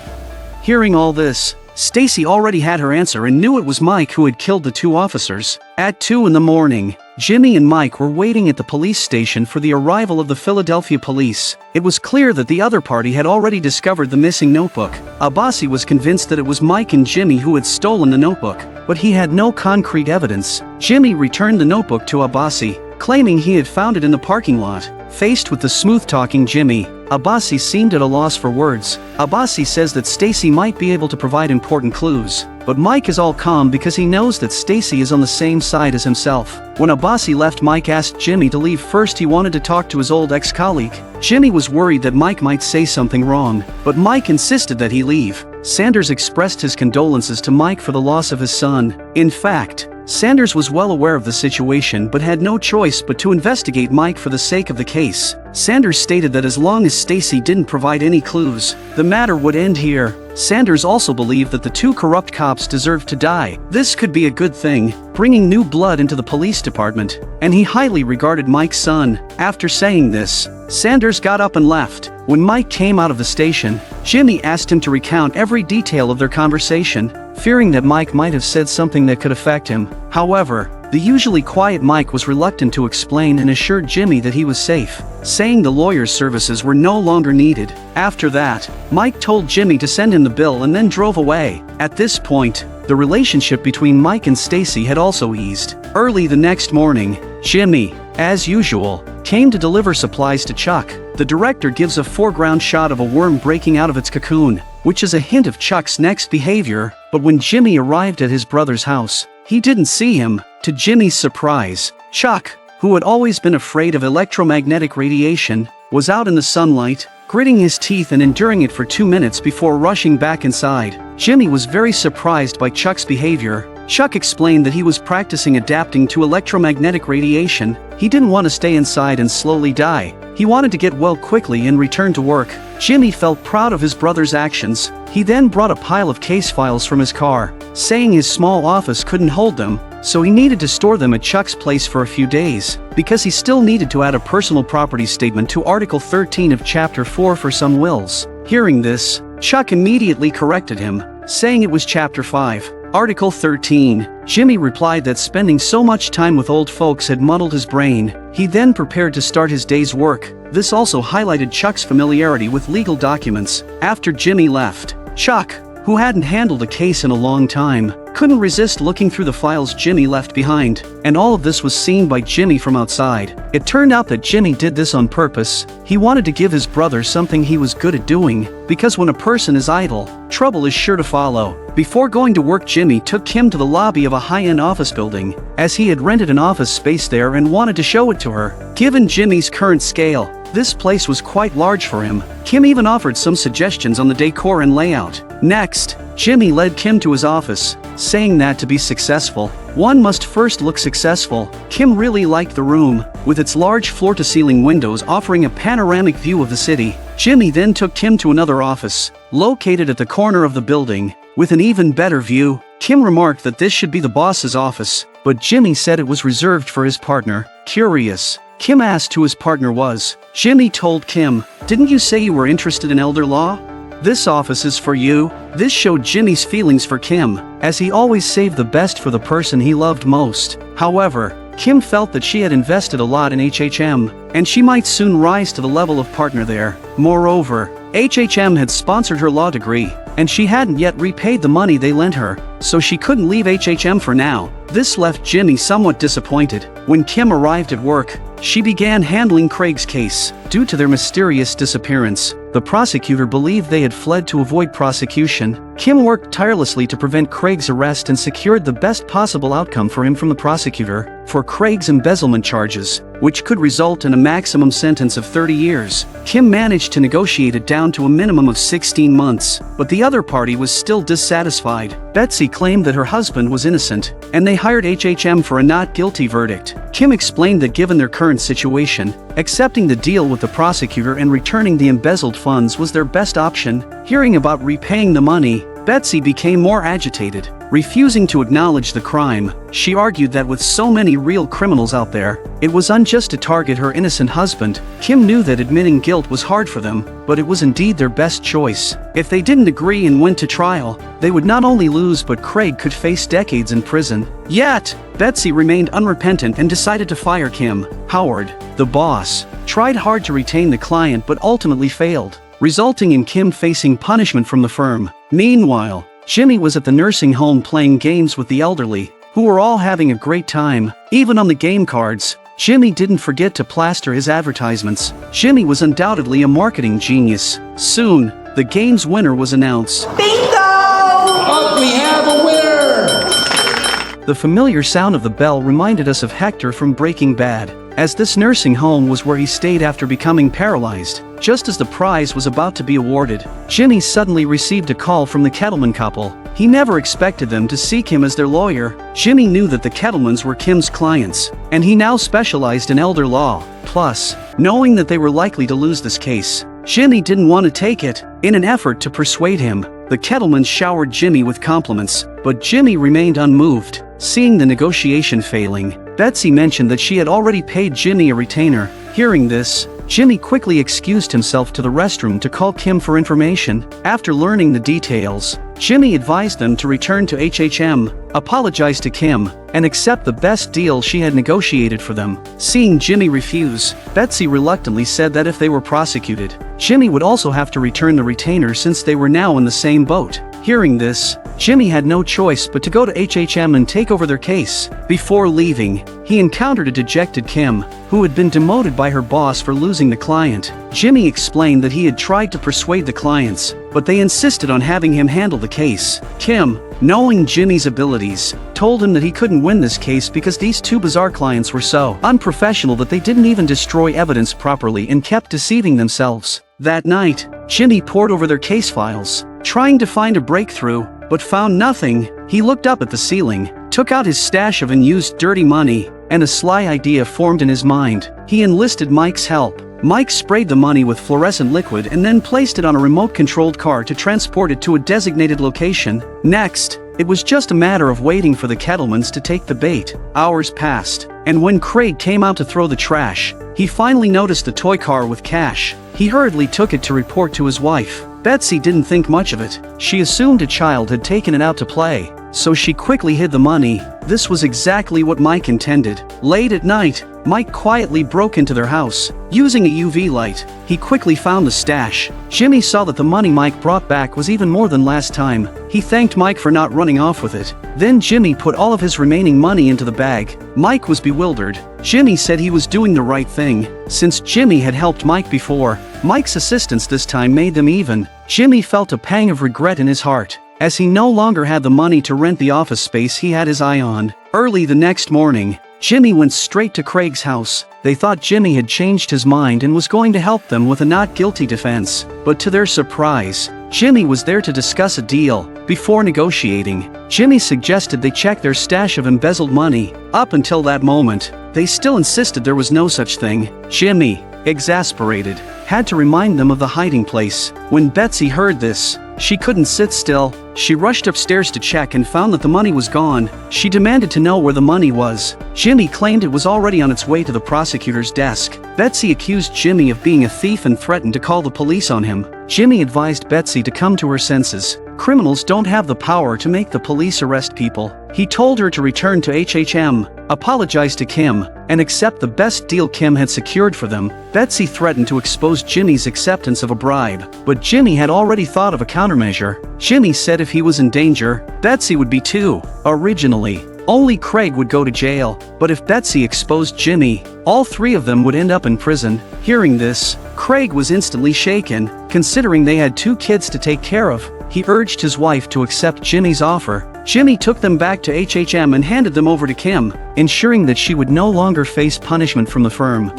A: Hearing all this, Stacy already had her answer and knew it was Mike who had killed the two officers. At 2 in the morning, Jimmy and Mike were waiting at the police station for the arrival of the Philadelphia police. It was clear that the other party had already discovered the missing notebook. Abbasi was convinced that it was Mike and Jimmy who had stolen the notebook, but he had no concrete evidence. Jimmy returned the notebook to Abbasi, claiming he had found it in the parking lot. Faced with the smooth-talking Jimmy, Abbasi seemed at a loss for words. Abbasi says that Stacy might be able to provide important clues, but Mike is all calm because he knows that Stacy is on the same side as himself. When Abbasi left, Mike asked Jimmy to leave first. He wanted to talk to his old ex-colleague. Jimmy was worried that Mike might say something wrong, but Mike insisted that he leave. Sanders expressed his condolences to Mike for the loss of his son. In fact, Sanders was well aware of the situation but had no choice but to investigate Mike for the sake of the case. Sanders stated that as long as Stacy didn't provide any clues, the matter would end here. Sanders also believed that the two corrupt cops deserved to die. This could be a good thing, bringing new blood into the police department, and he highly regarded Mike's son. After saying this, Sanders got up and left. When Mike came out of the station, Jimmy asked him to recount every detail of their conversation, fearing that Mike might have said something that could affect him. However, the usually quiet Mike was reluctant to explain and assured Jimmy that he was safe, saying the lawyer's services were no longer needed. After that, Mike told Jimmy to send him the bill and then drove away. At this point, the relationship between Mike and Stacy had also eased. Early the next morning, Jimmy, as usual, came to deliver supplies to Chuck. The director gives a foreground shot of a worm breaking out of its cocoon, which is a hint of Chuck's next behavior, but when Jimmy arrived at his brother's house, he didn't see him. To Jimmy's surprise, Chuck, who had always been afraid of electromagnetic radiation, was out in the sunlight, gritting his teeth and enduring it for 2 minutes before rushing back inside. Jimmy was very surprised by Chuck's behavior. Chuck explained that he was practicing adapting to electromagnetic radiation. He didn't want to stay inside and slowly die. He wanted to get well quickly and return to work. Jimmy felt proud of his brother's actions. He then brought a pile of case files from his car, saying his small office couldn't hold them, so he needed to store them at Chuck's place for a few days, because he still needed to add a personal property statement to Article 13 of Chapter 4 for some wills. Hearing this, Chuck immediately corrected him, saying it was Chapter 5. Article 13. Jimmy replied that spending so much time with old folks had muddled his brain. He then prepared to start his day's work. This also highlighted Chuck's familiarity with legal documents. After Jimmy left, Chuck, who hadn't handled a case in a long time, couldn't resist looking through the files Jimmy left behind, and all of this was seen by Jimmy from outside. It turned out that Jimmy did this on purpose. He wanted to give his brother something he was good at doing, because when a person is idle, trouble is sure to follow. Before going to work, Jimmy took Kim to the lobby of a high-end office building, as he had rented an office space there and wanted to show it to her. Given Jimmy's current scale, this place was quite large for him. Kim even offered some suggestions on the decor and layout. Next, Jimmy led Kim to his office, saying that to be successful, one must first look successful. Kim really liked the room, with its large floor-to-ceiling windows offering a panoramic view of the city. Jimmy then took Kim to another office, located at the corner of the building, with an even better view. Kim remarked that this should be the boss's office, but Jimmy said it was reserved for his partner. Curious, Kim asked who his partner was. Jimmy told Kim, "Didn't you say you were interested in elder law? This office is for you." This showed Jimmy's feelings for Kim, as he always saved the best for the person he loved most. However, Kim felt that she had invested a lot in HHM, and she might soon rise to the level of partner there. Moreover, HHM had sponsored her law degree, and she hadn't yet repaid the money they lent her, so she couldn't leave HHM for now. This left Jimmy somewhat disappointed. When Kim arrived at work, she began handling Craig's case. Due to their mysterious disappearance, the prosecutor believed they had fled to avoid prosecution. Kim worked tirelessly to prevent Craig's arrest and secured the best possible outcome for him from the prosecutor for Craig's embezzlement charges, which could result in a maximum sentence of 30 years. Kim managed to negotiate it down to a minimum of 16 months, but the other party was still dissatisfied. Betsy claimed that her husband was innocent, and they hired HHM for a not guilty verdict. Kim explained that given their current situation, accepting the deal with the prosecutor and returning the embezzled funds was their best option. Hearing about repaying the money, Betsy became more agitated. Refusing to acknowledge the crime, she argued that with so many real criminals out there, it was unjust to target her innocent husband. Kim knew that admitting guilt was hard for them, but it was indeed their best choice. If they didn't agree and went to trial, they would not only lose but Craig could face decades in prison. Yet, Betsy remained unrepentant and decided to fire Kim. Howard, the boss, tried hard to retain the client but ultimately failed, resulting in Kim facing punishment from the firm. Meanwhile, Jimmy was at the nursing home playing games with the elderly, who were all having a great time. Even on the game cards, Jimmy didn't forget to plaster his advertisements. Jimmy was undoubtedly a marketing genius. Soon, the game's winner was announced.
R: Bingo!
F: Oh, we have a winner!
A: The familiar sound of the bell reminded us of Hector from Breaking Bad, as this nursing home was where he stayed after becoming paralyzed. Just as the prize was about to be awarded, Jimmy suddenly received a call from the Kettleman couple. He never expected them to seek him as their lawyer. Jimmy knew that the Kettlemans were Kim's clients, and he now specialized in elder law. Plus, knowing that they were likely to lose this case, Jimmy didn't want to take it. In an effort to persuade him, the Kettlemans showered Jimmy with compliments, but Jimmy remained unmoved. Seeing the negotiation failing, Betsy mentioned that she had already paid Jimmy a retainer. Hearing this, Jimmy quickly excused himself to the restroom to call Kim for information. After learning the details, Jimmy advised them to return to HHM, apologize to Kim, and accept the best deal she had negotiated for them. Seeing Jimmy refuse, Betsy reluctantly said that if they were prosecuted, Jimmy would also have to return the retainer since they were now in the same boat. Hearing this, Jimmy had no choice but to go to HHM and take over their case. Before leaving, he encountered a dejected Kim, who had been demoted by her boss for losing the client. Jimmy explained that he had tried to persuade the clients, but they insisted on having him handle the case. Kim, knowing Jimmy's abilities, told him that he couldn't win this case because these two bizarre clients were so unprofessional that they didn't even destroy evidence properly and kept deceiving themselves. That night, Jimmy pored over their case files, trying to find a breakthrough, but found nothing. He looked up at the ceiling, took out his stash of unused dirty money, and a sly idea formed in his mind. He enlisted Mike's help. Mike sprayed the money with fluorescent liquid and then placed it on a remote-controlled car to transport it to a designated location. Next, it was just a matter of waiting for the Kettlemans to take the bait. Hours passed, and when Craig came out to throw the trash, he finally noticed the toy car with cash. He hurriedly took it to report to his wife. Betsy didn't think much of it. She assumed a child had taken it out to play, so she quickly hid the money. This was exactly what Mike intended. Late at night, Mike quietly broke into their house. Using a UV light, he quickly found the stash. Jimmy saw that the money Mike brought back was even more than last time. He thanked Mike for not running off with it. Then Jimmy put all of his remaining money into the bag. Mike was bewildered. Jimmy said he was doing the right thing, since Jimmy had helped Mike before. Mike's assistance this time made them even. Jimmy felt a pang of regret in his heart, as he no longer had the money to rent the office space he had his eye on. Early the next morning, Jimmy went straight to Craig's house. They thought Jimmy had changed his mind and was going to help them with a not guilty defense. But to their surprise, Jimmy was there to discuss a deal. Before negotiating, Jimmy suggested they check their stash of embezzled money. Up until that moment, they still insisted there was no such thing. Jimmy, exasperated, had to remind them of the hiding place. When Betsy heard this, she couldn't sit still. She rushed upstairs to check and found that the money was gone. She demanded to know where the money was. Jimmy claimed it was already on its way to the prosecutor's desk. Betsy accused Jimmy of being a thief and threatened to call the police on him. Jimmy advised Betsy to come to her senses. Criminals don't have the power to make the police arrest people. He told her to return to HHM, apologize to Kim, and accept the best deal Kim had secured for them. Betsy threatened to expose Jimmy's acceptance of a bribe, but Jimmy had already thought of a countermeasure. Jimmy said if he was in danger, Betsy would be too. Originally, only Craig would go to jail, but if Betsy exposed Jimmy, all three of them would end up in prison. Hearing this, Craig was instantly shaken, considering they had 2 kids to take care of. He urged his wife to accept Jimmy's offer. Jimmy took them back to HHM and handed them over to Kim, ensuring that she would no longer face punishment from the firm.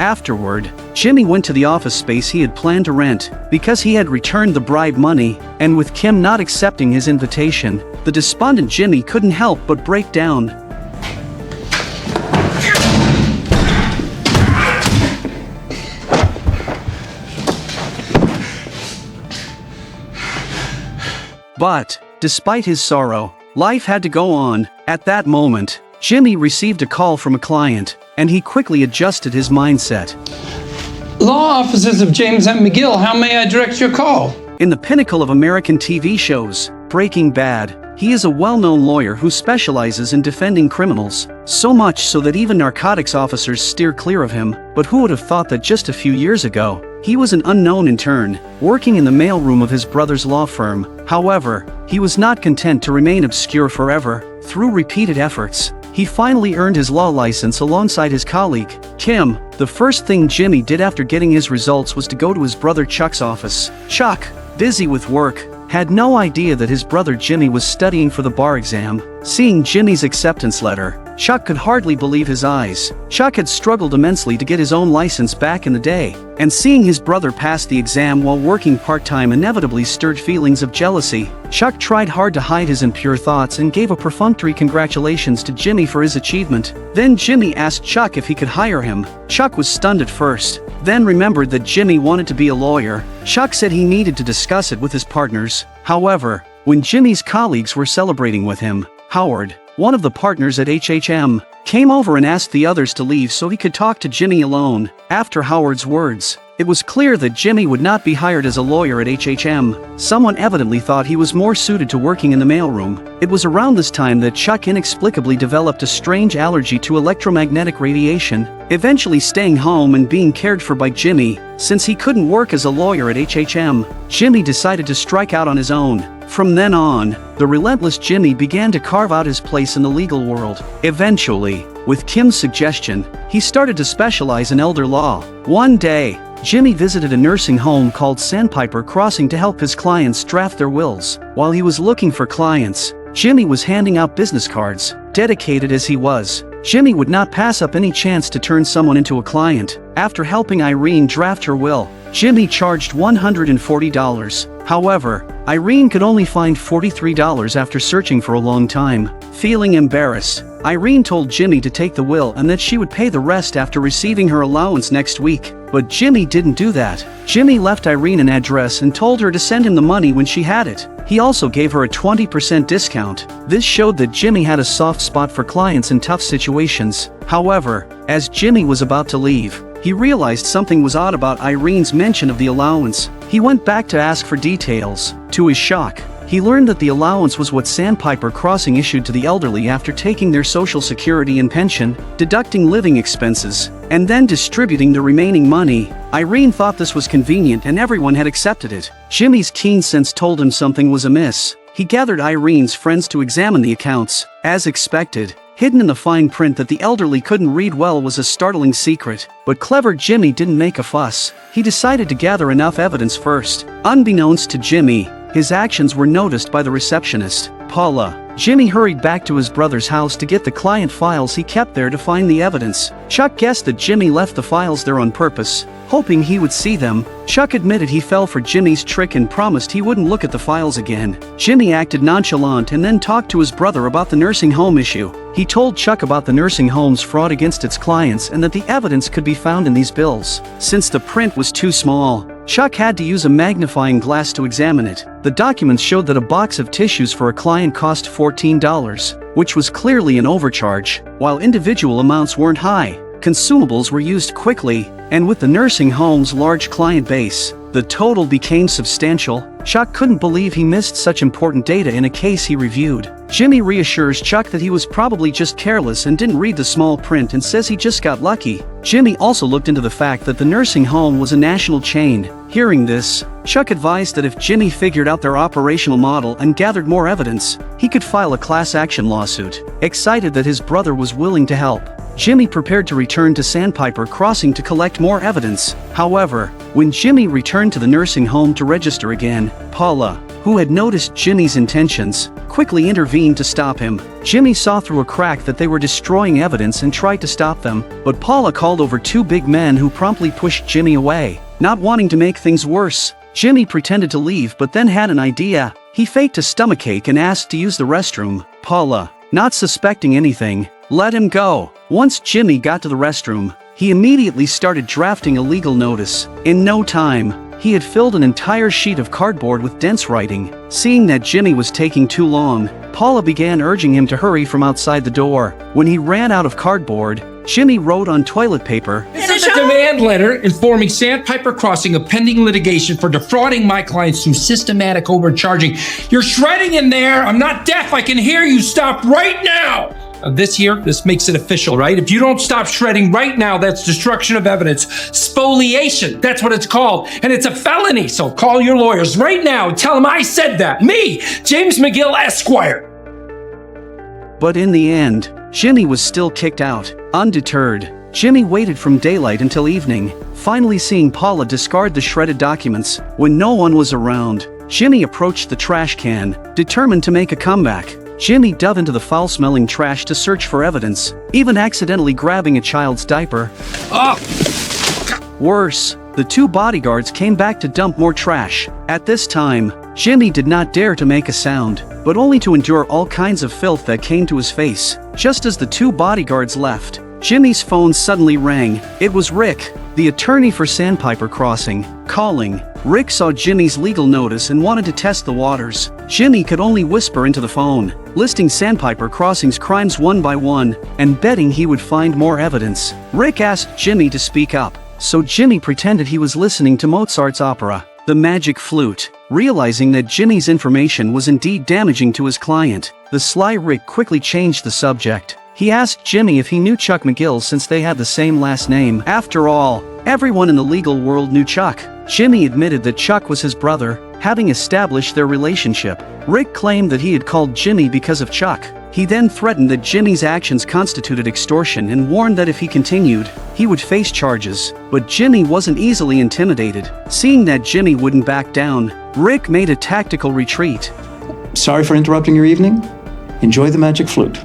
A: Afterward, Jimmy went to the office space he had planned to rent, because he had returned the bribe money, and with Kim not accepting his invitation, the despondent Jimmy couldn't help but break down. But, despite his sorrow, life had to go on. At that moment, Jimmy received a call from a client, and he quickly adjusted his mindset.
F: Law offices of James M. McGill, how may I direct your call?
A: In the pinnacle of American TV shows, Breaking Bad, he is a well-known lawyer who specializes in defending criminals, so much so that even narcotics officers steer clear of him. But who would have thought that just a few years ago, he was an unknown intern, working in the mailroom of his brother's law firm. However, he was not content to remain obscure forever. Through repeated efforts, he finally earned his law license alongside his colleague, Kim. The first thing Jimmy did after getting his results was to go to his brother Chuck's office. Chuck, busy with work, had no idea that his brother Jimmy was studying for the bar exam. Seeing Jimmy's acceptance letter, Chuck could hardly believe his eyes. Chuck had struggled immensely to get his own license back in the day, and seeing his brother pass the exam while working part-time inevitably stirred feelings of jealousy. Chuck tried hard to hide his impure thoughts and gave a perfunctory congratulations to Jimmy for his achievement. Then Jimmy asked Chuck if he could hire him. Chuck was stunned at first, then remembered that Jimmy wanted to be a lawyer. Chuck said he needed to discuss it with his partners. However, when Jimmy's colleagues were celebrating with him, Howard, one of the partners at HHM, came over and asked the others to leave so he could talk to Jimmy alone. After Howard's words, it was clear that Jimmy would not be hired as a lawyer at HHM. Someone evidently thought he was more suited to working in the mailroom. It was around this time that Chuck inexplicably developed a strange allergy to electromagnetic radiation, eventually staying home and being cared for by Jimmy. Since he couldn't work as a lawyer at HHM, Jimmy decided to strike out on his own. From then on, the relentless Jimmy began to carve out his place in the legal world. Eventually, with Kim's suggestion, he started to specialize in elder law. One day, Jimmy visited a nursing home called Sandpiper Crossing to help his clients draft their wills. While he was looking for clients, Jimmy was handing out business cards. Dedicated as he was, Jimmy would not pass up any chance to turn someone into a client. After helping Irene draft her will, Jimmy charged $140. However, Irene could only find $43 after searching for a long time. Feeling embarrassed, Irene told Jimmy to take the will and that she would pay the rest after receiving her allowance next week. But Jimmy didn't do that. Jimmy left Irene an address and told her to send him the money when she had it. He also gave her a 20% discount. This showed that Jimmy had a soft spot for clients in tough situations. However, as Jimmy was about to leave, he realized something was odd about Irene's mention of the allowance. He went back to ask for details. To his shock, he learned that the allowance was what Sandpiper Crossing issued to the elderly after taking their Social Security and pension, deducting living expenses, and then distributing the remaining money. Irene thought this was convenient and everyone had accepted it. Jimmy's keen sense told him something was amiss. He gathered Irene's friends to examine the accounts. As expected, hidden in the fine print that the elderly couldn't read well was a startling secret. But clever Jimmy didn't make a fuss. He decided to gather enough evidence first. Unbeknownst to Jimmy, his actions were noticed by the receptionist, Paula. Jimmy hurried back to his brother's house to get the client files he kept there to find the evidence. Chuck guessed that Jimmy left the files there on purpose, hoping he would see them. Chuck admitted he fell for Jimmy's trick and promised he wouldn't look at the files again. Jimmy acted nonchalant and then talked to his brother about the nursing home issue. He told Chuck about the nursing home's fraud against its clients and that the evidence could be found in these bills. Since the print was too small, Chuck had to use a magnifying glass to examine it. The documents showed that a box of tissues for a client cost $14, which was clearly an overcharge. While individual amounts weren't high, consumables were used quickly, and with the nursing home's large client base, the total became substantial. Chuck couldn't believe he missed such important data in a case he reviewed. Jimmy reassures Chuck that he was probably just careless and didn't read the small print and says he just got lucky. Jimmy also looked into the fact that the nursing home was a national chain. Hearing this, Chuck advised that if Jimmy figured out their operational model and gathered more evidence, he could file a class action lawsuit. Excited that his brother was willing to help, Jimmy prepared to return to Sandpiper Crossing to collect more evidence. However, when Jimmy returned to the nursing home to register again, Paula, who had noticed Jimmy's intentions, quickly intervened to stop him. Jimmy saw through a crack that they were destroying evidence and tried to stop them, but Paula called over two big men who promptly pushed Jimmy away. Not wanting to make things worse, Jimmy pretended to leave but then had an idea. He faked a stomachache and asked to use the restroom. Paula, not suspecting anything, let him go. Once Jimmy got to the restroom, he immediately started drafting a legal notice. In no time, He had filled an entire sheet of cardboard with dense writing. Seeing that Jimmy was taking too long, Paula began urging him to hurry from outside the door. When he ran out of cardboard, Jimmy wrote on toilet paper,
F: "This is a demand letter informing Sandpiper Crossing of pending litigation for defrauding my clients through systematic overcharging." You're shredding in there. I'm not deaf. I can hear you. Stop right now. This makes it official, right? If you don't stop shredding right now, that's destruction of evidence. Spoliation, that's what it's called. And it's a felony. So call your lawyers right now and tell them I said that. Me, James McGill, Esquire.
A: But in the end, Jimmy was still kicked out. Undeterred, Jimmy waited from daylight until evening, finally seeing Paula discard the shredded documents. When no one was around, Jimmy approached the trash can, determined to make a comeback. Jimmy dove into the foul-smelling trash to search for evidence, even accidentally grabbing a child's diaper. Worse, the two bodyguards came back to dump more trash. At this time, Jimmy did not dare to make a sound, but only to endure all kinds of filth that came to his face. Just as the two bodyguards left, Jimmy's phone suddenly rang. It was Rick, the attorney for Sandpiper Crossing, calling. Rick saw Jimmy's legal notice and wanted to test the waters. Jimmy could only whisper into the phone, listing Sandpiper Crossing's crimes one by one, and betting he would find more evidence. Rick asked Jimmy to speak up, so Jimmy pretended he was listening to Mozart's opera, The Magic Flute. Realizing that Jimmy's information was indeed damaging to his client, the sly Rick quickly changed the subject. He asked Jimmy if he knew Chuck McGill since they had the same last name. After all, everyone in the legal world knew Chuck. Jimmy admitted that Chuck was his brother, having established their relationship. Rick claimed that he had called Jimmy because of Chuck. He then threatened that Jimmy's actions constituted extortion and warned that if he continued, he would face charges. But Jimmy wasn't easily intimidated. Seeing that Jimmy wouldn't back down, Rick made a tactical retreat.
R: Sorry for interrupting your evening. Enjoy the magic flute.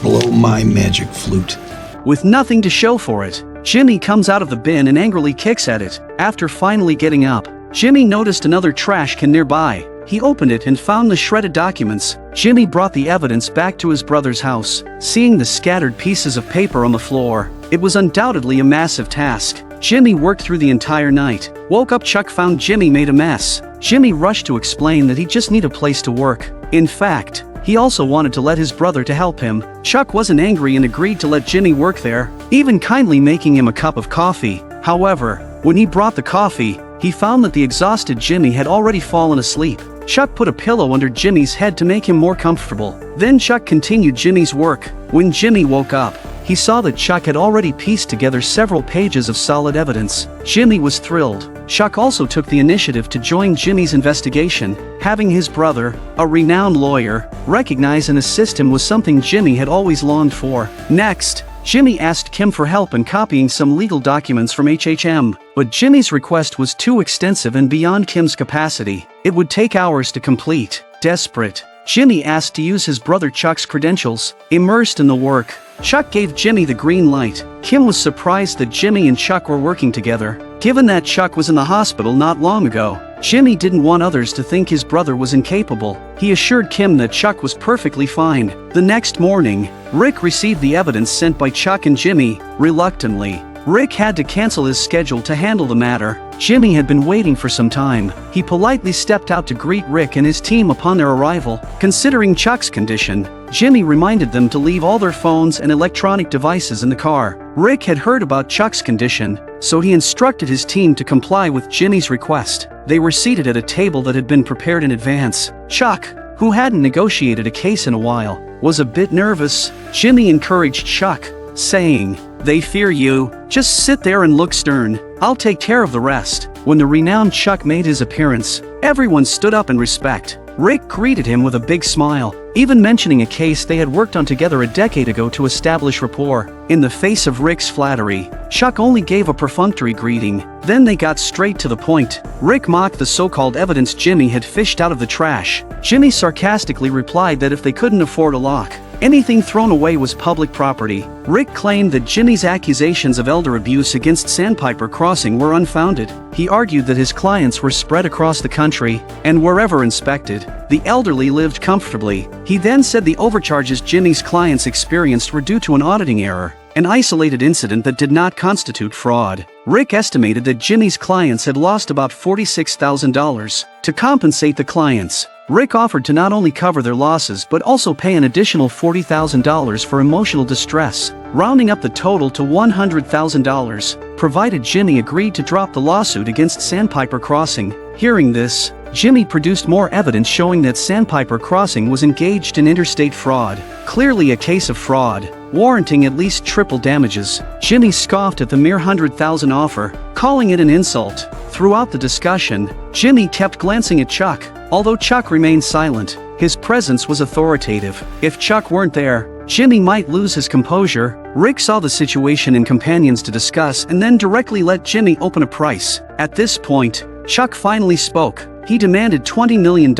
K: Blow my magic flute.
A: With nothing to show for it, Jimmy comes out of the bin and angrily kicks at it. After finally getting up, Jimmy noticed another trash can nearby. He opened it and found the shredded documents. Jimmy brought the evidence back to his brother's house. Seeing the scattered pieces of paper on the floor, it was undoubtedly a massive task. Jimmy worked through the entire night. Woke up, Chuck found Jimmy made a mess. Jimmy rushed to explain that he just needed a place to work. In fact, he also wanted to let his brother to help him. Chuck wasn't angry and agreed to let Jimmy work there, even kindly making him a cup of coffee. However, when he brought the coffee, he found that the exhausted Jimmy had already fallen asleep. Chuck put a pillow under Jimmy's head to make him more comfortable. Then Chuck continued Jimmy's work. When Jimmy woke up, he saw that Chuck had already pieced together several pages of solid evidence. Jimmy was thrilled. Chuck also took the initiative to join Jimmy's investigation. Having his brother, a renowned lawyer, recognize and assist him was something Jimmy had always longed for. Next, Jimmy asked Kim for help in copying some legal documents from HHM, but Jimmy's request was too extensive and beyond Kim's capacity. It would take hours to complete. Desperate, Jimmy asked to use his brother Chuck's credentials. Immersed in the work, Chuck gave Jimmy the green light. Kim was surprised that Jimmy and Chuck were working together. Given that Chuck was in the hospital not long ago, Jimmy didn't want others to think his brother was incapable. He assured Kim that Chuck was perfectly fine. The next morning, Rick received the evidence sent by Chuck and Jimmy. Reluctantly, Rick had to cancel his schedule to handle the matter. Jimmy had been waiting for some time. He politely stepped out to greet Rick and his team upon their arrival. Considering Chuck's condition, Jimmy reminded them to leave all their phones and electronic devices in the car. Rick had heard about Chuck's condition, so he instructed his team to comply with Jimmy's request. They were seated at a table that had been prepared in advance. Chuck, who hadn't negotiated a case in a while, was a bit nervous. Jimmy encouraged Chuck, saying, "They fear you. Just sit there and look stern. I'll take care of the rest." When the renowned Chuck made his appearance, everyone stood up in respect. Rick greeted him with a big smile, even mentioning a case they had worked on together a decade ago to establish rapport. In the face of Rick's flattery, Chuck only gave a perfunctory greeting. Then they got straight to the point. Rick mocked the so-called evidence Jimmy had fished out of the trash. Jimmy sarcastically replied that if they couldn't afford a lock, anything thrown away was public property. Rick claimed that Jimmy's accusations of elder abuse against Sandpiper Crossing were unfounded. He argued that his clients were spread across the country, and wherever inspected, the elderly lived comfortably. He then said the overcharges Jimmy's clients experienced were due to an auditing error. an isolated incident that did not constitute fraud. Rick estimated that Jimmy's clients had lost about $46,000. To compensate the clients, Rick offered to not only cover their losses but also pay an additional $40,000 for emotional distress, rounding up the total to $100,000, provided Jimmy agreed to drop the lawsuit against Sandpiper Crossing. Hearing this, Jimmy produced more evidence showing that Sandpiper Crossing was engaged in interstate fraud, clearly a case of fraud, warranting at least triple damages. Jimmy scoffed at the mere $100,000 offer, calling it an insult. Throughout the discussion, Jimmy kept glancing at Chuck. Although Chuck remained silent, his presence was authoritative. If Chuck weren't there, Jimmy might lose his composure. Rick saw the situation in companions to discuss and then directly let Jimmy open a price. At this point, Chuck finally spoke. He demanded $20 million.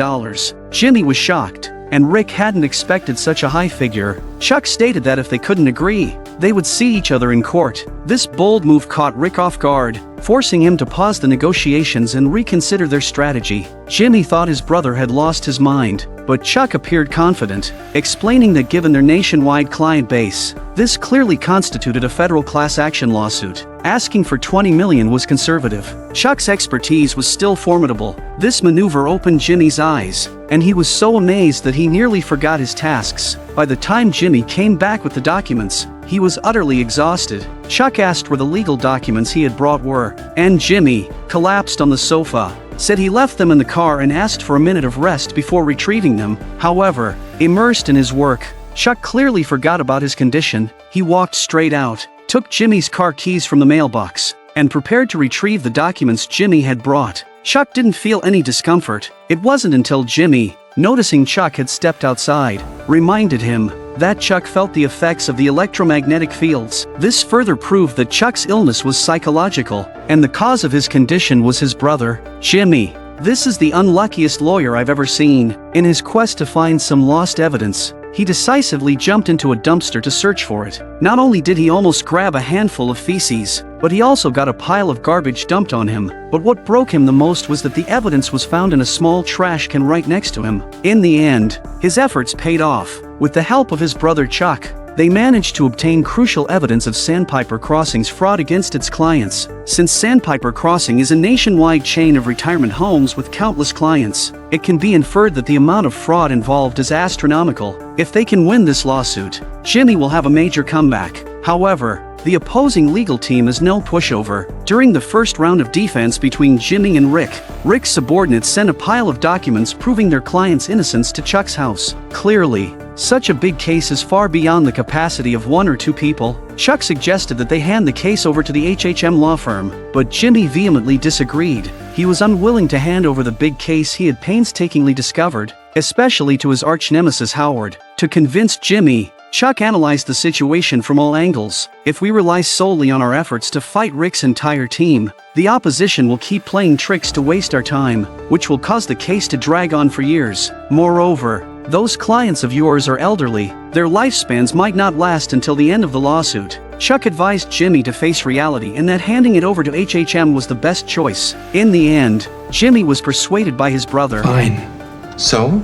A: Jimmy was shocked, and Rick hadn't expected such a high figure. Chuck stated that if they couldn't agree, they would see each other in court. This bold move caught Rick off guard, forcing him to pause the negotiations and reconsider their strategy. Jimmy thought his brother had lost his mind, but Chuck appeared confident, explaining that given their nationwide client base, this clearly constituted a federal class action lawsuit. Asking for $20 million was conservative. Chuck's expertise was still formidable. This maneuver opened Jimmy's eyes, and he was so amazed that he nearly forgot his tasks. By the time Jimmy came back with the documents, he was utterly exhausted. Chuck asked where the legal documents he had brought were, and Jimmy collapsed on the sofa, said he left them in the car and asked for a minute of rest before retrieving them. However, immersed in his work, Chuck clearly forgot about his condition. He walked straight out, took Jimmy's car keys from the mailbox, and prepared to retrieve the documents Jimmy had brought. Chuck didn't feel any discomfort. It wasn't until Jimmy, noticing Chuck had stepped outside, reminded him that Chuck felt the effects of the electromagnetic fields. This further proved that Chuck's illness was psychological, and the cause of his condition was his brother, Jimmy. This is the unluckiest lawyer I've ever seen. In his quest to find some lost evidence, he decisively jumped into a dumpster to search for it. Not only did he almost grab a handful of feces, but he also got a pile of garbage dumped on him. But what broke him the most was that the evidence was found in a small trash can right next to him. In the end, his efforts paid off. With the help of his brother Chuck, they managed to obtain crucial evidence of Sandpiper Crossing's fraud against its clients. Since Sandpiper Crossing is a nationwide chain of retirement homes with countless clients, it can be inferred that the amount of fraud involved is astronomical. If they can win this lawsuit, Jimmy will have a major comeback. However, the opposing legal team is no pushover. During the first round of defense between Jimmy and Rick, Rick's subordinates sent a pile of documents proving their client's innocence to Chuck's house. Clearly, such a big case is far beyond the capacity of one or two people. Chuck suggested that they hand the case over to the HHM law firm, but Jimmy vehemently disagreed. He was unwilling to hand over the big case he had painstakingly discovered, especially to his arch-nemesis Howard. To convince Jimmy, Chuck analyzed the situation from all angles. If we rely solely on our efforts to fight Rick's entire team, the opposition will keep playing tricks to waste our time, which will cause the case to drag on for years. Moreover, those clients of yours are elderly. Their lifespans might not last until the end of the lawsuit. Chuck advised Jimmy to face reality and that handing it over to HHM was the best choice. In the end, Jimmy was persuaded by his brother.
G: Fine. So?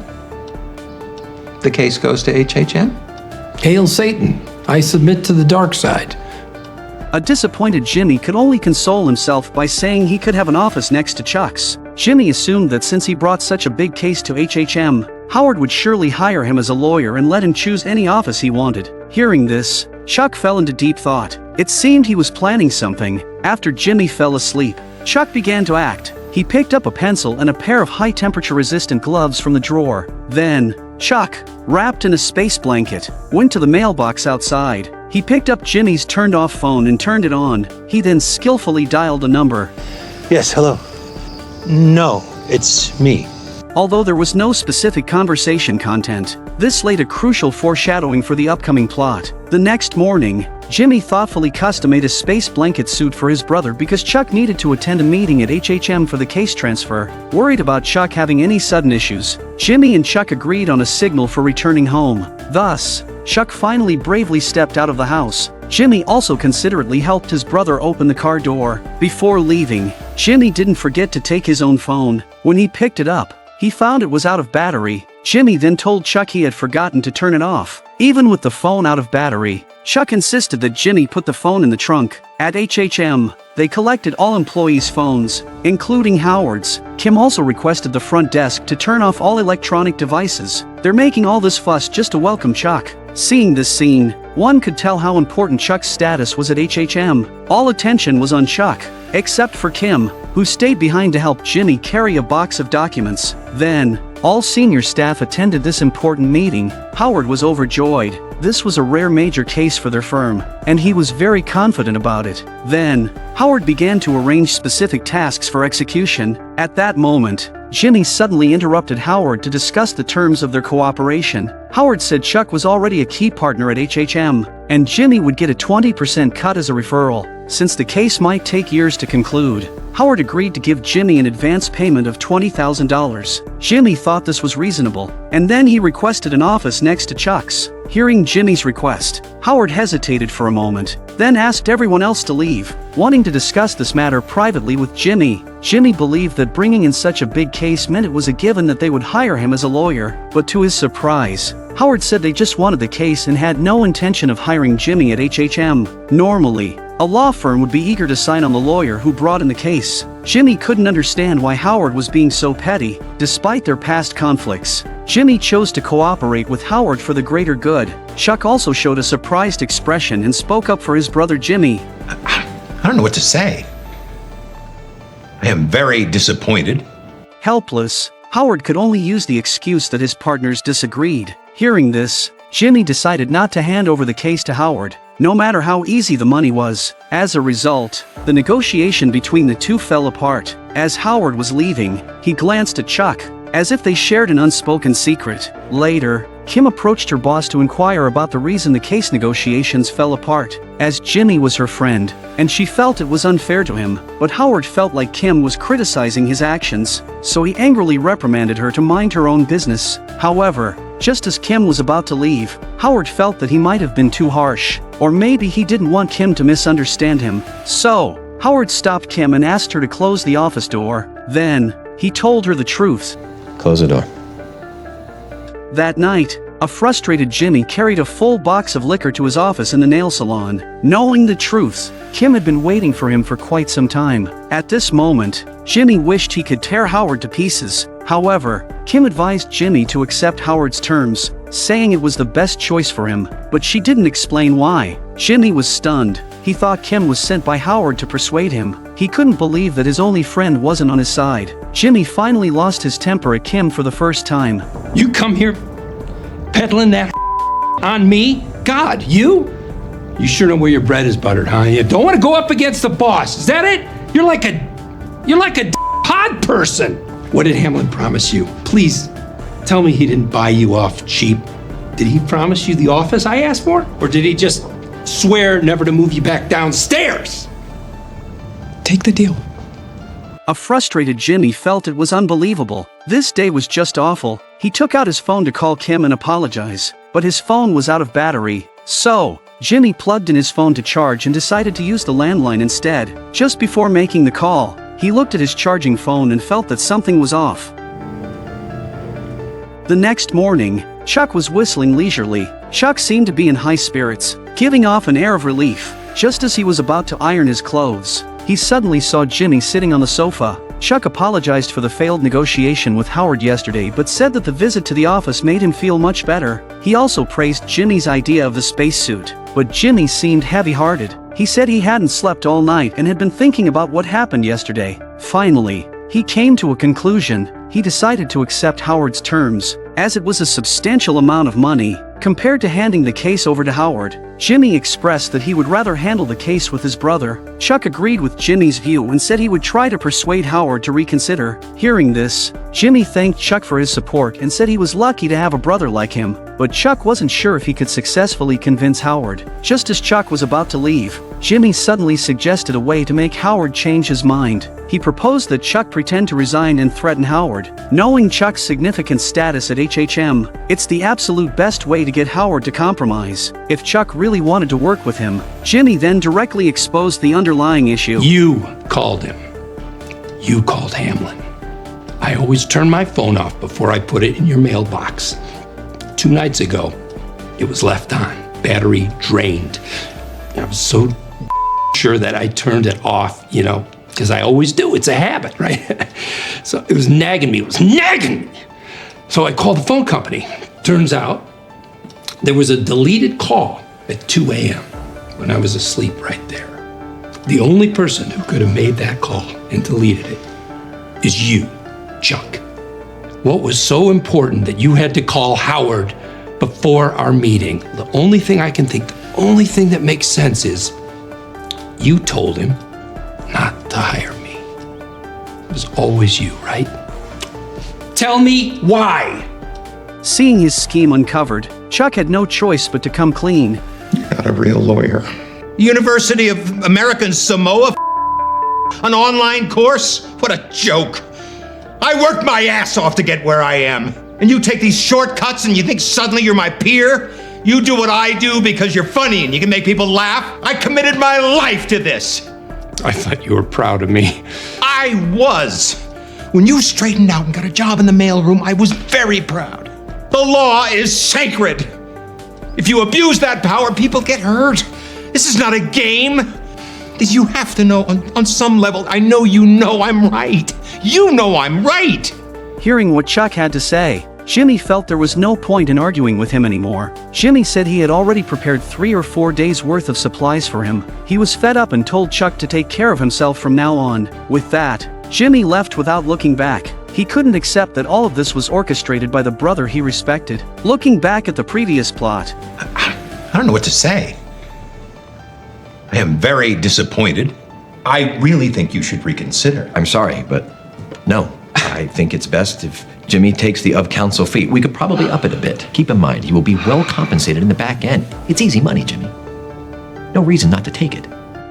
G: The case goes to HHM?
F: Hail Satan. I submit to the dark side.
A: A disappointed Jimmy could only console himself by saying he could have an office next to Chuck's. Jimmy assumed that since he brought such a big case to HHM, Howard would surely hire him as a lawyer and let him choose any office he wanted. Hearing this, Chuck fell into deep thought. It seemed he was planning something. After Jimmy fell asleep, Chuck began to act. He picked up a pencil and a pair of high-temperature resistant gloves from the drawer. Then, Chuck, wrapped in a space blanket, went to the mailbox outside. He picked up Jimmy's turned-off phone and turned it on. He then skillfully dialed a number.
I: Yes, hello. No, it's me.
A: Although there was no specific conversation content, this laid a crucial foreshadowing for the upcoming plot. The next morning, Jimmy thoughtfully custom-made a space blanket suit for his brother because Chuck needed to attend a meeting at HHM for the case transfer. Worried about Chuck having any sudden issues, Jimmy and Chuck agreed on a signal for returning home. Thus, Chuck finally bravely stepped out of the house. Jimmy also considerately helped his brother open the car door. Before leaving, Jimmy didn't forget to take his own phone. When he picked it up, he found it was out of battery. Jimmy then told Chuck he had forgotten to turn it off. Even with the phone out of battery, Chuck insisted that Jimmy put the phone in the trunk. At HHM, they collected all employees' phones, including Howard's. Kim also requested the front desk to turn off all electronic devices. They're making all this fuss just to welcome Chuck. Seeing this scene, one could tell how important Chuck's status was at HHM. All attention was on Chuck, except for Kim, who stayed behind to help Jimmy carry a box of documents. Then, all senior staff attended this important meeting. Howard was overjoyed. This was a rare major case for their firm, and he was very confident about it. Then, Howard began to arrange specific tasks for execution. At that moment, Jimmy suddenly interrupted Howard to discuss the terms of their cooperation. Howard said Chuck was already a key partner at HHM, and Jimmy would get a 20% cut as a referral. Since the case might take years to conclude, Howard agreed to give Jimmy an advance payment of $20,000. Jimmy thought this was reasonable, and then he requested an office next to Chuck's. Hearing Jimmy's request, Howard hesitated for a moment, then asked everyone else to leave, wanting to discuss this matter privately with Jimmy. Jimmy believed that bringing in such a big case meant it was a given that they would hire him as a lawyer, but to his surprise, Howard said they just wanted the case and had no intention of hiring Jimmy at HHM. Normally, a law firm would be eager to sign on the lawyer who brought in the case. Jimmy couldn't understand why Howard was being so petty. Despite their past conflicts, Jimmy chose to cooperate with Howard for the greater good. Chuck also showed a surprised expression and spoke up for his brother Jimmy.
G: I don't know what to say. I am very disappointed.
A: Helpless, Howard could only use the excuse that his partners disagreed. Hearing this, Jimmy decided not to hand over the case to Howard, no matter how easy the money was. As a result, the negotiation between the two fell apart. As Howard was leaving, he glanced at Chuck, as if they shared an unspoken secret. Later, Kim approached her boss to inquire about the reason the case negotiations fell apart, as Jimmy was her friend, and she felt it was unfair to him. But Howard felt like Kim was criticizing his actions, so he angrily reprimanded her to mind her own business. However, just as Kim was about to leave, Howard felt that he might have been too harsh, or maybe he didn't want Kim to misunderstand him. So, Howard stopped Kim and asked her to close the office door. Then, he told her the truth.
M: Close the door.
A: That night, a frustrated Jimmy carried a full box of liquor to his office in the nail salon. Knowing the truth, Kim had been waiting for him for quite some time. At this moment, Jimmy wished he could tear Howard to pieces. However, Kim advised Jimmy to accept Howard's terms, saying it was the best choice for him, but she didn't explain why. Jimmy was stunned. He thought Kim was sent by Howard to persuade him. He couldn't believe that his only friend wasn't on his side. Jimmy finally lost his temper at Kim for the first time.
B: You come here peddling that on me? God, you? You sure know where your bread is buttered, huh? You don't want to go up against the boss. Is that it? You're like a pod person. What did Hamlin promise you? Please, tell me he didn't buy you off cheap. Did he promise you the office I asked for? Or did he just swear never to move you back downstairs?
F: Take the deal.
A: A frustrated Jimmy felt it was unbelievable. This day was just awful. He took out his phone to call Kim and apologize, but his phone was out of battery. So, Jimmy plugged in his phone to charge and decided to use the landline instead. Just before making the call, he looked at his charging phone and felt that something was off. The next morning, Chuck was whistling leisurely. Chuck seemed to be in high spirits, giving off an air of relief. Just as he was about to iron his clothes, he suddenly saw Jimmy sitting on the sofa. Chuck apologized for the failed negotiation with Howard yesterday but said that the visit to the office made him feel much better. He also praised Jimmy's idea of the spacesuit, but Jimmy seemed heavy-hearted. He said he hadn't slept all night and had been thinking about what happened yesterday. Finally, he came to a conclusion. He decided to accept Howard's terms, as it was a substantial amount of money. Compared to handing the case over to Howard, Jimmy expressed that he would rather handle the case with his brother. Chuck agreed with Jimmy's view and said he would try to persuade Howard to reconsider. Hearing this, Jimmy thanked Chuck for his support and said he was lucky to have a brother like him, but Chuck wasn't sure if he could successfully convince Howard. Just as Chuck was about to leave, Jimmy suddenly suggested a way to make Howard change his mind. He proposed that Chuck pretend to resign and threaten Howard. Knowing Chuck's significant status at HHM, it's the absolute best way to get Howard to compromise. If Chuck really wanted to work with him, Jimmy then directly exposed the underlying issue.
B: You called him. You called Hamlin. I always turn my phone off before I put it in your mailbox. 2 nights ago, it was left on, battery drained. I was so sure that I turned it off, because I always do. It's a habit, right? So it was nagging me. So I called the phone company. Turns out there was a deleted call at 2 a.m. when I was asleep right there. The only person who could have made that call and deleted it is you, Chuck. What was so important that you had to call Howard before our meeting? The only thing I can think, the only thing that makes sense is you told him not to hire me. It was always you, right? Tell me why.
A: Seeing his scheme uncovered, Chuck had no choice but to come clean.
D: You're not a real lawyer. University of American Samoa? An online course? What a joke. I worked my ass off to get where I am. And you take these shortcuts and you think suddenly you're my peer? You do what I do because you're funny and you can make people laugh? I committed my life to this.
B: I thought you were proud of me.
D: I was. When you straightened out and got a job in the mailroom, I was very proud. The law is sacred. If you abuse that power, people get hurt. This is not a game. You have to know on some level, I know you know I'm right. You know I'm right.
A: Hearing what Chuck had to say, Jimmy felt there was no point in arguing with him anymore. Jimmy said he had already prepared 3 or 4 days worth of supplies for him. He was fed up and told Chuck to take care of himself from now on. With that, Jimmy left without looking back. He couldn't accept that all of this was orchestrated by the brother he respected. Looking back at the previous plot,
G: I don't know what to say. I am very disappointed. I really think you should reconsider.
S: I'm sorry, but no. I think it's best if Jimmy takes the of-counsel fee. We could probably up it a bit. Keep in mind, he will be well compensated in the back end. It's easy money, Jimmy. No reason not to take it.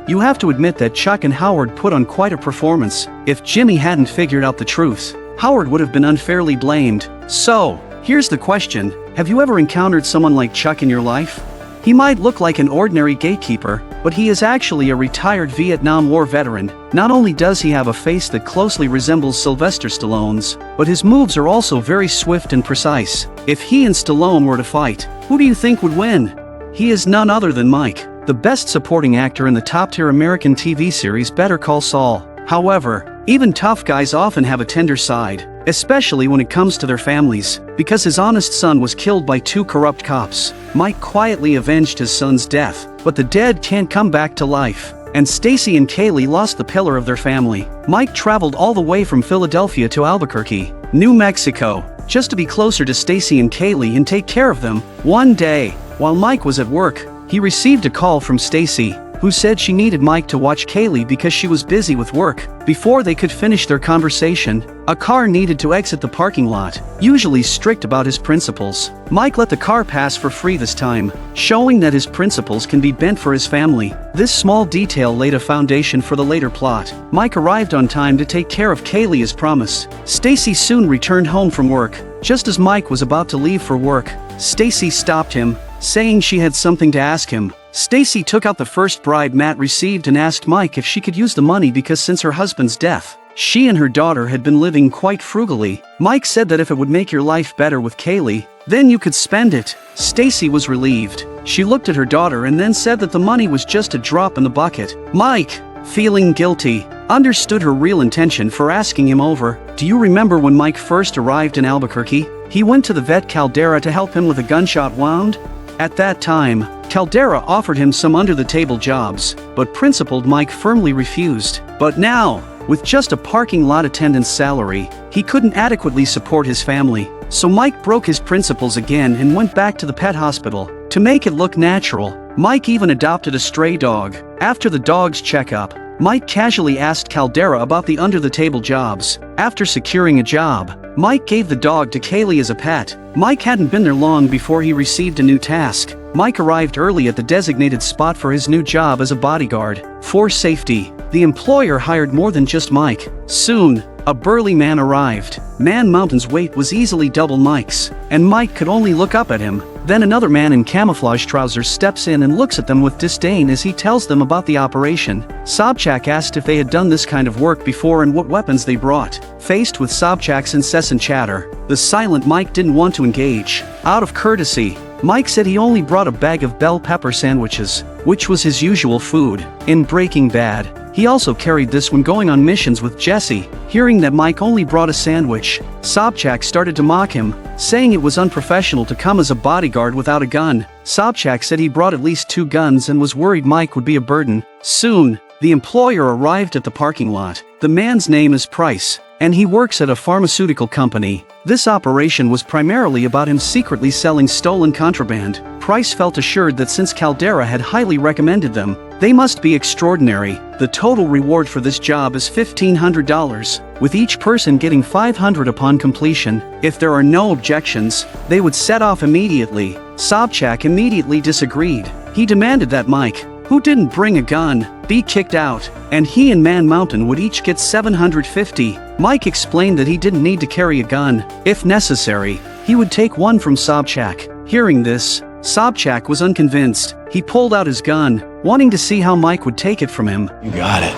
A: You have to admit that Chuck and Howard put on quite a performance. If Jimmy hadn't figured out the truth, Howard would have been unfairly blamed. So, here's the question. Have you ever encountered someone like Chuck in your life? He might look like an ordinary gatekeeper, but he is actually a retired Vietnam War veteran. Not only does he have a face that closely resembles Sylvester Stallone's, but his moves are also very swift and precise. If he and Stallone were to fight, who do you think would win? He is none other than Mike, the best supporting actor in the top-tier American TV series Better Call Saul. However, even tough guys often have a tender side, especially when it comes to their families. Because his honest son was killed by 2 corrupt cops, Mike quietly avenged his son's death, but the dead can't come back to life. And Stacy and Kaylee lost the pillar of their family. Mike traveled all the way from Philadelphia to Albuquerque, New Mexico, just to be closer to Stacy and Kaylee and take care of them. One day, while Mike was at work, he received a call from Stacy, who said she needed Mike to watch Kaylee because she was busy with work. Before they could finish their conversation, a car needed to exit the parking lot. Usually strict about his principles, Mike let the car pass for free this time, showing that his principles can be bent for his family. This small detail laid a foundation for the later plot. Mike arrived on time to take care of Kaylee as promised. Stacy soon returned home from work. Just as Mike was about to leave for work, Stacy stopped him, saying she had something to ask him. Stacy took out the first bribe Matt received and asked Mike if she could use the money because since her husband's death, she and her daughter had been living quite frugally. Mike said that if it would make your life better with Kaylee, then you could spend it. Stacy was relieved. She looked at her daughter and then said that the money was just a drop in the bucket. Mike, feeling guilty, understood her real intention for asking him over. Do you remember when Mike first arrived in Albuquerque? He went to the vet Caldera to help him with a gunshot wound? At that time, Caldera offered him some under-the-table jobs, but principled Mike firmly refused. But now, with just a parking lot attendant's salary, he couldn't adequately support his family. So Mike broke his principles again and went back to the pet hospital. To make it look natural, Mike even adopted a stray dog. After the dog's checkup, Mike casually asked Caldera about the under-the-table jobs. After securing a job, Mike gave the dog to Kaylee as a pet. Mike hadn't been there long before he received a new task. Mike arrived early at the designated spot for his new job as a bodyguard. For safety, the employer hired more than just Mike. Soon, a burly man arrived. Man Mountain's weight was easily double Mike's, and Mike could only look up at him. Then another man in camouflage trousers steps in and looks at them with disdain as he tells them about the operation. Sobchak asked if they had done this kind of work before and what weapons they brought. Faced with Sobchak's incessant chatter, the silent Mike didn't want to engage. Out of courtesy, Mike said he only brought a bag of bell pepper sandwiches, which was his usual food. In Breaking Bad, he also carried this when going on missions with Jesse. Hearing that Mike only brought a sandwich, Sobchak started to mock him, saying it was unprofessional to come as a bodyguard without a gun. Sobchak said he brought at least 2 guns and was worried Mike would be a burden. Soon, the employer arrived at the parking lot. The man's name is Price, and he works at a pharmaceutical company. This operation was primarily about him secretly selling stolen contraband. Price felt assured that since Caldera had highly recommended them, they must be extraordinary. The total reward for this job is $1,500, with each person getting $500 upon completion. If there are no objections, they would set off immediately. Sobchak immediately disagreed. He demanded that Mike, who didn't bring a gun, be kicked out, and he and Man Mountain would each get $750. Mike explained that he didn't need to carry a gun. If necessary, he would take one from Sobchak. Hearing this, Sobchak was unconvinced. He pulled out his gun, wanting to see how Mike would take it from him.
I: You got it.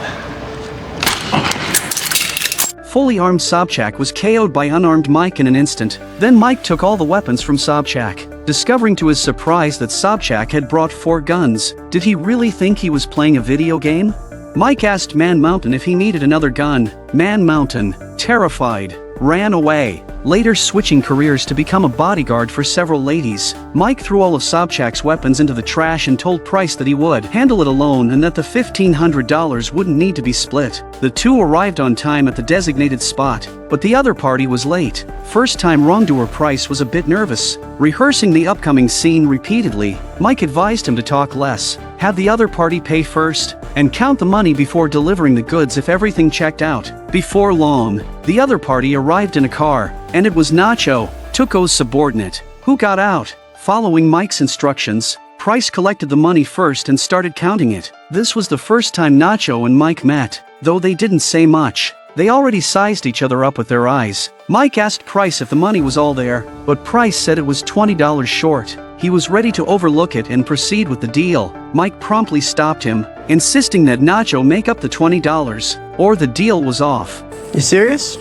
A: Fully armed Sobchak was KO'd by unarmed Mike in an instant. Then Mike took all the weapons from Sobchak, discovering to his surprise that Sobchak had brought 4 guns. Did he really think he was playing a video game? Mike asked Man Mountain if he needed another gun. Man Mountain, terrified, ran away, later switching careers to become a bodyguard for several ladies. Mike threw all of Sobchak's weapons into the trash and told Price that he would handle it alone and that the $1,500 wouldn't need to be split. The two arrived on time at the designated spot, but the other party was late. First-time wrongdoer Price was a bit nervous. Rehearsing the upcoming scene repeatedly, Mike advised him to talk less, have the other party pay first, and count the money before delivering the goods if everything checked out. Before long, the other party arrived in a car, and it was Nacho, Tuco's subordinate, who got out. Following Mike's instructions, Price collected the money first and started counting it. This was the first time Nacho and Mike met, though they didn't say much. They already sized each other up with their eyes. Mike asked Price if the money was all there, but Price said it was $20 short. He was ready to overlook it and proceed with the deal. Mike promptly stopped him, insisting that Nacho make up the $20, or the deal was off.
L: You serious?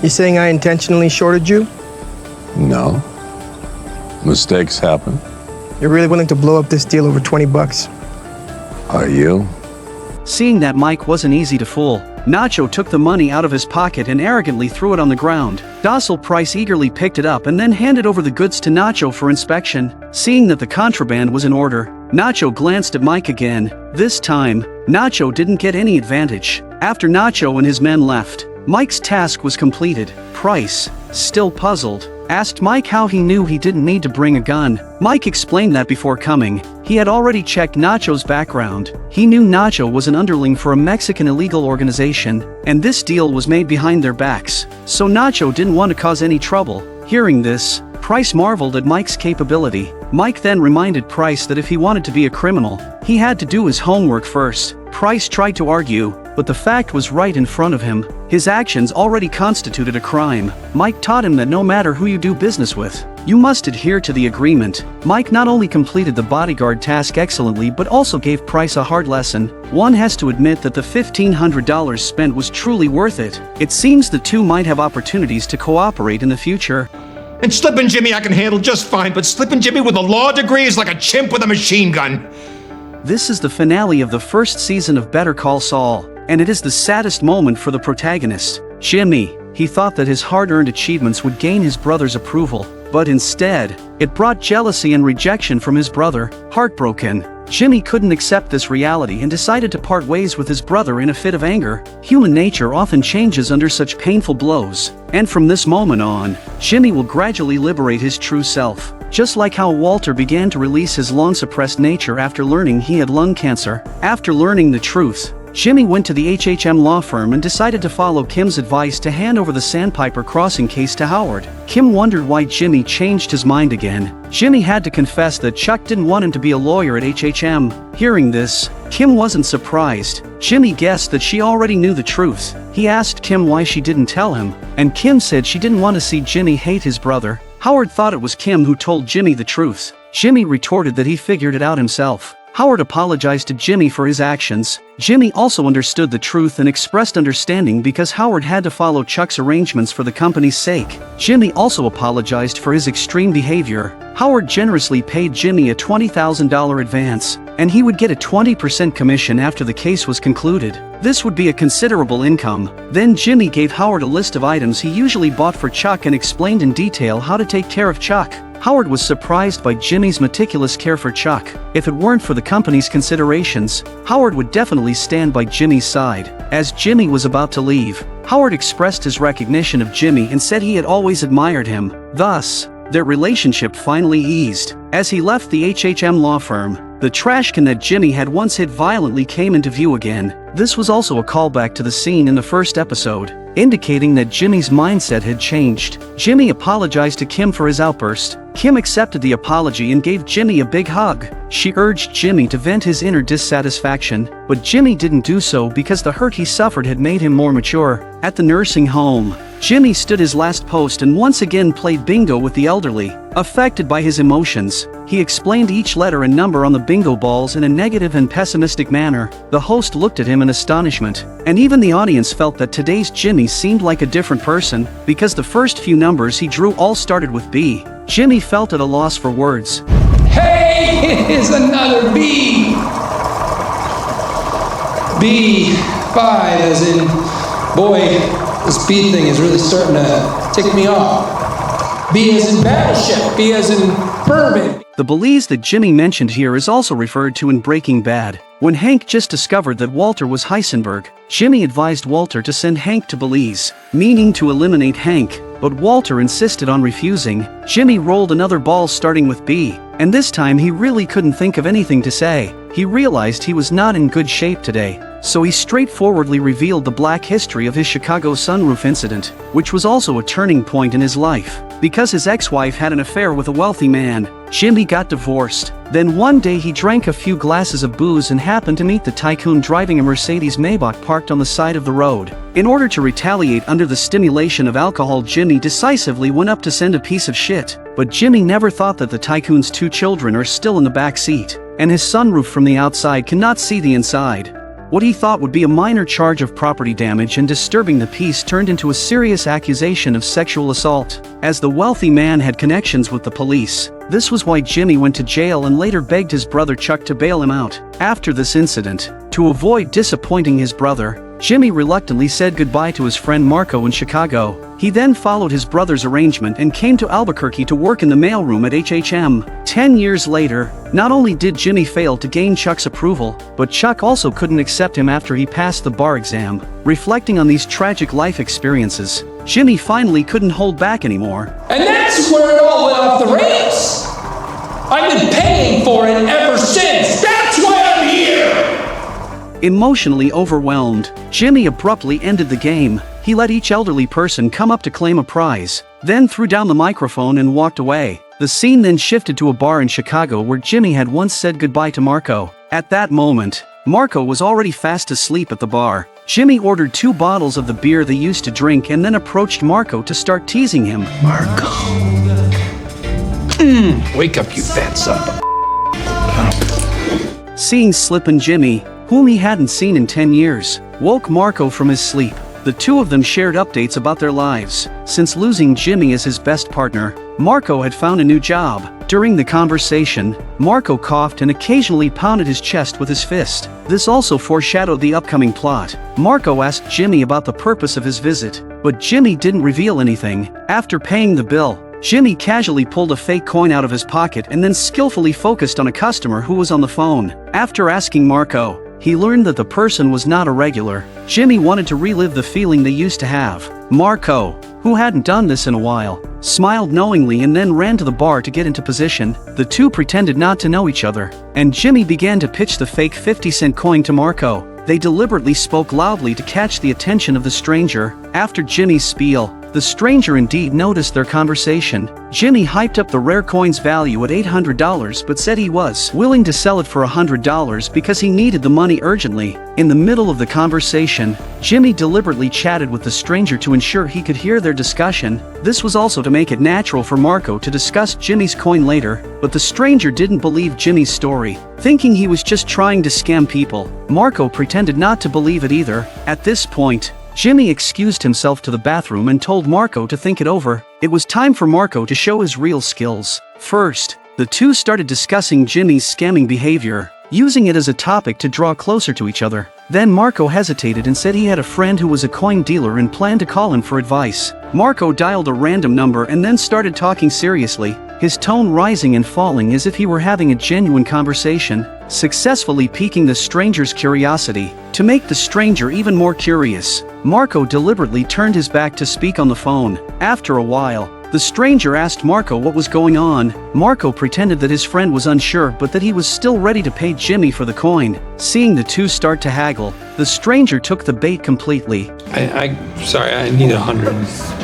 L: You saying I intentionally shorted you?
C: No. Mistakes happen.
L: You're really willing to blow up this deal over $20?
C: Are you?
A: Seeing that Mike wasn't easy to fool, Nacho took the money out of his pocket and arrogantly threw it on the ground. Docile Price eagerly picked it up and then handed over the goods to Nacho for inspection. Seeing that the contraband was in order, Nacho glanced at Mike again. This time, Nacho didn't get any advantage. After Nacho and his men left, Mike's task was completed. Price, still puzzled, asked Mike how he knew he didn't need to bring a gun. Mike explained that before coming, he had already checked Nacho's background. He knew Nacho was an underling for a Mexican illegal organization, and this deal was made behind their backs, so Nacho didn't want to cause any trouble. Hearing this, Price marveled at Mike's capability. Mike then reminded Price that if he wanted to be a criminal, he had to do his homework first. Price tried to argue, but the fact was right in front of him. His actions already constituted a crime. Mike taught him that no matter who you do business with, you must adhere to the agreement. Mike not only completed the bodyguard task excellently but also gave Price a hard lesson. One has to admit that the $1,500 spent was truly worth it. It seems the two might have opportunities to cooperate in the future.
D: And Slippin' Jimmy I can handle just fine, but Slippin' Jimmy with a law degree is like a chimp with a machine gun.
A: This is the finale of the first season of Better Call Saul, and it is the saddest moment for the protagonist, Jimmy. He thought that his hard-earned achievements would gain his brother's approval, but instead, it brought jealousy and rejection from his brother. Heartbroken, Jimmy couldn't accept this reality and decided to part ways with his brother in a fit of anger. Human nature often changes under such painful blows, and from this moment on, Jimmy will gradually liberate his true self. Just like how Walter began to release his long-suppressed nature after learning he had lung cancer. After learning the truth, Jimmy went to the HHM law firm and decided to follow Kim's advice to hand over the Sandpiper Crossing case to Howard. Kim wondered why Jimmy changed his mind again. Jimmy had to confess that Chuck didn't want him to be a lawyer at HHM. Hearing this, Kim wasn't surprised. Jimmy guessed that she already knew the truth. He asked Kim why she didn't tell him, and Kim said she didn't want to see Jimmy hate his brother. Howard thought it was Kim who told Jimmy the truth. Jimmy retorted that he figured it out himself. Howard apologized to Jimmy for his actions. Jimmy also understood the truth and expressed understanding because Howard had to follow Chuck's arrangements for the company's sake. Jimmy also apologized for his extreme behavior. Howard generously paid Jimmy a $20,000 advance, and he would get a 20% commission after the case was concluded. This would be a considerable income. Then Jimmy gave Howard a list of items he usually bought for Chuck and explained in detail how to take care of Chuck. Howard was surprised by Jimmy's meticulous care for Chuck. If it weren't for the company's considerations, Howard would definitely stand by Jimmy's side. As Jimmy was about to leave, Howard expressed his recognition of Jimmy and said he had always admired him. Thus, their relationship finally eased. As he left the HHM law firm, the trash can that Jimmy had once hit violently came into view again. This was also a callback to the scene in the first episode, indicating that Jimmy's mindset had changed. Jimmy apologized to Kim for his outburst. Kim accepted the apology and gave Jimmy a big hug. She urged Jimmy to vent his inner dissatisfaction, but Jimmy didn't do so because the hurt he suffered had made him more mature. At the nursing home, Jimmy stood his last post and once again played bingo with the elderly. Affected by his emotions, he explained each letter and number on the bingo balls in a negative and pessimistic manner. The host looked at him in astonishment, and even the audience felt that today's Jimmy seemed like a different person, because the first few numbers he drew all started with B. Jimmy felt at a loss for words.
F: Hey, here's another B. B5, as in, boy, this B thing is really starting to tick me off. B as in battleship, B as in bourbon.
A: The Belize that Jimmy mentioned here is also referred to in Breaking Bad. When Hank just discovered that Walter was Heisenberg, Jimmy advised Walter to send Hank to Belize, meaning to eliminate Hank, but Walter insisted on refusing. Jimmy rolled another ball starting with B, and this time he really couldn't think of anything to say. He realized he was not in good shape today, so he straightforwardly revealed the black history of his Chicago sunroof incident, which was also a turning point in his life. Because his ex-wife had an affair with a wealthy man, Jimmy got divorced. Then one day he drank a few glasses of booze and happened to meet the tycoon driving a Mercedes Maybach parked on the side of the road. In order to retaliate under the stimulation of alcohol, Jimmy decisively went up to send a piece of shit. But Jimmy never thought that the tycoon's 2 children are still in the back seat, and his sunroof from the outside cannot see the inside. What he thought would be a minor charge of property damage and disturbing the peace turned into a serious accusation of sexual assault. As the wealthy man had connections with the police, this was why Jimmy went to jail and later begged his brother Chuck to bail him out. After this incident, to avoid disappointing his brother, Jimmy reluctantly said goodbye to his friend Marco in Chicago. He then followed his brother's arrangement and came to Albuquerque to work in the mailroom at HHM. 10 years later, not only did Jimmy fail to gain Chuck's approval, but Chuck also couldn't accept him after he passed the bar exam. Reflecting on these tragic life experiences, Jimmy finally couldn't hold back anymore.
F: And that's where it all went off the rails. I've been paying for it ever since. That's why I'm here.
A: Emotionally overwhelmed, Jimmy abruptly ended the game. He let each elderly person come up to claim a prize, then threw down the microphone and walked away. The scene then shifted to a bar in Chicago where Jimmy had once said goodbye to Marco. At that moment, Marco was already fast asleep at the bar. Jimmy ordered 2 bottles of the beer they used to drink and then approached Marco to start teasing him.
L: Marco.
F: Wake up, you fat son of a...
A: Seeing Slippin' Jimmy, whom he hadn't seen in 10 years, woke Marco from his sleep. The two of them shared updates about their lives. Since losing Jimmy as his best partner, Marco had found a new job. During the conversation, Marco coughed and occasionally pounded his chest with his fist. This also foreshadowed the upcoming plot. Marco asked Jimmy about the purpose of his visit, but Jimmy didn't reveal anything. After paying the bill, Jimmy casually pulled a fake coin out of his pocket and then skillfully focused on a customer who was on the phone. After asking Marco, he learned that the person was not a regular. Jimmy wanted to relive the feeling they used to have. Marco, who hadn't done this in a while, smiled knowingly and then ran to the bar to get into position. The two pretended not to know each other, and Jimmy began to pitch the fake 50-cent coin to Marco. They deliberately spoke loudly to catch the attention of the stranger. After Jimmy's spiel, The stranger indeed noticed their conversation. Jimmy hyped up the rare coin's value at $800 but said he was willing to sell it for $100 because he needed the money urgently. In the middle of the conversation, Jimmy deliberately chatted with the stranger to ensure he could hear their discussion. This was also to make it natural for Marco to discuss Jimmy's coin later, but the stranger didn't believe Jimmy's story. Thinking he was just trying to scam people, Marco pretended not to believe it either. At this point, Jimmy excused himself to the bathroom and told Marco to think it over. It was time for Marco to show his real skills. First, the two started discussing Jimmy's scamming behavior, using it as a topic to draw closer to each other. Then Marco hesitated and said he had a friend who was a coin dealer and planned to call him for advice. Marco dialed a random number and then started talking seriously, his tone rising and falling as if he were having a genuine conversation, successfully piquing the stranger's curiosity. To make the stranger even more curious, Marco deliberately turned his back to speak on the phone. After a while, the stranger asked Marco what was going on. Marco pretended that his friend was unsure but that he was still ready to pay Jimmy for the coin. Seeing the two start to haggle, the stranger took the bait completely.
B: Sorry, I need 100.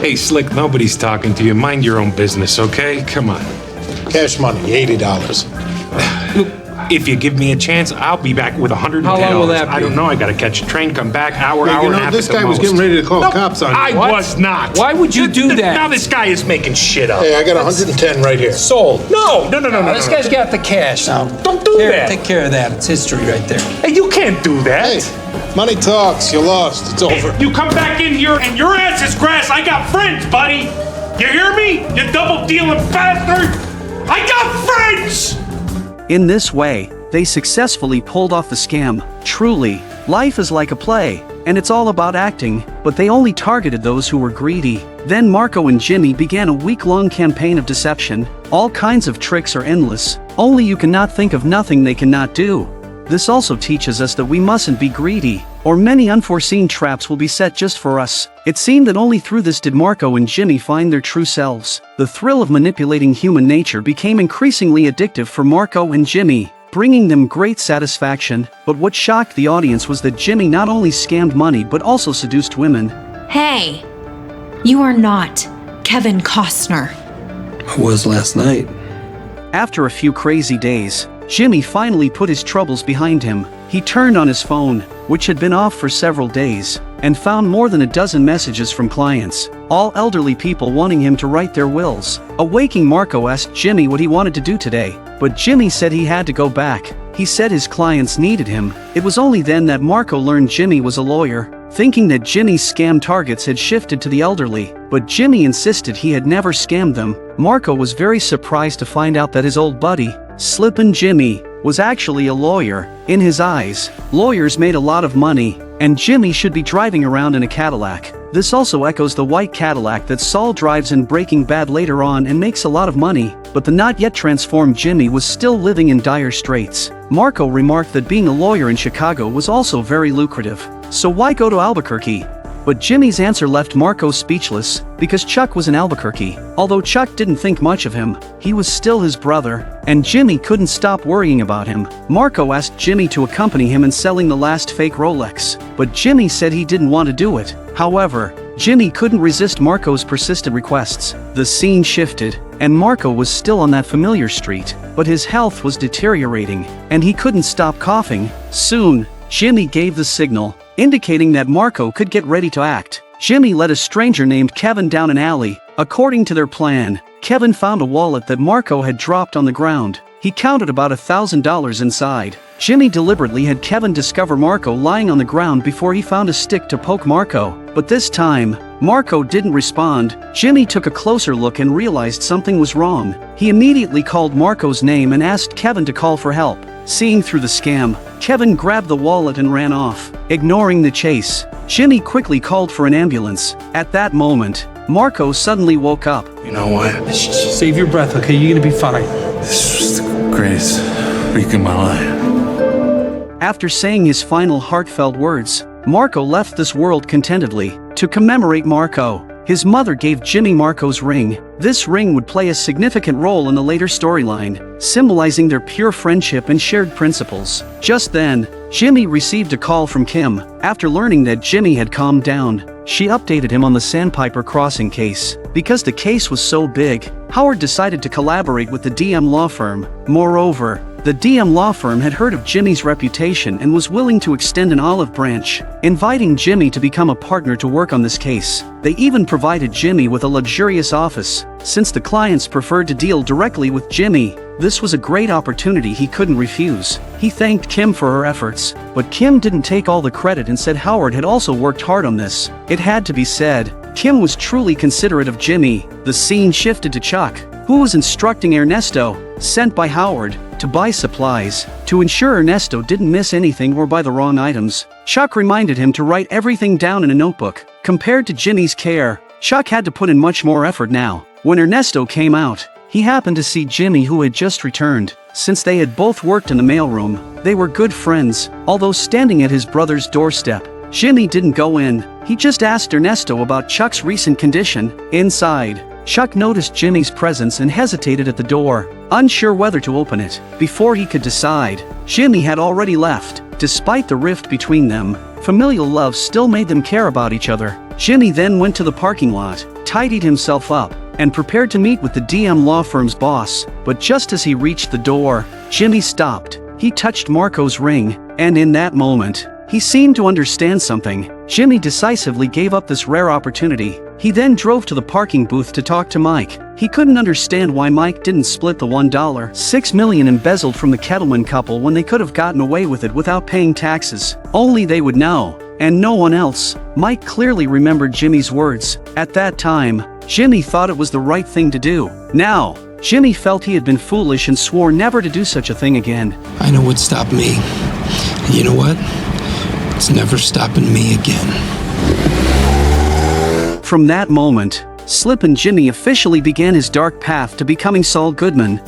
B: Hey, Slick, nobody's talking to you. Mind your own business, okay? Come on.
O: Cash money, $80.
B: Look, if you give me a chance, I'll be back with $110.
F: How long will that be?
B: I don't know. I gotta catch a train, come back, hour and a half.
O: This guy was getting ready to call cops on you.
B: I was not.
F: Why would you do that?
B: Now this guy is making shit up.
O: Hey, I got 110 right here.
F: Sold.
B: No.
F: This guy's got the cash now.
B: Don't do that.
F: Take care of that. It's history right there.
B: Hey, you can't do that.
O: Hey, money talks. You lost. It's over.
B: You come back in here and your ass is grass. I got friends, buddy. You hear me? You double dealing bastard. I got friends.
A: In this way, they successfully pulled off the scam. Truly, life is like a play, and it's all about acting, but they only targeted those who were greedy. Then Marco and Jimmy began a week-long campaign of deception. All kinds of tricks are endless, only you cannot think of nothing they cannot do. This also teaches us that we mustn't be greedy, or many unforeseen traps will be set just for us. It seemed that only through this did Marco and Jimmy find their true selves. The thrill of manipulating human nature became increasingly addictive for Marco and Jimmy, bringing them great satisfaction. But what shocked the audience was that Jimmy not only scammed money but also seduced women.
Q: Hey, you are not Kevin Costner.
R: I was last night.
A: After a few crazy days, Jimmy finally put his troubles behind him. He turned on his phone, which had been off for several days, and found more than a dozen messages from clients, all elderly people wanting him to write their wills. Awaking, Marco asked Jimmy what he wanted to do today, but Jimmy said he had to go back. He said his clients needed him. It was only then that Marco learned Jimmy was a lawyer, thinking that Jimmy's scam targets had shifted to the elderly, but Jimmy insisted he had never scammed them. Marco was very surprised to find out that his old buddy, Slippin' Jimmy, was actually a lawyer. In his eyes, lawyers made a lot of money, and Jimmy should be driving around in a Cadillac. This also echoes the white Cadillac that Saul drives in Breaking Bad later on and makes a lot of money, but the not yet transformed Jimmy was still living in dire straits. Marco remarked that being a lawyer in Chicago was also very lucrative, so why go to Albuquerque? But Jimmy's answer left Marco speechless, because Chuck was in Albuquerque. Although Chuck didn't think much of him, he was still his brother, and Jimmy couldn't stop worrying about him. Marco asked Jimmy to accompany him in selling the last fake Rolex, but Jimmy said he didn't want to do it. However, Jimmy couldn't resist Marco's persistent requests. The scene shifted, and Marco was still on that familiar street, but his health was deteriorating, and he couldn't stop coughing. Soon, Jimmy gave the signal, indicating that Marco could get ready to act. Jimmy led a stranger named Kevin down an alley. According to their plan, Kevin found a wallet that Marco had dropped on the ground. He counted about $1,000 inside. Jimmy deliberately had Kevin discover Marco lying on the ground before he found a stick to poke Marco. But this time, Marco didn't respond. Jimmy took a closer look and realized something was wrong. He immediately called Marco's name and asked Kevin to call for help. Seeing through the scam, Kevin grabbed the wallet and ran off. Ignoring the chase, Jimmy quickly called for an ambulance. At that moment, Marco suddenly woke up.
K: You know what? Save your breath, okay? You're gonna be fine.
T: This was the greatest week of my life.
A: After saying his final heartfelt words, Marco left this world contentedly. To commemorate Marco, his mother gave Jimmy Marco's ring. This ring would play a significant role in the later storyline, symbolizing their pure friendship and shared principles. Just then, Jimmy received a call from Kim. After learning that Jimmy had calmed down, she updated him on the Sandpiper Crossing case. Because the case was so big, Howard decided to collaborate with the DM law firm. Moreover, the DM law firm had heard of Jimmy's reputation and was willing to extend an olive branch, inviting Jimmy to become a partner to work on this case. They even provided Jimmy with a luxurious office. Since the clients preferred to deal directly with Jimmy, this was a great opportunity he couldn't refuse. He thanked Kim for her efforts, but Kim didn't take all the credit and said Howard had also worked hard on this. It had to be said, Kim was truly considerate of Jimmy. The scene shifted to Chuck, who was instructing Ernesto, sent by Howard, to buy supplies. To ensure Ernesto didn't miss anything or buy the wrong items, Chuck reminded him to write everything down in a notebook. Compared to Jimmy's care, Chuck had to put in much more effort now. When Ernesto came out, he happened to see Jimmy, who had just returned. Since they had both worked in the mailroom, they were good friends. Although standing at his brother's doorstep, Jimmy didn't go in. He just asked Ernesto about Chuck's recent condition. Inside, Chuck noticed Jimmy's presence and hesitated at the door, unsure whether to open it. Before he could decide, Jimmy had already left. Despite the rift between them, familial love still made them care about each other. Jimmy then went to the parking lot, tidied himself up, and prepared to meet with the DM law firm's boss. But just as he reached the door, Jimmy stopped. He touched Marco's ring, and in that moment, he seemed to understand something. Jimmy decisively gave up this rare opportunity. He then drove to the parking booth to talk to Mike. He couldn't understand why Mike didn't split the $1.6 million embezzled from the Kettleman couple when they could have gotten away with it without paying taxes. Only they would know, and no one else. Mike clearly remembered Jimmy's words. At that time, Jimmy thought it was the right thing to do. Now, Jimmy felt he had been foolish and swore never to do such a thing again.
F: I know what stopped me. And you know what? It's never stopping me again.
A: From that moment, Slip and Jimmy officially began his dark path to becoming Saul Goodman.